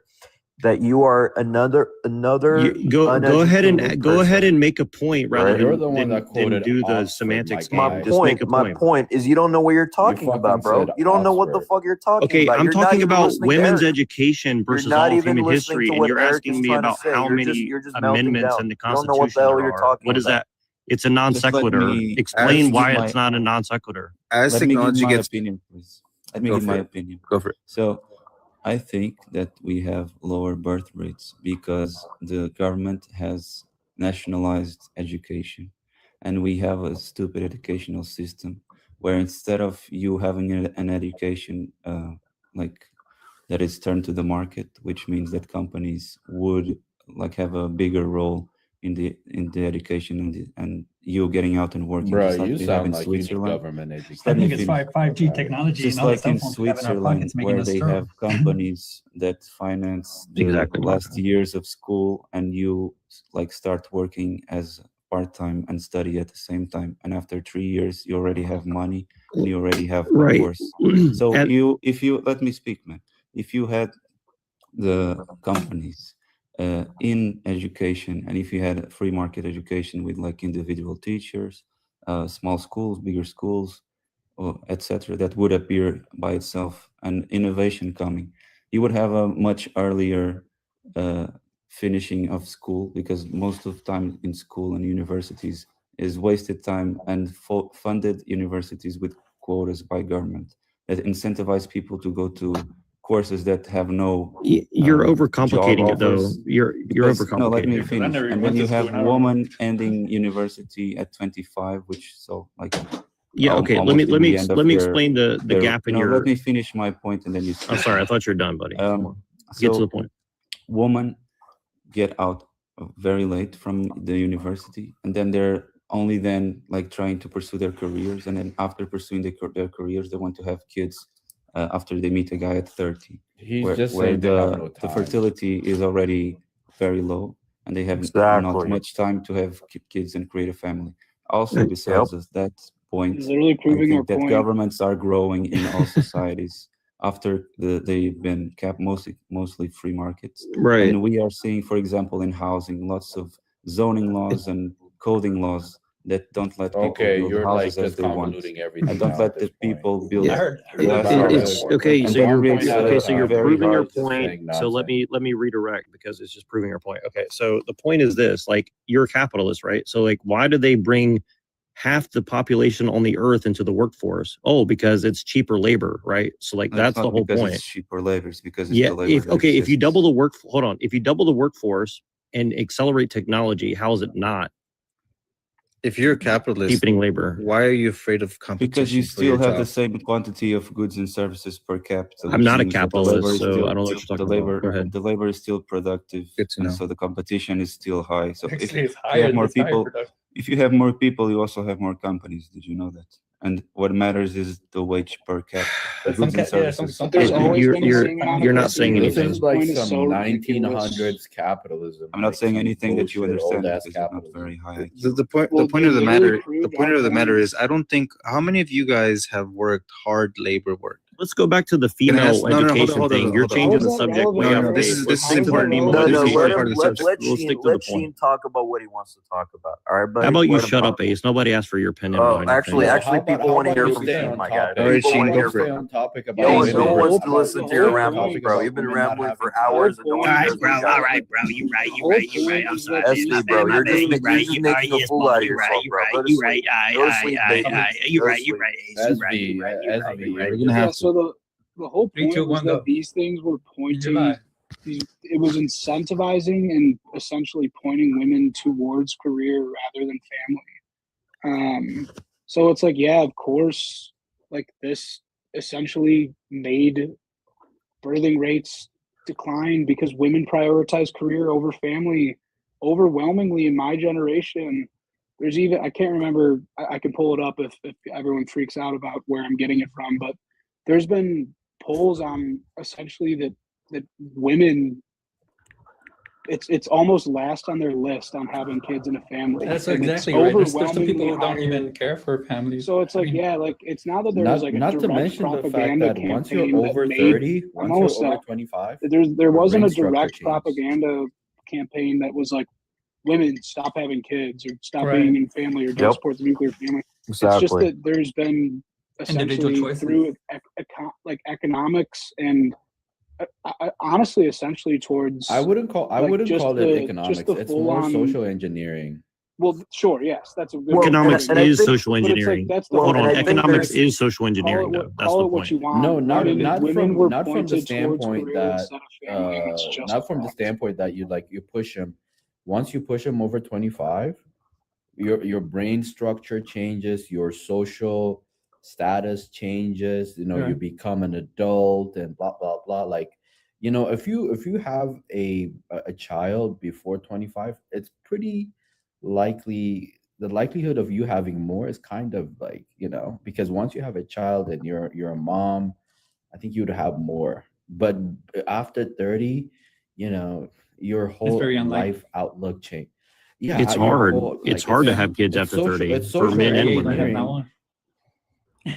That you are another Go ahead uneducated and person, make a point rather right? You're the one that than quoted do the Oxford, semantics my game. guy. Just make a My point. point is you don't know what you're talking fucking about, bro. said You don't know what the Oxford. fuck you're talking Okay, about. I'm You're not talking even about listening to women's Eric. education You're versus not all even human listening history, to and what you're Eric asking is me trying to about say. how many You're just melting amendments down. in the You don't know what the Constitution hell there you're are. talking What is about. that? It's a non Just let sequitur. me Explain give why my- it's not a non sequitur. As Let me give technology my gets opinion, please. Let me Go give for my it. opinion. Go for it. So, I think that we have lower birth rates because the government has nationalized education, and we have a stupid educational system where instead of you having an education like that is turned to the market, which means that companies would like have a bigger role in the education and you getting out and working, Bro, just like you they have in sound like you need Switzerland. government education. Just let me I think it's finish. 5G technology Just and all the like cell in phones we have in our Switzerland, pockets making where us they stroke. have companies that finance the Exactly my last years of school, and you like start working as part-time and study at the same time, and after 3 years you already have money and you already have a Right. course. So And- if you let me speak, man. If you had the companies in education, and if you had a free market education with like individual teachers, small schools, bigger schools, etc., that would appear by itself, and innovation coming. You would have a much earlier finishing of school, because most of time in school and universities is wasted time, and funded universities with quotas by government that incentivize people to go to courses that have no You're overcomplicating job it though. offers. You're Because, no, let overcomplicating me it. finish. And then you have woman ending university at 25, which so like Yeah, okay. Let almost me in the end of let me their- explain the their- gap in no, your. let me finish my point and then you I'm sorry, I thought you were done, buddy. Come on. Get to the point. Women get out very late from the university, and then they're only then like trying to pursue their careers, and then after pursuing their careers, they want to have kids after they meet a guy at 30. He's just saying they have no the time. fertility is already very low, and they have not much time to have kids and create a family. Also, besides that point, Literally I proving our think that point. governments are growing in all societies after they've been kept mostly free markets. Right. And we are seeing, for example, in housing, lots of zoning laws and coding laws that don't let people Okay, build you're like houses as just they want, convoluting everything and don't now let at the this point. people build Yeah, I heard glass about houses. it. Okay, And so that you're creates so you're very proving your hard- point. So let me redirect, because it's just proving your point. Okay, so the point is this: like, you're a capitalist, right? So like, why do they bring half the population on the earth into the workforce? Oh, because it's cheaper labor, right? So like, No, that's it's not the whole because point. it's cheaper labor, it's because it's Yeah. the labor that If you exists. double the work, hold on. If you double the workforce and accelerate technology, how is it not If you're a capitalist, cheapening labor? why are you afraid of competition? Because you for your still have the job? same quantity of goods and services per capita. I'm which not a means that the capitalist, labor is so still- I don't know what you're talking the labor, about. Go ahead. The labor is still productive, Good to and know. so the competition is still high. So if Actually, it's you have higher. more It's higher people, production. if you have more people, you also have more companies. Did you know that? And what matters is the wage per cap, the But some goods and services. some There's always been the same amount of you're not work saying being This done. anything. is like Point is some so ridiculous. 1900s capitalism. I'm not like saying some anything that you bullshit understand old-ass because it's not capitalism. very high. The point Well, the point they of the literally matter proved the point our of the matter point. is, I don't think, how many of you guys have worked hard labor work? Let's go back to the It female has- no, no, no, education hold on, thing. hold You're on, changing hold the on. subject way No, off no, this base. is Let's this stick is to the important. female No, This no, is education. part of the subject. let We'll Sheen, stick to the let point. Sheen talk about what he wants to talk about. All right, buddy. How about you Let him shut talk. up, Ace? Nobody asked for your opinion Oh, about anything. actually, Well, actually, people want to hear you from stay Sheen, on my guy. topic? All right, People Sheen, want to go hear for Stay from on him. topic about No one women. wants the to listen to your whole ramblings, point- bro. about You've been women not rambling for having hours, and no one point cares is- what you got to say. bro. You're right. Whole point is that SB, bro, you're just making a fool out of yourself, bro. Go to sleep. Go to sleep, baby. You're Go to right. You're sleep. right. Ace. You're right. You're right. You're right. You're right. We're gonna have So the whole Three, point two, was one, that go. these things were pointing. July. It was incentivizing and essentially pointing women towards career rather than family. So it's like, yeah, of course, like this essentially made birthing rates decline because women prioritize career over family overwhelmingly in my generation. There's even, I can't remember, I can pull it up if everyone freaks out about where I'm getting it from, but there's been polls on essentially that women, it's almost last on their list on having kids in a family. That's And exactly it's right. There's some overwhelmingly people who don't higher. even care for families. So it's I like, mean, yeah, like it's not that there was like a Not to direct mention the fact propaganda that once you're campaign that over made, 30, I'm once almost you're over set. 25, There your wasn't brain a structure direct changes. propaganda campaign that was like, women stop having kids or stop Right. being in family or don't Yep. support the nuclear family. It's just Exactly. that there's been Individual essentially choices. through like economics and honestly, essentially towards. I wouldn't call just it the economics. It's full more on. social engineering. Well, sure, yes, that's a good. Well, Economics and I is think- social but it's like engineering. that's the Well, Hold whole on. and I point. think Economics there's- is social engineering, though. That's Call the it what point. you want. No, not women were not from the pointed towards standpoint career that instead of family, and it's just not from the fucked. standpoint that you push them. Once you push them over 25, your brain structure changes, your social status changes, you Right. become an adult and blah blah blah. Like, if you have a child before 25, it's pretty likely the likelihood of you having more is kind of like, because once you have a child and you're a mom, I think you'd have more. But after 30, your whole very unlikely. life outlook change. Yeah, It's your hard. whole, It's like, hard to have kids it's after social, 30 it's for social men and engineering. women.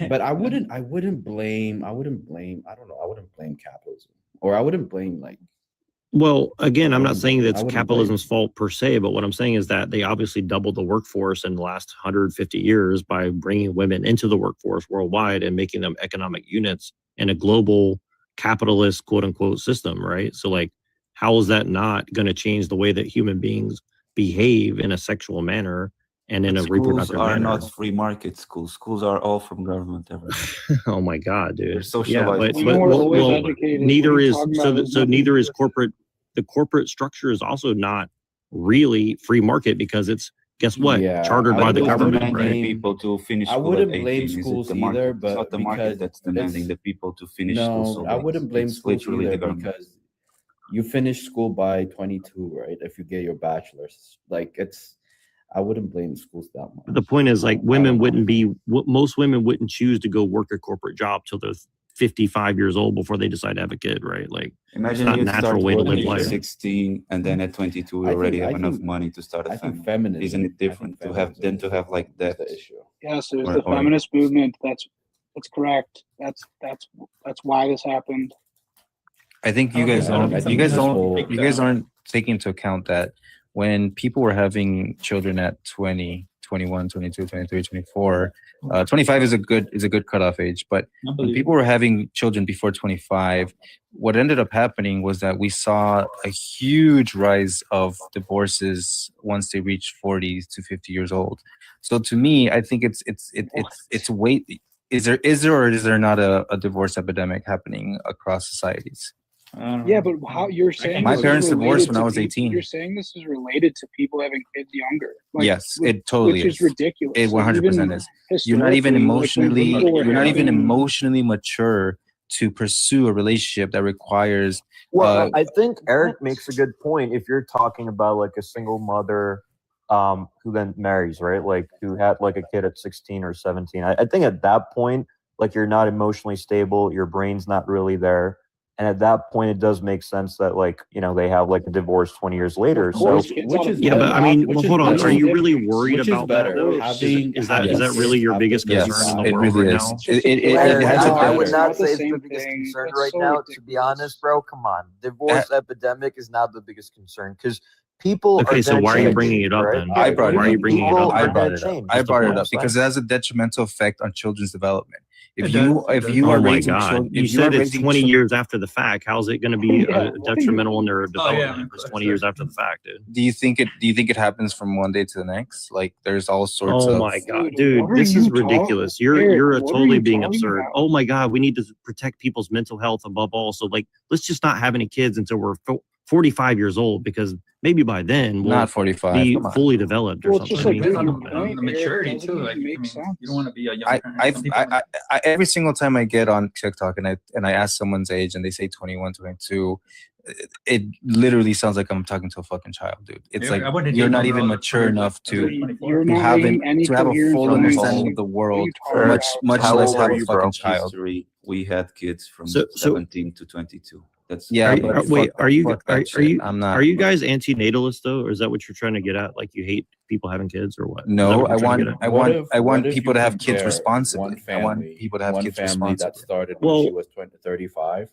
But I wouldn't blame, I don't know, I wouldn't blame capitalism, or I wouldn't blame like Well, again, I'm not saying I that's wouldn't capitalism's fault per se, but what I'm saying is that they obviously doubled the workforce in the last 150 years by bringing women into the workforce worldwide and making them economic units in a global capitalist quote unquote system, right? So like, how is that not going to change the way that human beings behave in a sexual manner and in But a schools reproductive are manner? not free market schools. Schools are all from government. Everything. Oh my God, They're dude. socialized. Yeah, but, Women were always educated. What neither are you is talking about? so neither is corporate. The corporate structure is also not really free market because it's, guess what, Yeah, chartered I by the wouldn't government, right? blame people to finish I school wouldn't at blame 18. Is it schools the market? either, It's but not the market because that's demanding it's the people to finish school so no, I late. wouldn't blame It's schools literally either the government. because you finish school by 22, right? If you get your bachelor's, like it's, I wouldn't blame schools that much. The point is, like, I women don't know. wouldn't be, most women wouldn't choose to go work a corporate job till they're 55 years old before they decide to have a kid, right? Like, it's Imagine not a you start natural way to working live at life. 16 and then at 22 you I already think have I enough think money to start a I think family. feminism. Isn't it I think different to have than to have like that? the issue. Yes, it was Or- the or- feminist movement. That's correct. That's why this happened. I think you Okay, guys I don't- don't. I You think guys this don't. whole- You guys aren't taking into account that when people were having children at 20, 21, 22, 23, 24, 25 is a good cutoff age. But when people were having children before 25, what ended up happening was that we saw a huge rise of divorces once they reached 40 to 50 years old. So to me, I think it's weight. Is there or is there not a divorce epidemic happening across societies? Yeah, but how you're saying My this is parents divorced related when to I was people- 18. You're saying this is related to people having kids younger. Yes, it totally which is ridiculous. It 100% is. You're not even historically, like, when people were having- emotionally mature to pursue a relationship that requires. Well, I think Eric makes a good point. If you're talking about like a single mother who then marries, right? Like who had like a kid at 16 or 17. I think at that point, like you're not emotionally stable, your brain's not really there. And at that point, it does make sense that, like, you know, they have like a divorce 20 years later. So, which is Yeah, but I mean, well, hold on. Are you really worried which is about that? better, Though? having- Is that having really your kids biggest after concern in 35? the world right now? I would It's not not the say it's the same biggest thing. concern That's right so now. To be honest, bro, come on. Divorce epidemic is not the biggest concern because people Okay, are so gonna why are you change, bringing it up right? then? I brought it Why up. are you bringing it People up? are I gonna brought it up. change. I brought it up That's because it has a detrimental effect on children's development. If It you does, it if does. you Oh are my raising God, children, you if you are said it's raising 20 children, years after the fact. How's it going to be Yeah, what are you- detrimental in their Oh, development? If it's 20 years after the fact, dude. do you think it happens from one day to the next? Like there's all sorts Oh of. my God, Dude, dude, what are this is you ridiculous. Eric, You're what are totally you being talking absurd. about? Oh my God, we need to protect people's mental health above all. So like, let's just not have any kids until we're 45 years old because maybe by then we'll Not 45. be Come on. fully developed or Well, it's something. just I like mean, your I don't know, man. point, the maturity Eric, too. doesn't Like, even I make mean, sense. you don't want to be a young I parent. Some people I every single time I get on TikTok and I ask someone's age and they say 21, 22, it literally sounds like I'm talking to a fucking child, dude. It's Yeah, I like wouldn't you're date not one even girl mature enough You're to not have making any to have a coherent full points. understanding of the world, much How less old have are a you, bro? fucking child. history, we had kids from So 17 to 22. That's Yeah, Are, but wait, fuck- are you fuck that are shit. you I'm not. are you guys anti-natalist though, or is that what you're trying to get at? Like you hate people having kids, or what? Is that No, what I you're trying to want get at? I What want if- I want what if people you to have kids compare responsibly. one I want family- people to have one kids family that responsibly. started when Well- she was 35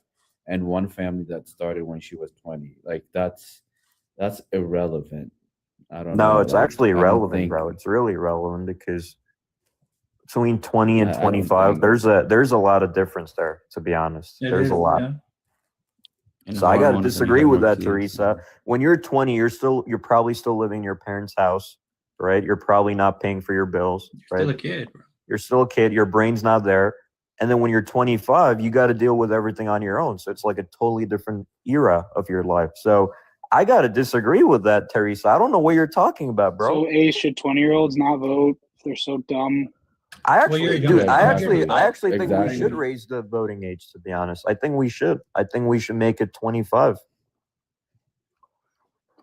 and one family that started when she was 20. Like that's irrelevant. I don't know. No, it's like, actually I don't relevant, think- bro. It's really relevant because between 20 and I don't 25, think- there's a lot of difference there, to be honest. It There's is, a lot. yeah. And So I got to hormones and disagree with that, hormones, Teresa. When you're 20, you're probably still living in your parents' house, right? You're probably not paying for your bills, right? Still a kid, bro. You're still a kid. Your brain's not there. And then when you're 25, you got to deal with everything on your own. So it's like a totally different era of your life. So I got to disagree with that, Teresa. I don't know what you're talking about, bro. So, should 20-year-olds not vote if they're so dumb? I Well, you're actually, young. dude, I actually think we Exactly. should raise the voting age, to be honest. I think we should. I think we should make it 25.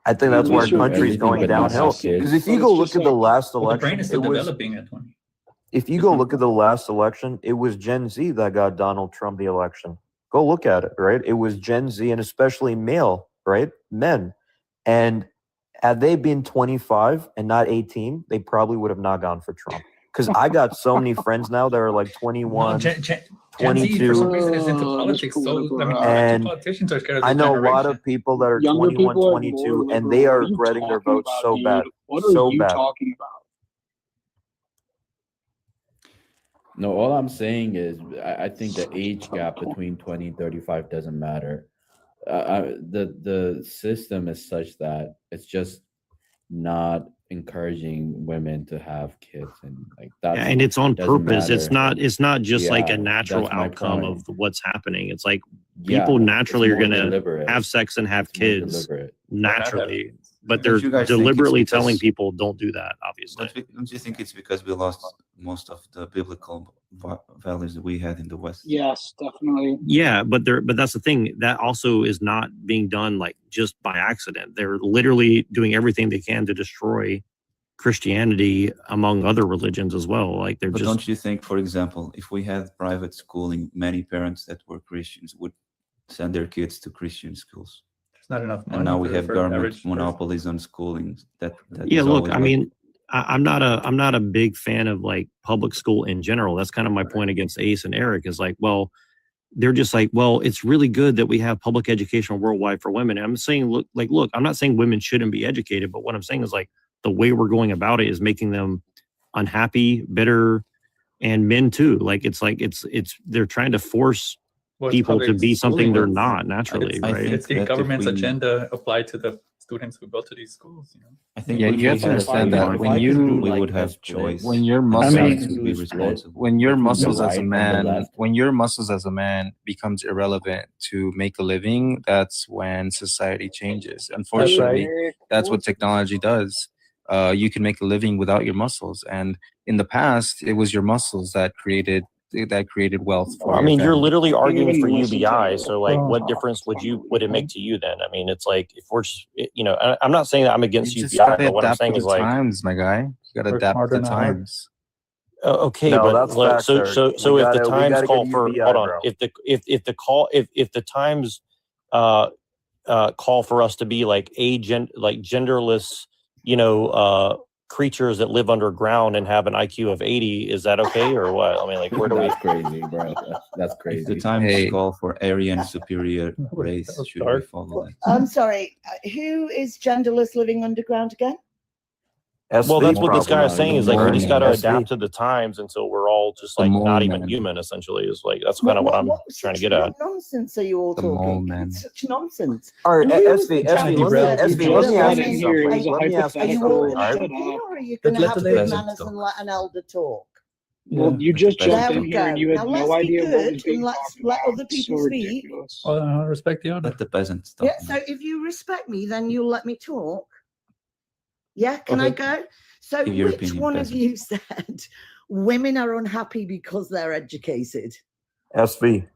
I think that's where our Sure, country's everything going but not downhill. have kids. Because if you So go it's look just at the like- last Well, the brain election, is it still was developing at 20. if you go look at the last election, it was Gen Z that got Donald Trump the election. Go look at it, right? It was Gen Z and especially male, right? Men. And had they been 25 and not 18, they probably would have not gone for Trump. Because I got so many friends now that are like 21, Gen Z, for some 22, reason, is into this politics. So, political I mean, rap. and politicians are scared of I the know a lot generation. of people that are Younger 21, people are more 22, and liberal. they What are are you regretting their talking votes about, so dude? bad, What are so you bad. talking about? No, all I'm saying is I think the age gap between 20 and 35 doesn't matter. The system is such that it's just not encouraging women to have kids, and like Yeah, that's and it's on doesn't purpose. matter. It's not just like a Yeah, natural that's my outcome point. of what's happening. It's like Yeah, people it's naturally are more gonna deliberate. have sex and have It's more kids deliberate. naturally, but Don't they're you guys think it's deliberately telling because people don't do that, obviously. don't you think it's because we lost most of the biblical values that we had in the West? Yes, definitely. Yeah, but that's the thing. That also is not being done like just by accident. They're literally doing everything they can to destroy Christianity among other religions as well. Like they're But just don't you think, for example, if we had private schooling, many parents that were Christians would send their kids to Christian schools? There's not enough money And now we for have the government average person. monopolies on schooling. That yeah. is Look, always I right. mean, I'm not a big fan of like public school in general. That's kind of my point against Ace and Eric is like, well, they're just like, well, it's really good that we have public education worldwide for women. And I'm saying, look, I'm not saying women shouldn't be educated, but what I'm saying is like the way we're going about it is making them unhappy, bitter, and men too. Like it's they're trying to force Well, it's people to public be something schooling. they're not naturally, I right? think It's the that if government's we- agenda applied to the students who go to these schools. You know. I think Yeah, if you we have to had understand free that market, when you we would have choice. when your and muscles parents would be responsible. when your between the muscles as a right and the man left. when your muscles as a man becomes irrelevant to make a living, that's when society changes. Unfortunately, that's what technology does. You can make a living without your muscles, and in the past it was your muscles that created wealth for I your mean, you're family. literally arguing for even listen to UBI. you. So, like, what difference would it make to you then? I mean, it's like if we're just, I'm not saying that I'm You against just UBI, gotta but what I'm adapt saying to is the like, times, my guy. You gotta Work adapt to smarter, the not harder. times. okay, No, but that's like, facts, so Eric. so We so if the gotta times get call for UBI, hold on, bro. if the times call for us to be like genderless, creatures that live underground and have an IQ of 80, is that okay or what? I mean, like, where do we? That's crazy, bro. That's If crazy. the times Hey. call for Aryan superior race, That was should we dark. follow that? I'm sorry. Who is genderless living underground again? Well, that's what this guy is saying is like we just got to Mole adapt to the times until we're all just The like mole not even man. human. Essentially, is like that's kind of what I'm trying to get at. What nonsense are you all The mole talking? man. It's such nonsense. All right, And who was SV, the SV, chap let who me, said SV, that let me ask women- you Here is something. a Let me ask Are you you all something. going All to right? shut up, or are you Let going to have the good peasant manners talk. and let an elder talk? Well, you just There jumped in we here go. and you had Now no let's be idea what was good being and let's talked let about. other It's people so speak. ridiculous. Well, I respect the other. Let the peasants talk. Yeah, so if you respect me, then you'll let me talk. Yeah, can I go? So Give your which opinion, one of peasant. you said women are unhappy because they're educated? SV.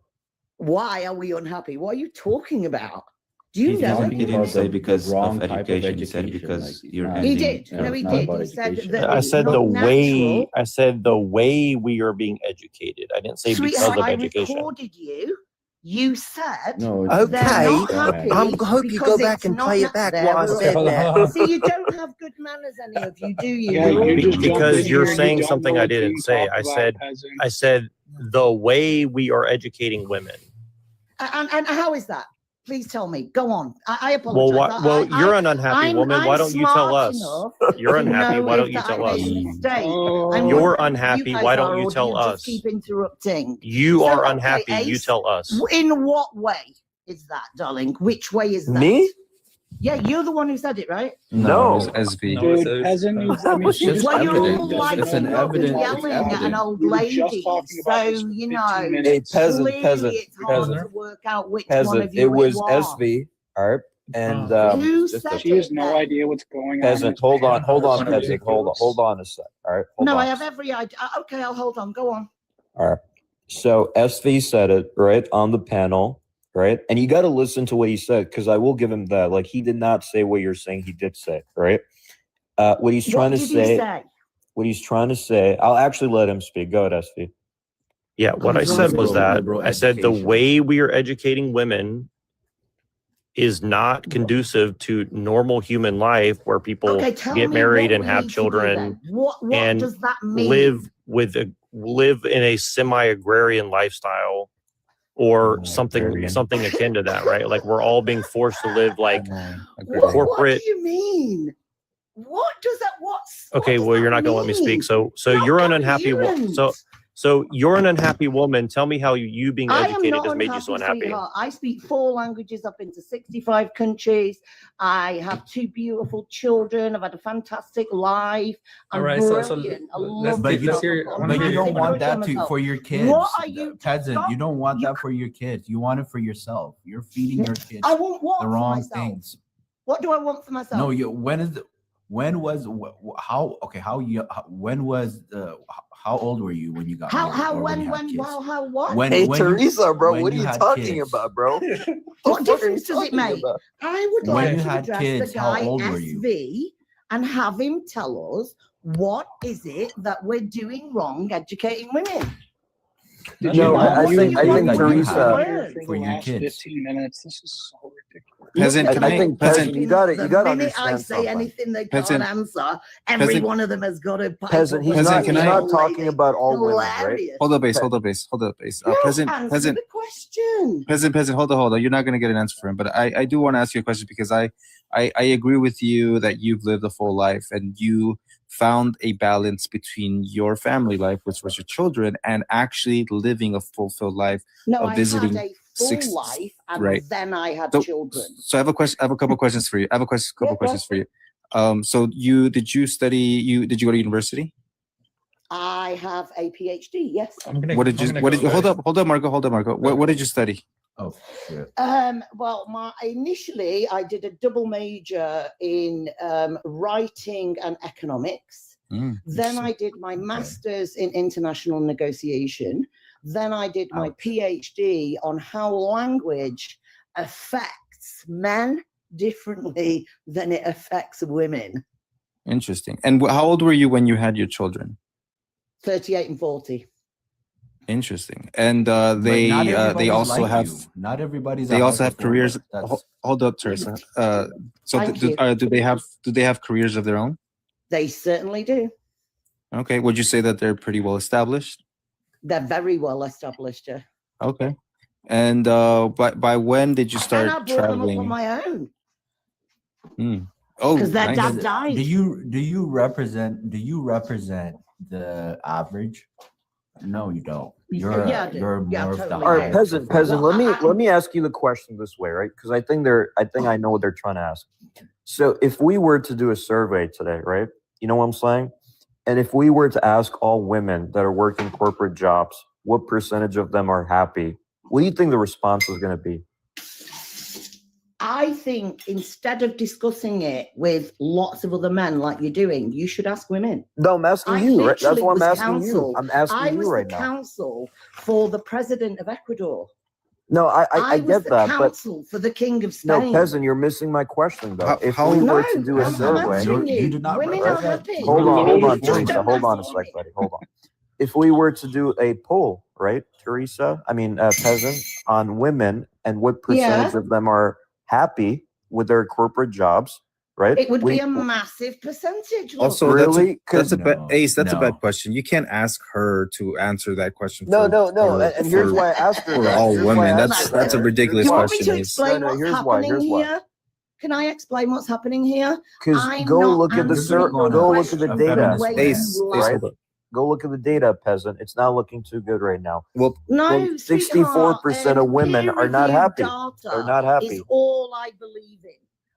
Why are we unhappy? What are you talking about? Do you He know? didn't, he didn't say The because wrong of type of education. He said education, because like, it's you're not- He ending. did. No, he it's not did. about He said education. that I it's said not the natural. way. I said the way we are being educated. I didn't say because Sweetheart, of I education. recorded you. You said No, they're not happy. I hope you go because back it's and not play it na- back there while I we said go. that. See, you don't have good manners, any of you, do you? Yeah, You're all you just jumped in Because here you're and you saying don't something know I what's being didn't say. talked I about, said peasant. the way we are educating women. And how is that? Please tell me. Go on. I Well, apologize. well, you're an unhappy woman. Why don't you tell smart us? enough You're to unhappy. know Why don't if you that I tell us? made a mistake. Oh. I'm You're wondering if unhappy. guys Why are, don't you or do tell just us? keep interrupting. You So, are okay, unhappy. You Ace, tell us. In what way is that, darling? Which way is that? Me? Yeah, you're the one who said it, right? No. It was SV. Dude, peasant is, I mean, It's just Well, you're evident. all like It's an evident. It's yelling at an evident. old We were lady. just talking about this So, for you 15 know, minutes. Hey, peasant, clearly peasant, it's hard peasant, to work out which one peasant. of you It was are. SV. All right. And Who just said She has it no then? idea what's going on. peasant, It's hold on, ridiculous. peasant, hold on a sec. All right, hold No, on. I have every idea. Okay, I'll hold on. Go on. All right. So SV said it right on the panel, right? And you got to listen to what he said because I will give him that. Like he did not say what you're saying. He did say, right? What he's trying What to did he say. say? What he's trying to say. I'll actually let him speak. Go ahead, SV. Yeah, what I said was that I said the way we are educating women is not conducive to normal human life where people Okay, tell get me married what and we have need to do children then. What and does that mean? live with live in a semi-agrarian lifestyle or something akin to that, right? Like we're all being forced to live like What corporate. do you mean? What does that? Okay, well, you're not going to let me speak. So you're an unhappy woman. So you're an unhappy woman. Tell me how you being I am educated not has made you so unhappy. sweetheart. I speak 4 languages. I've been to 65 countries. I have 2 beautiful children. I've had a fantastic life. I'm brilliant. I love But you don't want that myself. for your kids. What are you, peasant? You don't want that for your kids. You want it for yourself. You're feeding your kids I want what the for wrong myself? things. What do I want for myself? No, when was how old were you when you got married? Hey, Teresa, bro, what are you talking about, bro? What difference does it make? I would When like you to had address kids, the how guy old were you? SV and have him tell us what is it that we're doing wrong educating women. No, I think Teresa, for your kids. 15 minutes. This is so ridiculous. Peasant, I think peasant, you got to The understand minute I say something. anything they Peasant- can't answer, every peasant- one of them has got to pipe Peasant, up he's and not, say, he's "Oh, not lady, talking about all women, right? hilarious." Hold up, base. No, answer the question. Peasant, hold on. You're not going to get an answer from him, but I do want to ask you a question because I agree with you that you've lived a full life and you found a balance between your family life, which was your children, and actually living a fulfilled life No, of I visiting had a full life, and right. then I had children. So I have a question. I have a couple questions for you. Questions for you. So did you go to university? I have a PhD. Yes. What did you hold up, Marco. What did you study? Oh, shit. Well, initially I did a double major in writing and economics. Then I did my master's in international negotiation. Then I did my PhD on how language affects men differently than it affects women. Interesting. And how old were you when you had your children? 38 and 40. Interesting. And But they not everybody's also like have you. Not everybody's. they a also have high performer. careers. Hold up, Teresa. So Thank do they have careers of their own? They certainly do. Okay. Would you say that they're pretty well established? They're very well established. Yeah. Okay. And by when did you And I start brought them up traveling? on my own. Oh, because their nice. dad died. Do you represent the average? No, you don't. You're Yeah, I do. you're Yeah, more of the totally. All right, higher peasant. performer. Let me ask you the question this way, right? Because I think I know what they're trying to ask. So if we were to do a survey today, right? You know what I'm saying? And if we were to ask all women that are working corporate jobs, what percentage of them are happy? What do you think the response is going to be? I think instead of discussing it with lots of other men like you're doing, you should ask women. No, I'm asking you. Right? That's what I'm asking you. I'm I asking was you right the now. counsel for the president of Ecuador. No, I was get the that, but counsel for the king of Spain. no, peasant, you're missing my question though. If how- we were No, to do a I'm survey, answering you. did not Women right? are happy. Hold on, You just Teresa. don't Hold on a answer sec, me. buddy. Hold on. If we were to do a poll, right, Teresa? I mean, peasant, on women and what percentage Yeah. of them are happy with their corporate jobs, right? It would be a massive percentage. Look. Also, Really? that's a bad Ace. That's a no. bad question. You can't ask her to answer that question. No. for- And here's for- why I asked her for that. all Here's why I women. asked That's her a that. ridiculous Do you want me question, to Ace. explain what's here's why. happening Here's why. here? Can I explain what's happening here? Because I'm go not look at the answering go the look at the question data. the way Ace, you Ace, like. hold up. Go look at the data, peasant. It's not looking too good right now. Well, No, 64% of women are not happy. They're not happy. Is all I believe in.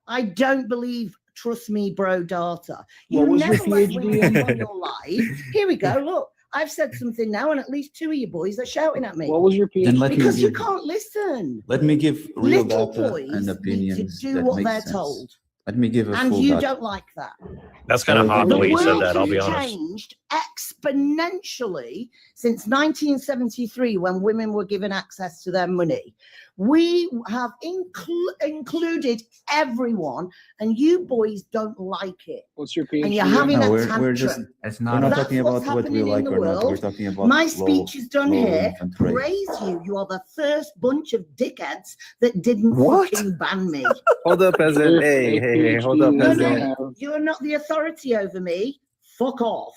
I don't believe, trust me, bro, data. You What was your never let PhD women in? on your life. Here we go. Look, I've said something now, and at least 2 of you boys are shouting at me. What was your Then let PhD? me Because you give- can't listen. Let me give real Little data boys and need to opinions do that what make they're sense. told. Let me give a And full you data. don't like that. That's kind of hot the The way you said world that. I'll be has honest. changed exponentially since 1973 when women were given access to their money. We have included everyone, and you boys don't like it. What's your PhD? And you're having No, a we're tantrum. just. It's We're not. not That's talking what's about what we happening like in the or not. We're world. talking about My low, speech is done low here. infant rate. Praise you. You are the first bunch of dickheads that didn't What? fucking ban me. Hold up, peasant. Your Hey, hold up, PhD No, peasant. have- no, you're not the authority over me. fuck off.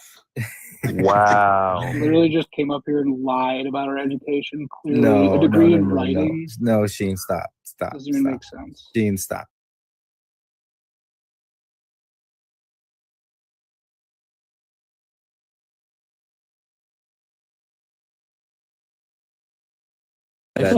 Wow. Literally just came up here and lied about our education. Clearly, a degree in writing No, Sheen, stop. doesn't even make sense. Sheen, stop. That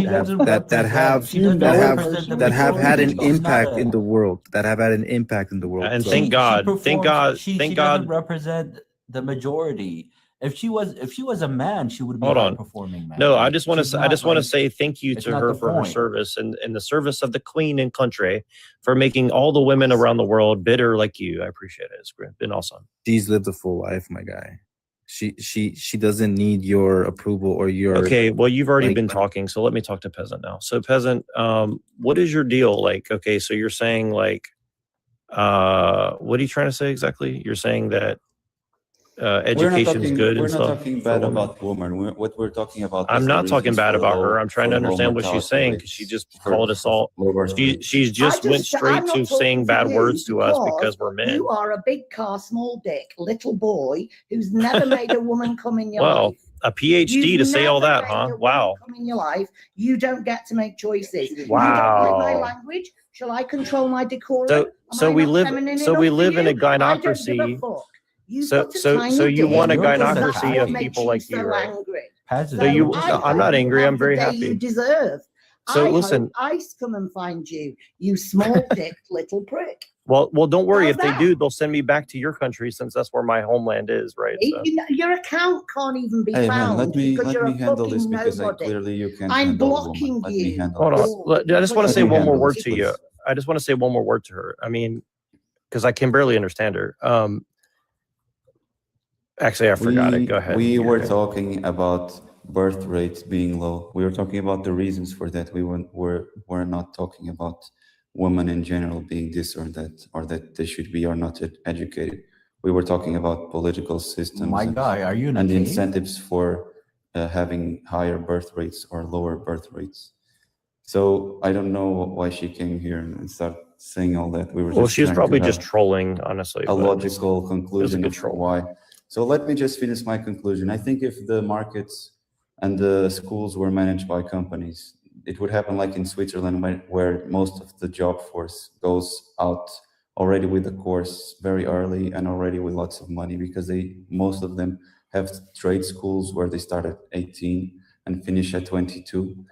have had an impact in the world. That have had an impact in the world. And So- thank God, thank God, She thank doesn't God. represent the majority. If she was a man, she would be Hold a on. performing man. No, I just want She's to. I not, just want to like, say thank you it's to not her the for her point. service and the service of the Queen and country, for making all the women around the world bitter like you. I appreciate it. It's been awesome. She's lived a full life, my guy. She doesn't need your approval or your. Okay, well, you've already like- been talking, so let me talk to Peasant now. So, Peasant, what is your deal? Like, okay, so you're saying like, what are you trying to say exactly? You're saying that education is good We're and not stuff. talking for bad women? about women. What we're talking about. I'm is the not talking reasons bad for about low- her. I'm trying to for low understand what she's mortality saying rates, because she just for called us all. low birth rates. She's just went straight I'm not to saying talking to bad you words to us because we're men. You are a big car, small dick, little boy who's never made a woman come in your Well, life. a PhD You've to say all never that, made huh? a woman Wow. Come in your life, you don't get to make choices. You don't Wow. like my language. Shall I control my decorum? So, Am so I we not live. feminine So we enough for live in a you? I don't give a gynocracy. fuck. You've So, got a so, tiny so you dick. want a You're just gynocracy That's of what people makes like you you, so right? angry. Peasant, So you, you're just no, I'm not hope you angry. have I'm the very day You happy. deserve. So I listen. hope ICE come and find you, you small dick little prick. Well, don't worry. How's If they that? do, they'll send me back to your country since that's where my homeland is, right? So. Your account can't even be Hey man, found because you're a handle this fucking because nobody. clearly you can't I'm handle a woman. blocking Let me you. handle Hold this. on. I just want to Let say me one more handle word this, to you. please. I just want to say one more word to her. I mean, because I can barely understand her. Actually, I forgot it. Go ahead. We You're were good. talking about birth rates being low. We were talking about the reasons for that. We're not talking about women in general being this or that they should be or not educated. We were talking about political systems My guy, are you in a and the cave? incentives for having higher birth rates or lower birth rates. So I don't know why she came here and started saying all that. We were Well, just she was trying probably to just have trolling, honestly. a but logical it was a conclusion good of troll. why. So let me just finish my conclusion. I think if the markets and the schools were managed by companies, it would happen like in Switzerland, where most of the job force goes out already with the course very early and already with lots of money, because most of them have trade schools where they start at 18 and finish at 22,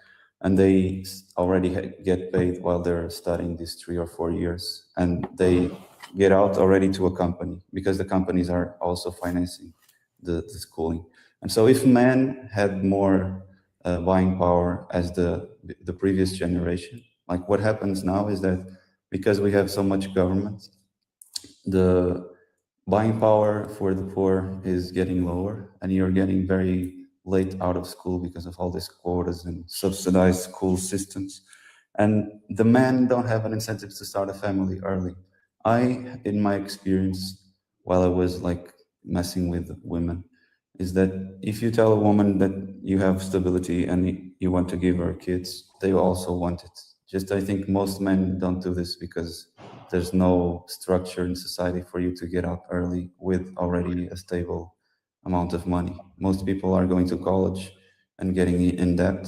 and they already get paid while they're studying these 3 or 4 years, and they get out already to a company because the companies are also financing the schooling. And so if men had more buying power as the previous generation, like what happens now is that because we have so much government, the buying power for the poor is getting lower, and you're getting very late out of school because of all these quotas and subsidized school systems. And the men don't have an incentive to start a family early. In my experience, while I was like messing with women, is that if you tell a woman that you have stability and you want to give her kids, they also want it. Just I think most men don't do this because there's no structure in society for you to get out early with already a stable amount of money. Most people are going to college and getting in debt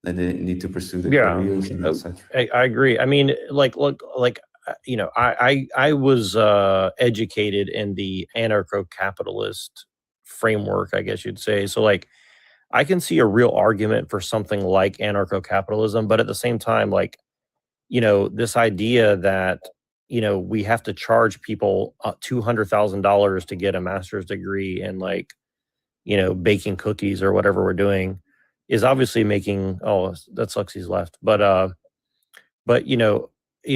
that they need to pursue their Yeah, careers and etc. I agree. I mean, look, you know, I was educated in the anarcho-capitalist framework, I guess you'd say. So like, I can see a real argument for something like anarcho-capitalism, but at the same time, like, you know, this idea that, you know, we have to charge people $200,000 to get a master's degree and like, you know, baking cookies or whatever we're doing is obviously making, oh, that sucks he's left. But you know,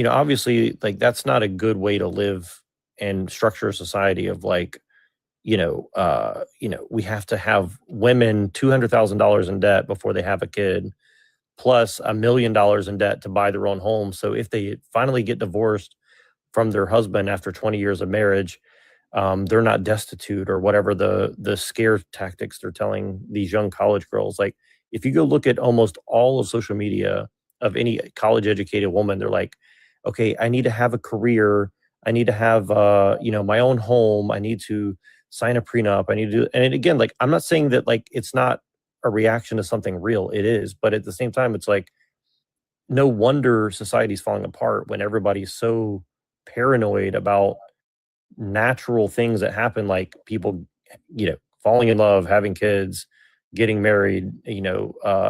obviously like that's not a good way to live and structure a society of like, you know, we have to have women $200,000 in debt before they have a kid, plus $1 million in debt to buy their own home. So if they finally get divorced from their husband after 20 years of marriage, they're not destitute or whatever the scare tactics they're telling these young college girls. Like if you go look at almost all of social media of any college educated woman, they're like, okay, I need to have a career. I need to have, you know, my own home. I need to sign a prenup. I need to do, and again, like, I'm not saying that like it's not a reaction to something real. It is, but at the same time, it's like, no wonder society's falling apart when everybody's so paranoid about natural things that happen, like people, falling in love, having kids, getting married,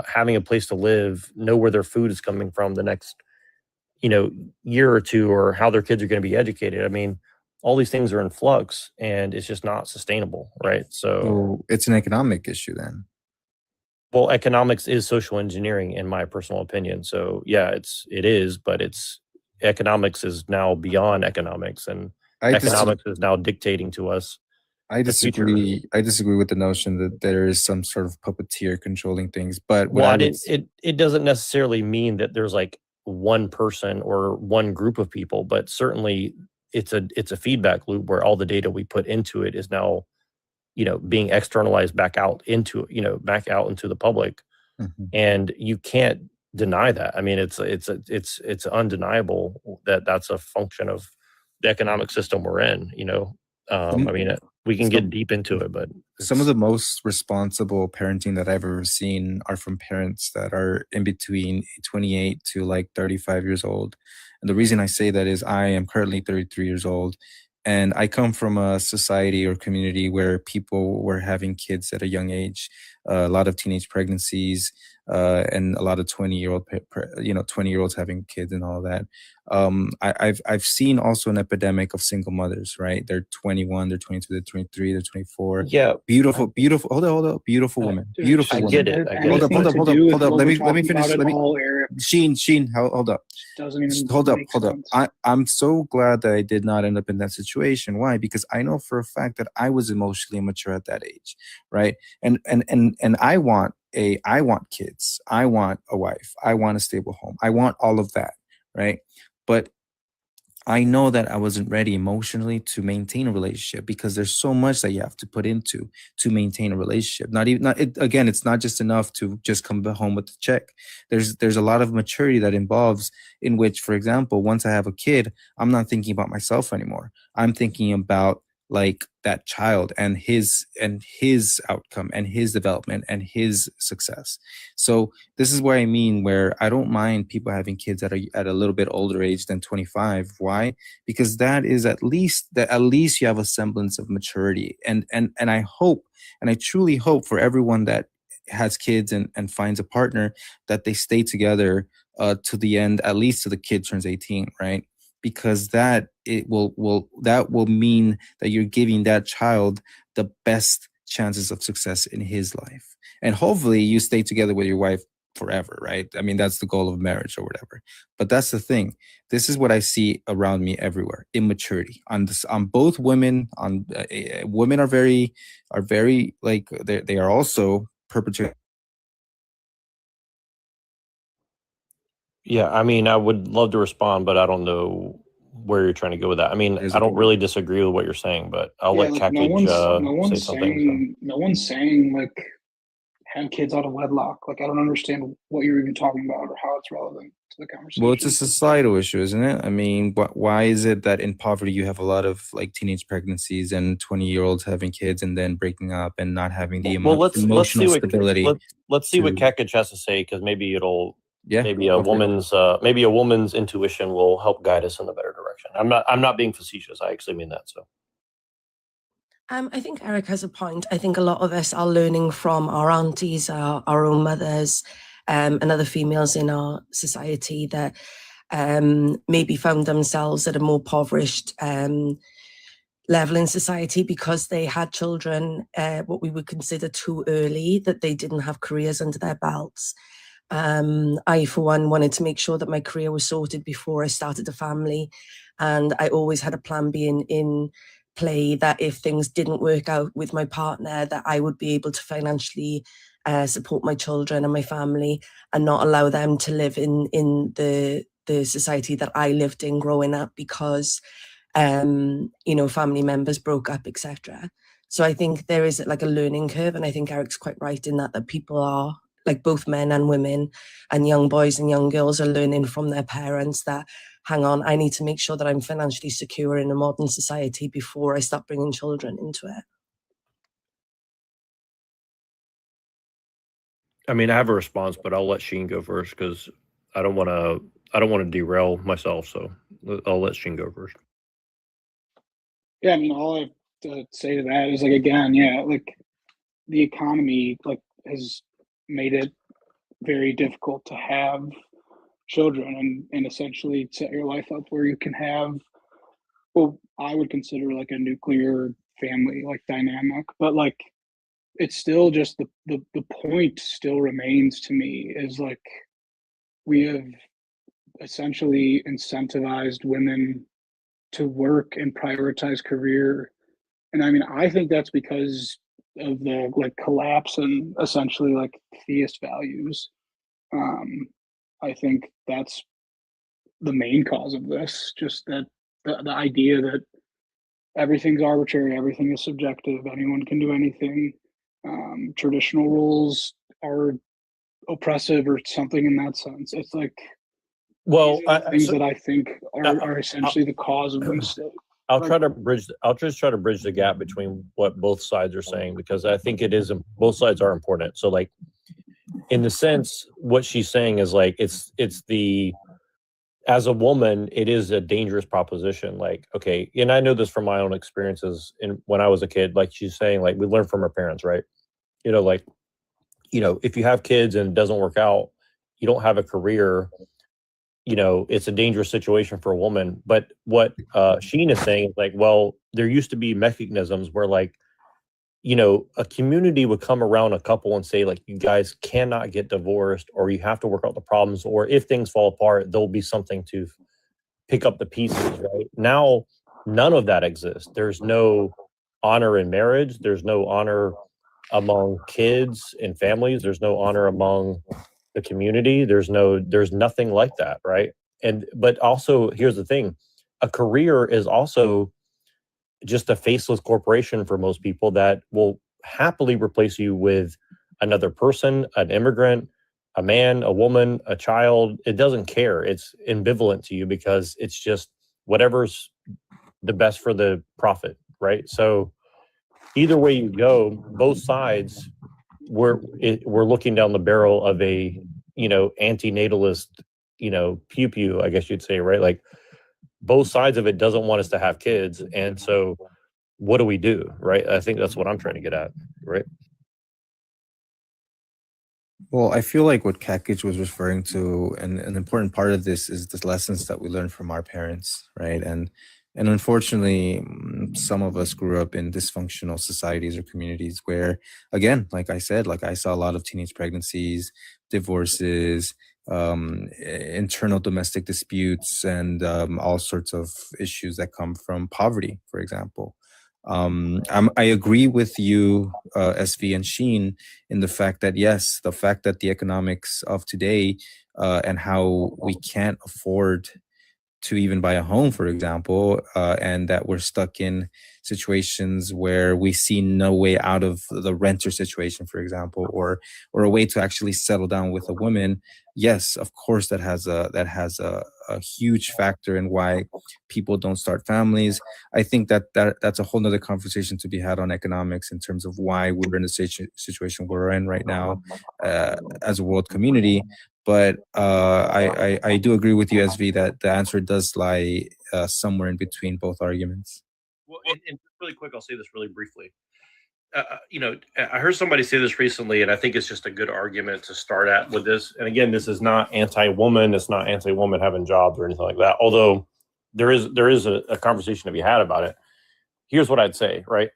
having a place to live, know where their food is coming from the next, year or two, or how their kids are going to be educated. I mean, all these things are in flux, and it's just not sustainable, right? So it's an economic issue then. Well, economics is social engineering, in my personal opinion. So yeah, it is, but economics is now beyond economics, and economics is now dictating to us. I the future. disagree. I disagree with the notion that there is some sort of puppeteer controlling things. But what Well, I would, it doesn't necessarily mean that there's like one person or one group of people, but certainly it's a feedback loop where all the data we put into it is now, being externalized back out into the public, and you can't deny that. I mean, it's undeniable that that's a function of the economic system we're in. I mean, we can get deep into it, but some of the most responsible parenting that I've ever seen are from parents that are in between 28 to like 35 years old. And the reason I say that is I am currently 33 years old. And I come from a society or community where people were having kids at a young age, a lot of teenage pregnancies, and a lot of 20-year-olds having kids and all that. I've seen also an epidemic of single mothers, right? They're 21, they're 22, they're 23, they're 24. Yeah, beautiful. Hold on. Beautiful women. Dude, Beautiful it women. doesn't have Hold up. anything to do with what Let we're me talking finish. about at all, Eric. Sheen, hold up. Doesn't even Hold up. make sense. I'm so glad that I did not end up in that situation. Why? Because I know for a fact that I was emotionally immature at that age, right? And I want kids. I want a wife. I want a stable home. I want all of that, right? But I know that I wasn't ready emotionally to maintain a relationship, because there's so much that you have to put into to maintain a relationship. Again, it's not just enough to just come home with the check. There's a lot of maturity that involves, in which, for example, once I have a kid, I'm not thinking about myself anymore. I'm thinking about like that child and his outcome and his development and his success. So this is what I mean, where I don't mind people having kids at a little bit older age than 25. Why? Because that is at least you have a semblance of maturity. And I hope, and I truly hope for everyone that has kids and finds a partner, that they stay together to the end, at least till the kid turns 18, right? Because that will mean that you're giving that child the best chances of success in his life. And hopefully you stay together with your wife forever, right? I mean, that's the goal of marriage or whatever. But that's the thing. This is what I see around me everywhere: immaturity on both women. Women are very like they are also perpetrating. Yeah, I mean, I would love to respond, but I don't know where you're trying to go with that. I mean, I don't really disagree with what you're saying, but I'll let like no Kakage one's say something. no one's saying like have kids out of wedlock. Like I don't understand what you're even talking about or how it's relevant to the conversation. Well, it's a societal issue, isn't it? I mean, why is it that in poverty you have a lot of like teenage pregnancies and 20-year-olds having kids and then breaking up and not having the Well, let's emotional see stability? let's see what Kakage has to say, because maybe maybe a go for it. woman's intuition will help guide us in the better direction. I'm not being facetious. I actually mean that. So. I think Eric has a point. I think a lot of us are learning from our aunties, our own mothers, and other females in our society that maybe found themselves at a more impoverished level in society because they had children, what we would consider too early, that they didn't have careers under their belts. I, for one, wanted to make sure that my career was sorted before I started a family. And I always had a plan B in play, that if things didn't work out with my partner, that I would be able to financially support my children and my family and not allow them to live in the society that I lived in growing up because, family members broke up, etc. So I think there is like a learning curve. And I think Eric's quite right in that people are, like both men and women and young boys and young girls are learning from their parents that, hang on, I need to make sure that I'm financially secure in a modern society before I start bringing children into it. I mean, I have a response, but I'll let Sheen go first because I don't want to derail myself. So I'll let Sheen go first. Yeah, I mean, all I have to say to that is like again, yeah, like the economy like has made it very difficult to have children and essentially set your life up where you can have well, I would consider like a nuclear family like dynamic, but like it's still just the point still remains to me is like we have essentially incentivized women to work and prioritize career. And I mean, I think that's because of the like collapse and essentially like theist values. I think that's the main cause of this. Just that the idea that everything's arbitrary, everything is subjective, anyone can do anything. Traditional rules are oppressive or something in that sense. It's like Well, things that I think are essentially the cause of the mistake. I'll try to bridge. I'll just try to bridge the gap between what both sides are saying because I think it is both sides are important. So, like, in the sense, what she's saying is like it's the as a woman, it is a dangerous proposition. Like, okay, and I know this from my own experiences. And when I was a kid, like she's saying, like we learn from our parents, right? Like, if you have kids and it doesn't work out, you don't have a career. It's a dangerous situation for a woman. But what Sheen is saying is like, well, there used to be mechanisms where like, a community would come around a couple and say like, you guys cannot get divorced or you have to work out the problems. Or if things fall apart, there'll be something to pick up the pieces, right? Now, none of that exists. There's no honor in marriage. There's no honor among kids and families. There's no honor among the community. There's nothing like that, right? But also, here's the thing: a career is also just a faceless corporation for most people that will happily replace you with another person, an immigrant, a man, a woman, a child. It doesn't care. It's ambivalent to you because it's just whatever's the best for the profit, right? So either way you go, both sides we're looking down the barrel of a antinatalist pew pew, I guess you'd say, right? Like both sides of it doesn't want us to have kids, and so what do we do, right? I think that's what I'm trying to get at, right? Well, I feel like what Kakich was referring to, and an important part of this is the lessons that we learned from our parents, right? And unfortunately, some of us grew up in dysfunctional societies or communities where, again, like I said, like I saw a lot of teenage pregnancies, divorces, internal domestic disputes, and all sorts of issues that come from poverty, for example. I agree with you, SV and Sheen, in the fact that yes, the fact that the economics of today and how we can't afford to even buy a home, for example, and that we're stuck in situations where we see no way out of the renter situation, for example, or a way to actually settle down with a woman. Yes, of course, that has a huge factor in why people don't start families. I think that's a whole nother conversation to be had on economics in terms of why we're in the situation we're in right now as a world community. But I do agree with you, SV, that the answer does lie somewhere in between both arguments. Well, and really quick, I'll say this really briefly. I heard somebody say this recently, and I think it's just a good argument to start at with this. And again, this is not anti-woman. It's not anti-woman having jobs or anything like that. Although there is a conversation to be had about it. Here's what I'd say, right?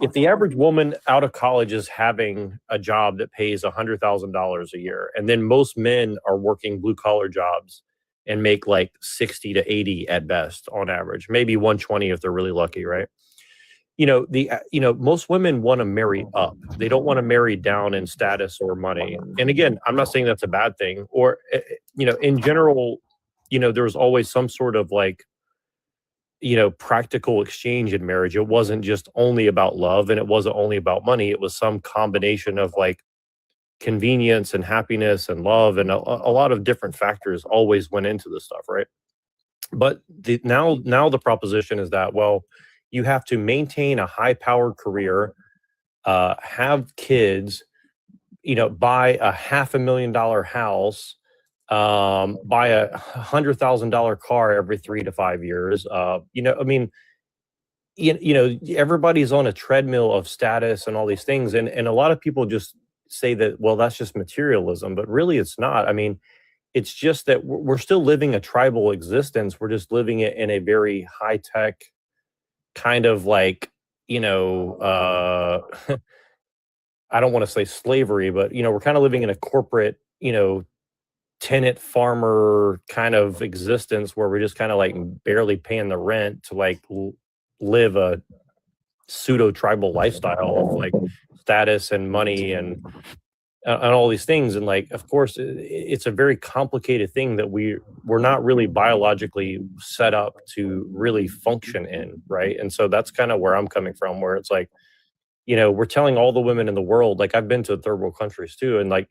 If the average woman out of college is having a job that pays $100,000 a year, and then most men are working blue collar jobs and make like 60 to 80 at best on average, maybe 120 if they're really lucky, right? Most women want to marry up. They don't want to marry down in status or money. And again, I'm not saying that's a bad thing. Or, in general, there's always some sort of like, practical exchange in marriage. It wasn't just only about love and it wasn't only about money. It was some combination of like convenience and happiness and love and a lot of different factors always went into this stuff, right? But now the proposition is that, well, you have to maintain a high-powered career, have kids, buy a $500,000 house, buy a $100,000 car every 3 to 5 years. Everybody's on a treadmill of status and all these things. And a lot of people just say that, well, that's just materialism, but really it's not. I mean, it's just that we're still living a tribal existence. We're just living it in a very high tech kind of like, I don't want to say slavery, but we're kind of living in a corporate, tenant farmer kind of existence where we're just kind of like barely paying the rent to like live a pseudo tribal lifestyle of like status and money and all these things. And like, of course, it's a very complicated thing that we're not really biologically set up to really function in, right? And so that's kind of where I'm coming from, where it's like, we're telling all the women in the world, like I've been to third world countries too, and like,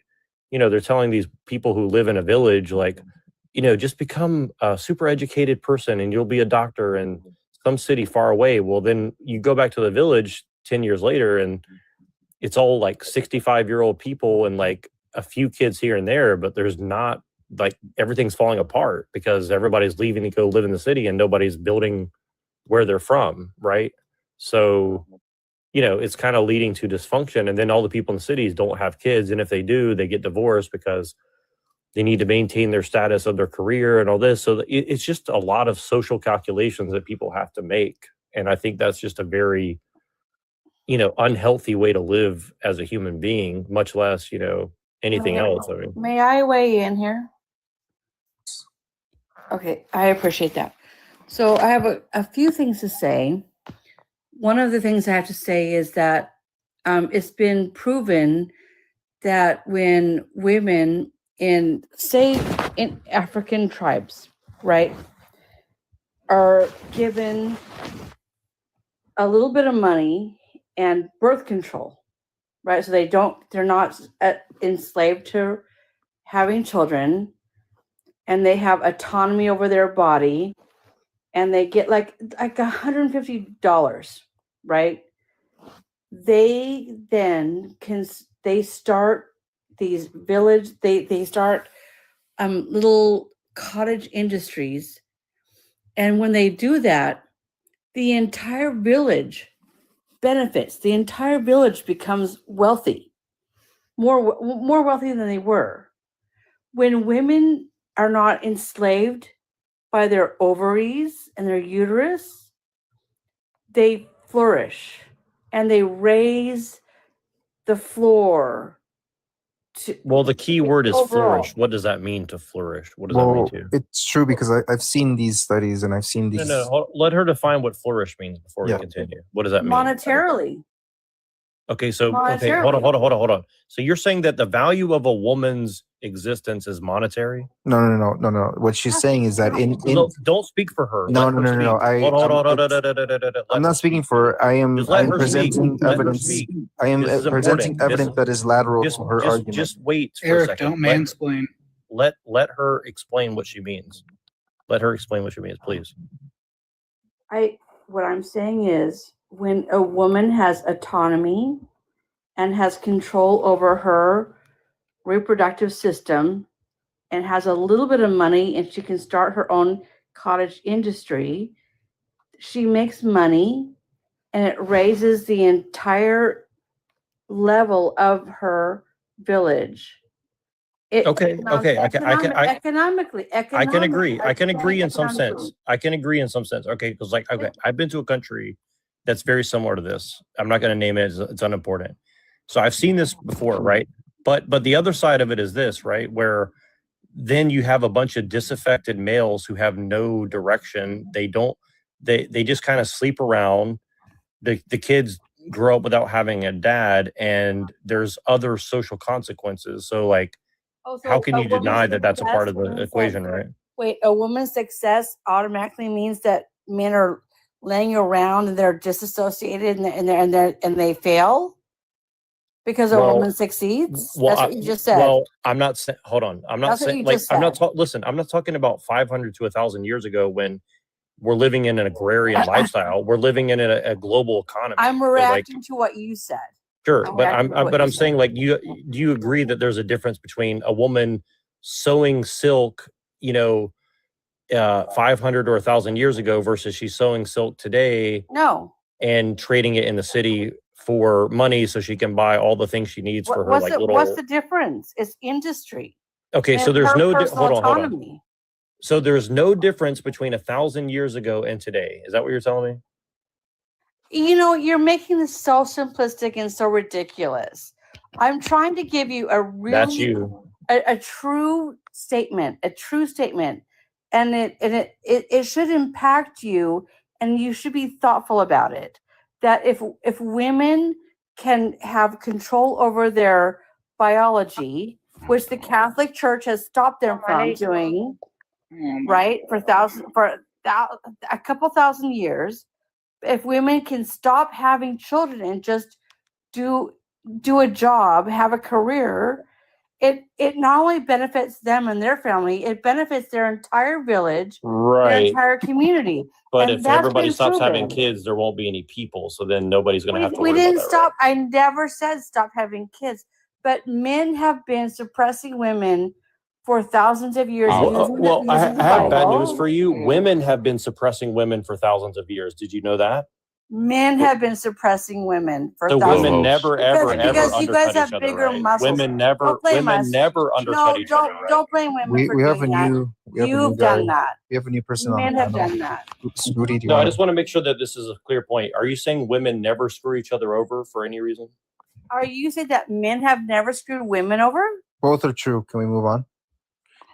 they're telling these people who live in a village, like, just become a super educated person and you'll be a doctor in some city far away. Well, then you go back to the village 10 years later and it's all like 65-year-old people and like a few kids here and there, but there's not, like, everything's falling apart because everybody's leaving to go live in the city and nobody's building where they're from, right? So, it's kind of leading to dysfunction. And then all the people in the cities don't have kids. And if they do, they get divorced because they need to maintain their status of their career and all this. So it's just a lot of social calculations that people have to make. And I think that's just a very, unhealthy way to live as a human being, much less, anything else. I mean, May I weigh in here? Okay, I appreciate that. So I have a few things to say. One of the things I have to say is that it's been proven that when women in African tribes, right, are given a little bit of money and birth control, right? So they're not enslaved to having children, and they have autonomy over their body, and they get like $150, right? They then they start these they start little cottage industries. And when they do that, the entire village benefits. The entire village becomes wealthy, more wealthy than they were. When women are not enslaved by their ovaries and their uterus, they flourish and they raise the floor. Well, the key word is overall. flourish. What does that mean, to flourish? What does that mean to you? It's true because I've seen these studies and I've seen these. Let her define what flourish means before we continue. What does that mean? Monetarily. Okay, so hold on. So you're saying that the value of a woman's existence is monetary? No. What she's saying is that don't speak for her. No. Hold I'm not speaking for her. I am presenting evidence. I am presenting evidence that is lateral to her argument. Just wait for Eric, a second. don't mansplain. Let her explain what she means. Let her explain what she means, please. What I'm saying is, when a woman has autonomy and has control over her reproductive system and has a little bit of money and she can start her own cottage industry, she makes money and it raises the entire level of her village. Economically, I can agree. I can agree in some economically. sense. Okay, because I've been to a country that's very similar to this. I'm not going to name it; it's unimportant. So I've seen this before, right? But the other side of it is this, right? Where then you have a bunch of disaffected males who have no direction. They just kind of sleep around. The kids grow up without having a dad, and there's other social consequences. So like, how can you deny that that's a part of the equation, right? Wait, a woman's success automatically means that men are laying around and they're disassociated and they fail because a woman succeeds? That's what you just said. Well, I'm not saying. Hold on. I'm not That's what saying you like just I'm not. said. Listen, I'm not talking about 500 to 1,000 years ago when we're living in an agrarian lifestyle. We're living in a global economy. I'm So, like, reacting to what you said. Sure, Oh, but exactly what I'm you saying, said. like, do you agree that there's a difference between a woman sewing silk, 500 or 1,000 years ago versus she's sewing silk today No. and trading it in the city for money so she can buy all the things she needs for her, like, What's little. the difference? It's industry. Okay, And so there's her no personal hold on. autonomy. So there's no difference between 1,000 years ago and today. Is that what you're telling me? You're making this so simplistic and so ridiculous. I'm trying to give you a That's really you. a true statement, and it should impact you, and you should be thoughtful about it. That if women can have control over their biology, which the Catholic Church has stopped them from doing, right, for a couple thousand years. If women can stop having children and just do a job, have a career, it not only benefits them and their family, it benefits their entire village, their Right. entire community. But And if that's everybody been stops having proven. kids, there won't be any people. So then nobody's going to have to We worry didn't about that, stop. I never said stop having kids, but men have been suppressing women for thousands of years. Well, I using the have bad Bible. news for you. Women have been suppressing women for thousands of years. Did you know that? Men have been suppressing women for So thousands. women never, ever, because ever you guys undercut have each other, bigger right? muscles. Women never, Don't blame us. undercut each other, right? Don't blame women for We have a doing that. new You've done that. We have a new person on Men the have panel. done that. Scooty, do you No, I want just want to make sure that this is a clear point. Are you saying women never screw each other over for any reason? Are you saying that men have never screwed women over? both are true? Can we move on?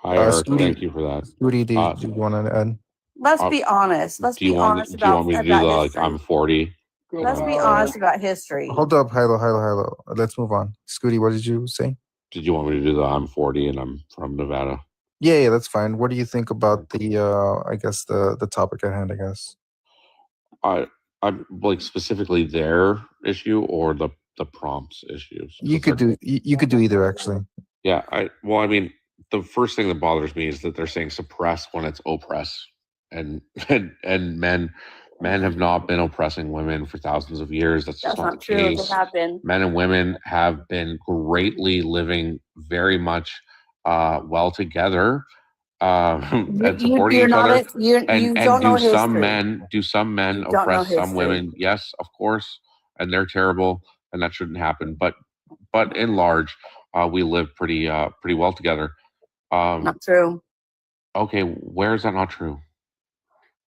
Hi, Eric. Scooty, Thank you for that. Scooty, do you want to add? Let's be honest. Let's Do you be want honest do you want me to do the about like history. I'm 40? Let's be honest about history. Hold up, hello. Let's move on. Scooty, what did you say? Did you want me to do the I'm 40 and I'm from Nevada? Yeah, that's fine. What do you think about the I guess the topic at hand, I guess? I'm like specifically their issue or the prompts issue. You could do either actually. Yeah, I mean, the first thing that bothers me is that they're saying suppress when it's oppress, and men have not been oppressing women for thousands of years. That's just That's not not the true. case. They have been. Men and women have been greatly living very much well together, and supporting You're each not. other. You And don't know do some history. men You don't know oppress some history. women? Yes, of course, and they're terrible, and that shouldn't happen. But in large, we live pretty well together. Not true. Okay, where is that not true?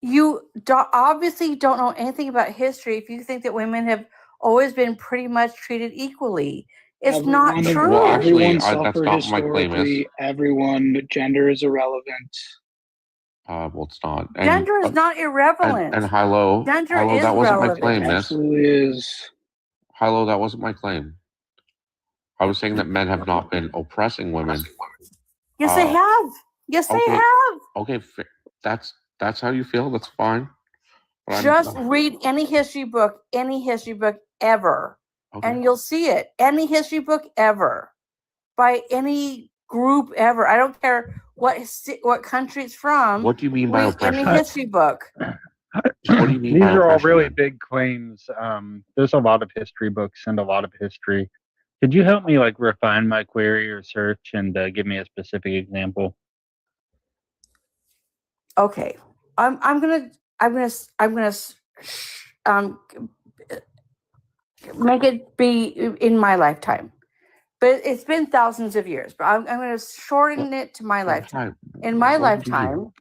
You obviously don't know anything about history if you think that women have always been pretty much treated equally. It's not true. Well, actually, Everyone that's suffered not my claim. historically. Everyone, gender is irrelevant. Well, it's not. Gender is not irrelevant. And Hilo, Gender is that wasn't relevant. my claim, miss. Absolutely is. Hilo, that wasn't my claim. I was saying that men have not been oppressing women. Yes, they have. Yes, they okay. have. Okay, that's how you feel. That's fine. But Just read any history book ever, and you'll see it. Any history book ever, by any group ever. I don't care what country it's from. What do you mean by Read oppression? any history book. What do you mean These by are all oppression, really then? big claims. There's a lot of history books and a lot of history. Could you help me like refine my query or search and give me a specific example? Okay, I'm gonna make it be in my lifetime, but it's been thousands of years. But I'm gonna shorten it to my lifetime. In my lifetime,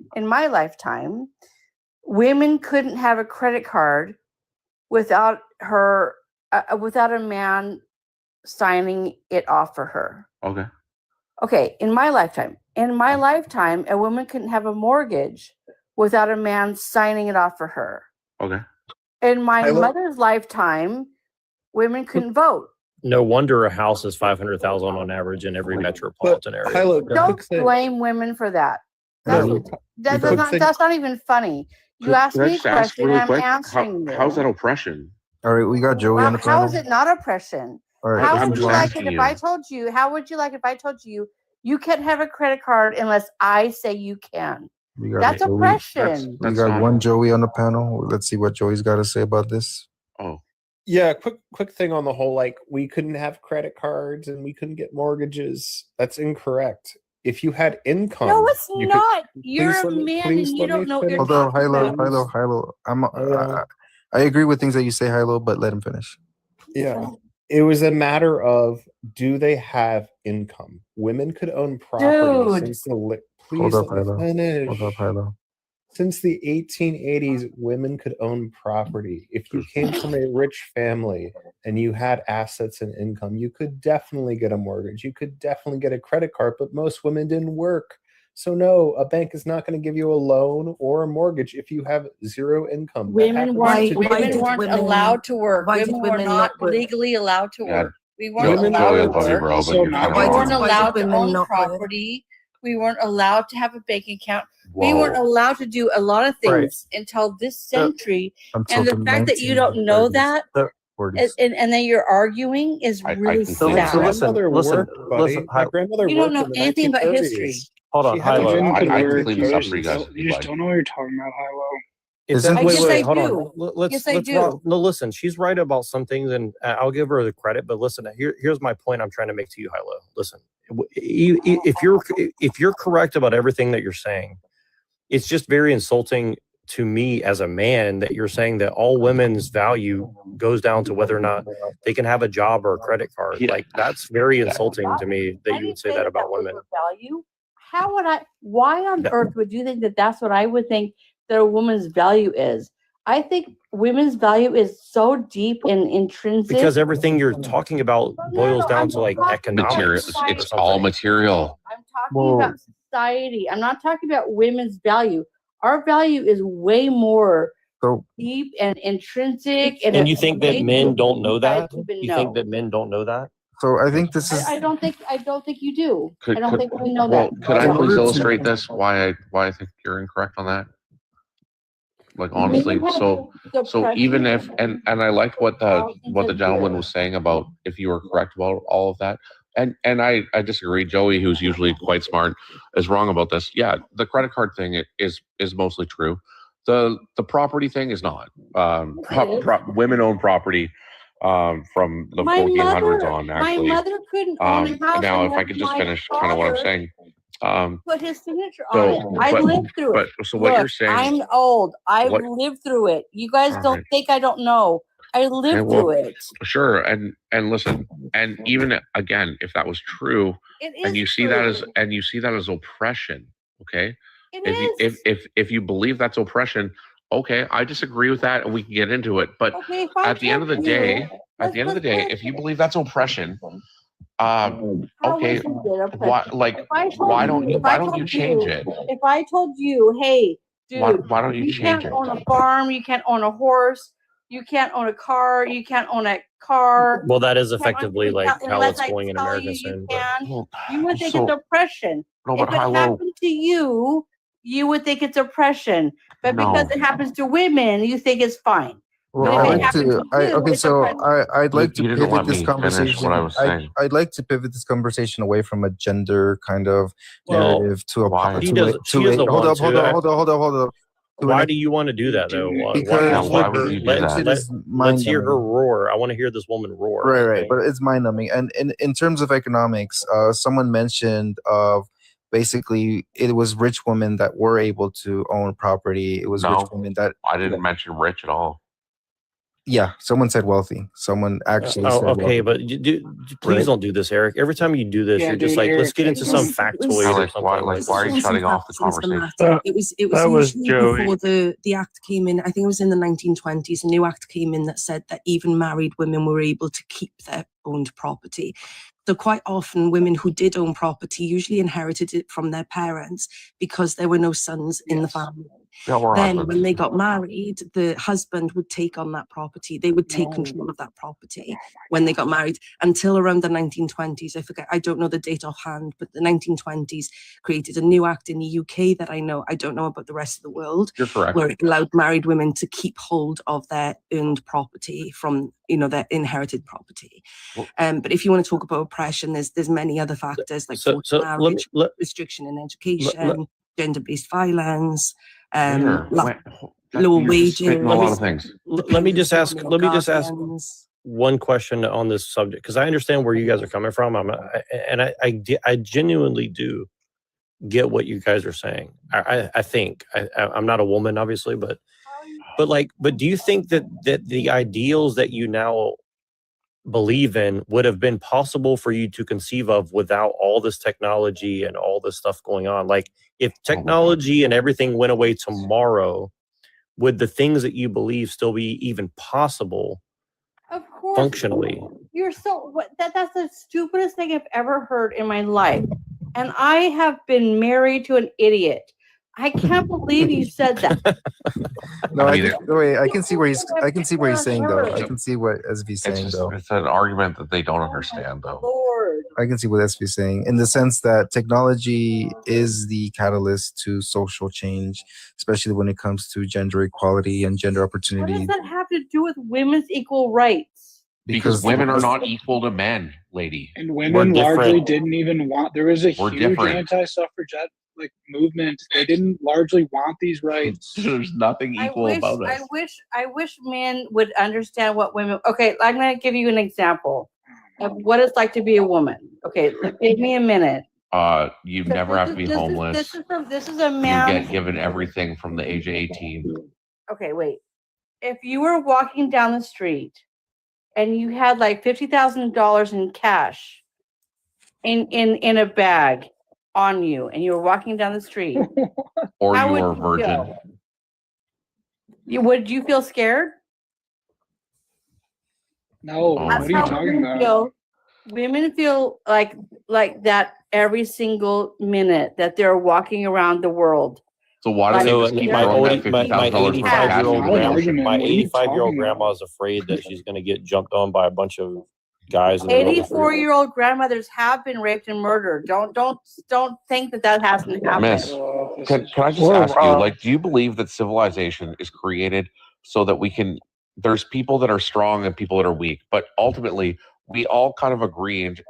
women couldn't have a credit card without a man signing it off for her. Okay. Okay, in my lifetime, a woman couldn't have a mortgage without a man signing it off for her. Okay. In my mother's lifetime, women couldn't vote. No wonder a house is 500,000 on average in every metropolitan area. Don't blame women for that. That's not even funny. You asked Can I me a just ask question, really and I'm quick? answering you. How's that oppression? All right, we got Joey on the How panel. is it not oppression? All right, How I'm would you just like it asking if you. I told you? How would you like it if I told you you can't have a credit card unless I say you can? We got That's Joey. oppression. We got one Joey on the panel. Let's see what Joey's got to say about this. Oh. Yeah, quick thing on the whole, like we couldn't have credit cards and we couldn't get mortgages. That's incorrect. If you had income, No, it's you not. Could, You're a man and you don't know what you're Although talking about. Hilo, I agree with things that you say, Hilo, but let him finish. Yeah. It was a matter of, do they have income? Women could own property since the please Hold up, let me Hilo. finish. Hold up, Hilo. Since the 1880s, women could own property. If you came from a rich family and you had assets and income, you could definitely get a mortgage. You could definitely get a credit card, but most women didn't work. So no, a bank is not going to give you a loan or a mortgage if you have zero income. Women weren't allowed to work. Women were not legally allowed to Yeah. work. We weren't Joey, I allowed love to you, work. bro, but you're kind of We weren't wrong. allowed to own property. We weren't allowed to have a bank account. We weren't allowed to do a lot of things until this century. Until And the the fact that you don't know 1930s. that and then you're arguing is really sad. My grandmother worked, buddy. listen, My grandmother You don't worked know in the anything about 1930s. history. Hold on, She had a Hilo. job. I You can clean this up for you guys. You just don't know what you're talking about, Hilo. If I that, wait, guess wait, I hold do. on. Let's Yes, I let's do. not, no. Listen, she's right about some things, and I'll give her the credit. But listen, here's my point. I'm trying to make to you, Hilo. Listen, if you're correct about everything that you're saying, it's just very insulting to me as a man that you're saying that all women's value goes down to whether or not they can have a job or a credit card. Like that's very insulting to me that you would say that about women. Value. How would I? Why on earth would you think that that's what I would think that a woman's value is? I think women's value is so deep and intrinsic. Because everything you're talking about boils down to like economics. Material. It's all material. I'm talking about society. I'm not talking about women's value. Our value is way more deep and intrinsic. And you think that men don't know that? You You think that men don't know that? So I think this is. I don't think you do. I don't think we know Well, that. could I please illustrate this? Why I think you're incorrect on that? Like honestly, so even if and I liked what the gentleman was saying about if you were correct about all of that. And I disagree. Joey, who's usually quite smart, is wrong about this. Yeah, the credit card thing is mostly true. The property thing is not. Women own property from the 1400s on. Actually, my mother couldn't own a house. Now, if I could just finish kind of what I'm saying. Put his signature on it. I lived through it. So what you're saying? I'm old. I've lived through it. You guys don't think I don't know. I lived through it. Sure, and listen, and even again, if that was true, and you see that as oppression, okay? If you believe that's oppression, okay, I disagree with that, and we can get into it. But at the end of the day, if you believe that's oppression, okay, why don't you change it? If I told you, hey, dude, why don't you change can't it? own a farm, you can't own a horse, you can't own a car, you can't own a car. Well, that is effectively like how it's going in America soon. You would think it's oppression. If it happened to you, you would think it's oppression. But because it happens to women, you think it's fine. Well, I'd like to pivot this conversation. I'd like to pivot this conversation away from a gender kind of narrative to a hold up. Why do you want to do that though? Let's hear her roar. I want to hear this woman roar. Right. But it's mind numbing. And in terms of economics, someone mentioned basically it was rich women that were able to own property. It was rich women that I didn't mention rich at all. Yeah, someone said wealthy. Someone actually said okay, wealthy. but please don't do this, Eric. Every time you do this, you're just like, let's get into some factoid or something. Why are you shutting off the conversation? It was usually before the act came in. I think it was in the 1920s. A new act came in that said that even married women were able to keep their owned property. So quite often women who did own property usually inherited it from their parents because there were no sons in the family. Then when they got married, the husband would take on that property. They would take control of that property when they got married until around the 1920s. I forget, I don't know the date offhand, but the 1920s created a new act in the UK that I know. I don't know about the rest of the world. You're correct. Where it allowed married women to keep hold of their earned property from, their inherited property. But if you want to talk about oppression, there's many other factors like forced marriage, restriction in education, gender-based violence. lower You're just spitting a lot wages. of things. Let me just ask. dependence on Let me just ask guardians. one question on this subject because I understand where you guys are coming from. I genuinely do get what you guys are saying. I think I'm not a woman, obviously, but do you think that the ideals that you now believe in would have been possible for you to conceive of without all this technology and all this stuff going on? Like, if technology and everything went away tomorrow, would the things that you believe still be even possible Of course. functionally? You're so that's the stupidest thing I've ever heard in my life. And I have been married to an idiot. I can't believe you said that. No, I can see where he's saying though. I can see what SV's saying though. It's an argument that they don't understand though. Lord. I can see what SV's saying in the sense that technology is the catalyst to social change, especially when it comes to gender equality and gender What opportunity. does that have to do with women's equal rights? Because women are not equal to men, lady. And women largely didn't even want. There was a huge anti-suffragette movement. They didn't largely want these rights. There's nothing equal about us. I wish men would understand what women. Okay, I'm going to give you an example of what it's like to be a woman. Okay, give me a minute. You never have to be homeless. This is a man. You get given everything from the age of 18. Okay, wait. If you were walking down the street and you had like $50,000 in cash in a bag on you, and you were walking down the street, or how you would were a virgin. Would you feel scared? No, what are you talking about? Women feel like that every single minute that they're walking around the world. So why do they just keep throwing that $50,000 my 85-year-old grandma is afraid that she's going to get jumped on by a bunch of guys. 84-year-old grandmothers have been raped and murdered. Don't think that hasn't happened. Miss, can I just ask you, like, do you believe that civilization is created so that we can, there's people that are strong and people that are weak, but ultimately we all kind of agree and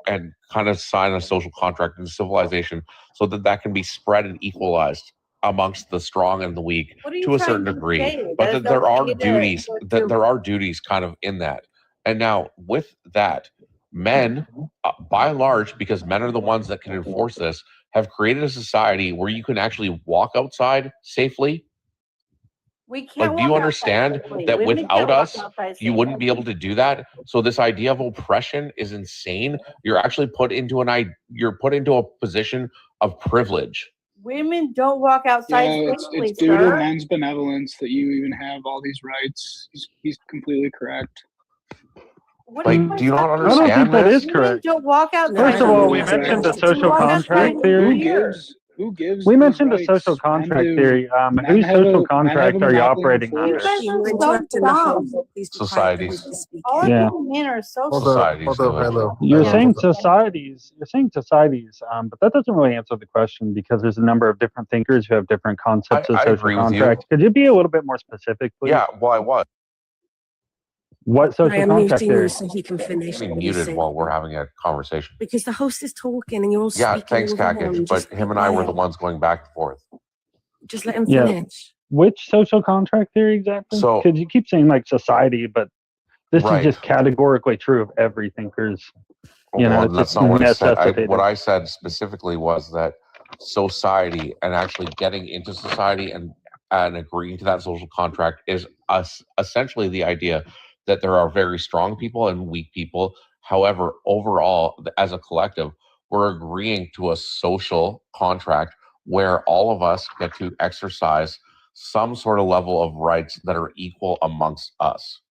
kind of sign a social contract in civilization so that can be spread and equalized amongst the strong and the weak to a certain degree. But that there are duties, kind of in that. And now with that, men, by and large, because men are the ones that can enforce this, have created a society where you can actually walk outside safely. We can't. Like, do you understand that without us, you wouldn't be able to do that? So this idea of oppression is insane. You're actually put into a position of privilege. Women don't walk outside Yeah, safely, it's due to sir. men's benevolence that you even have all these rights. He's completely correct. Like, do you not I don't understand think that this? is correct. Don't walk outside. First of all, we mentioned the social contract theory. Who gives? We mentioned the social contract theory. Whose social contract are you operating under? Societies. All Yeah. of men are so. You're saying societies, but that doesn't really answer the question because there's a number of different thinkers who have different concepts of I social agree with you. contracts. Could you be a little bit more specific, please? Yeah, why what? What I social am contract muting you theory? so he can finish. Being what he's muted saying. while we're having a conversation. Because the host is talking and you're all Yeah, speaking thanks, over him. Kakich, Just but be him and I were the quiet. ones going back and forth. Just let him Yeah. finish. Which social contract theory exactly? So- Because you keep saying like society, but this Right. is just categorically true of every thinker's. Well, It's that's just not what I said. necessitated. What I said specifically was that society and actually getting into society and agreeing to that social contract is essentially the idea that there are very strong people and weak people. However, overall, as a collective, we're agreeing to a social contract where all of us get to exercise some sort of level of rights that are equal amongst us.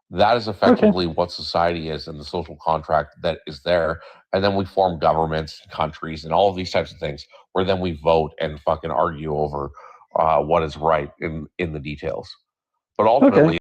That is effectively what society is and the social contract that is there. And then we form governments, countries, and all of these types of things where then we vote and fucking argue over what is right in the details. But ultimately,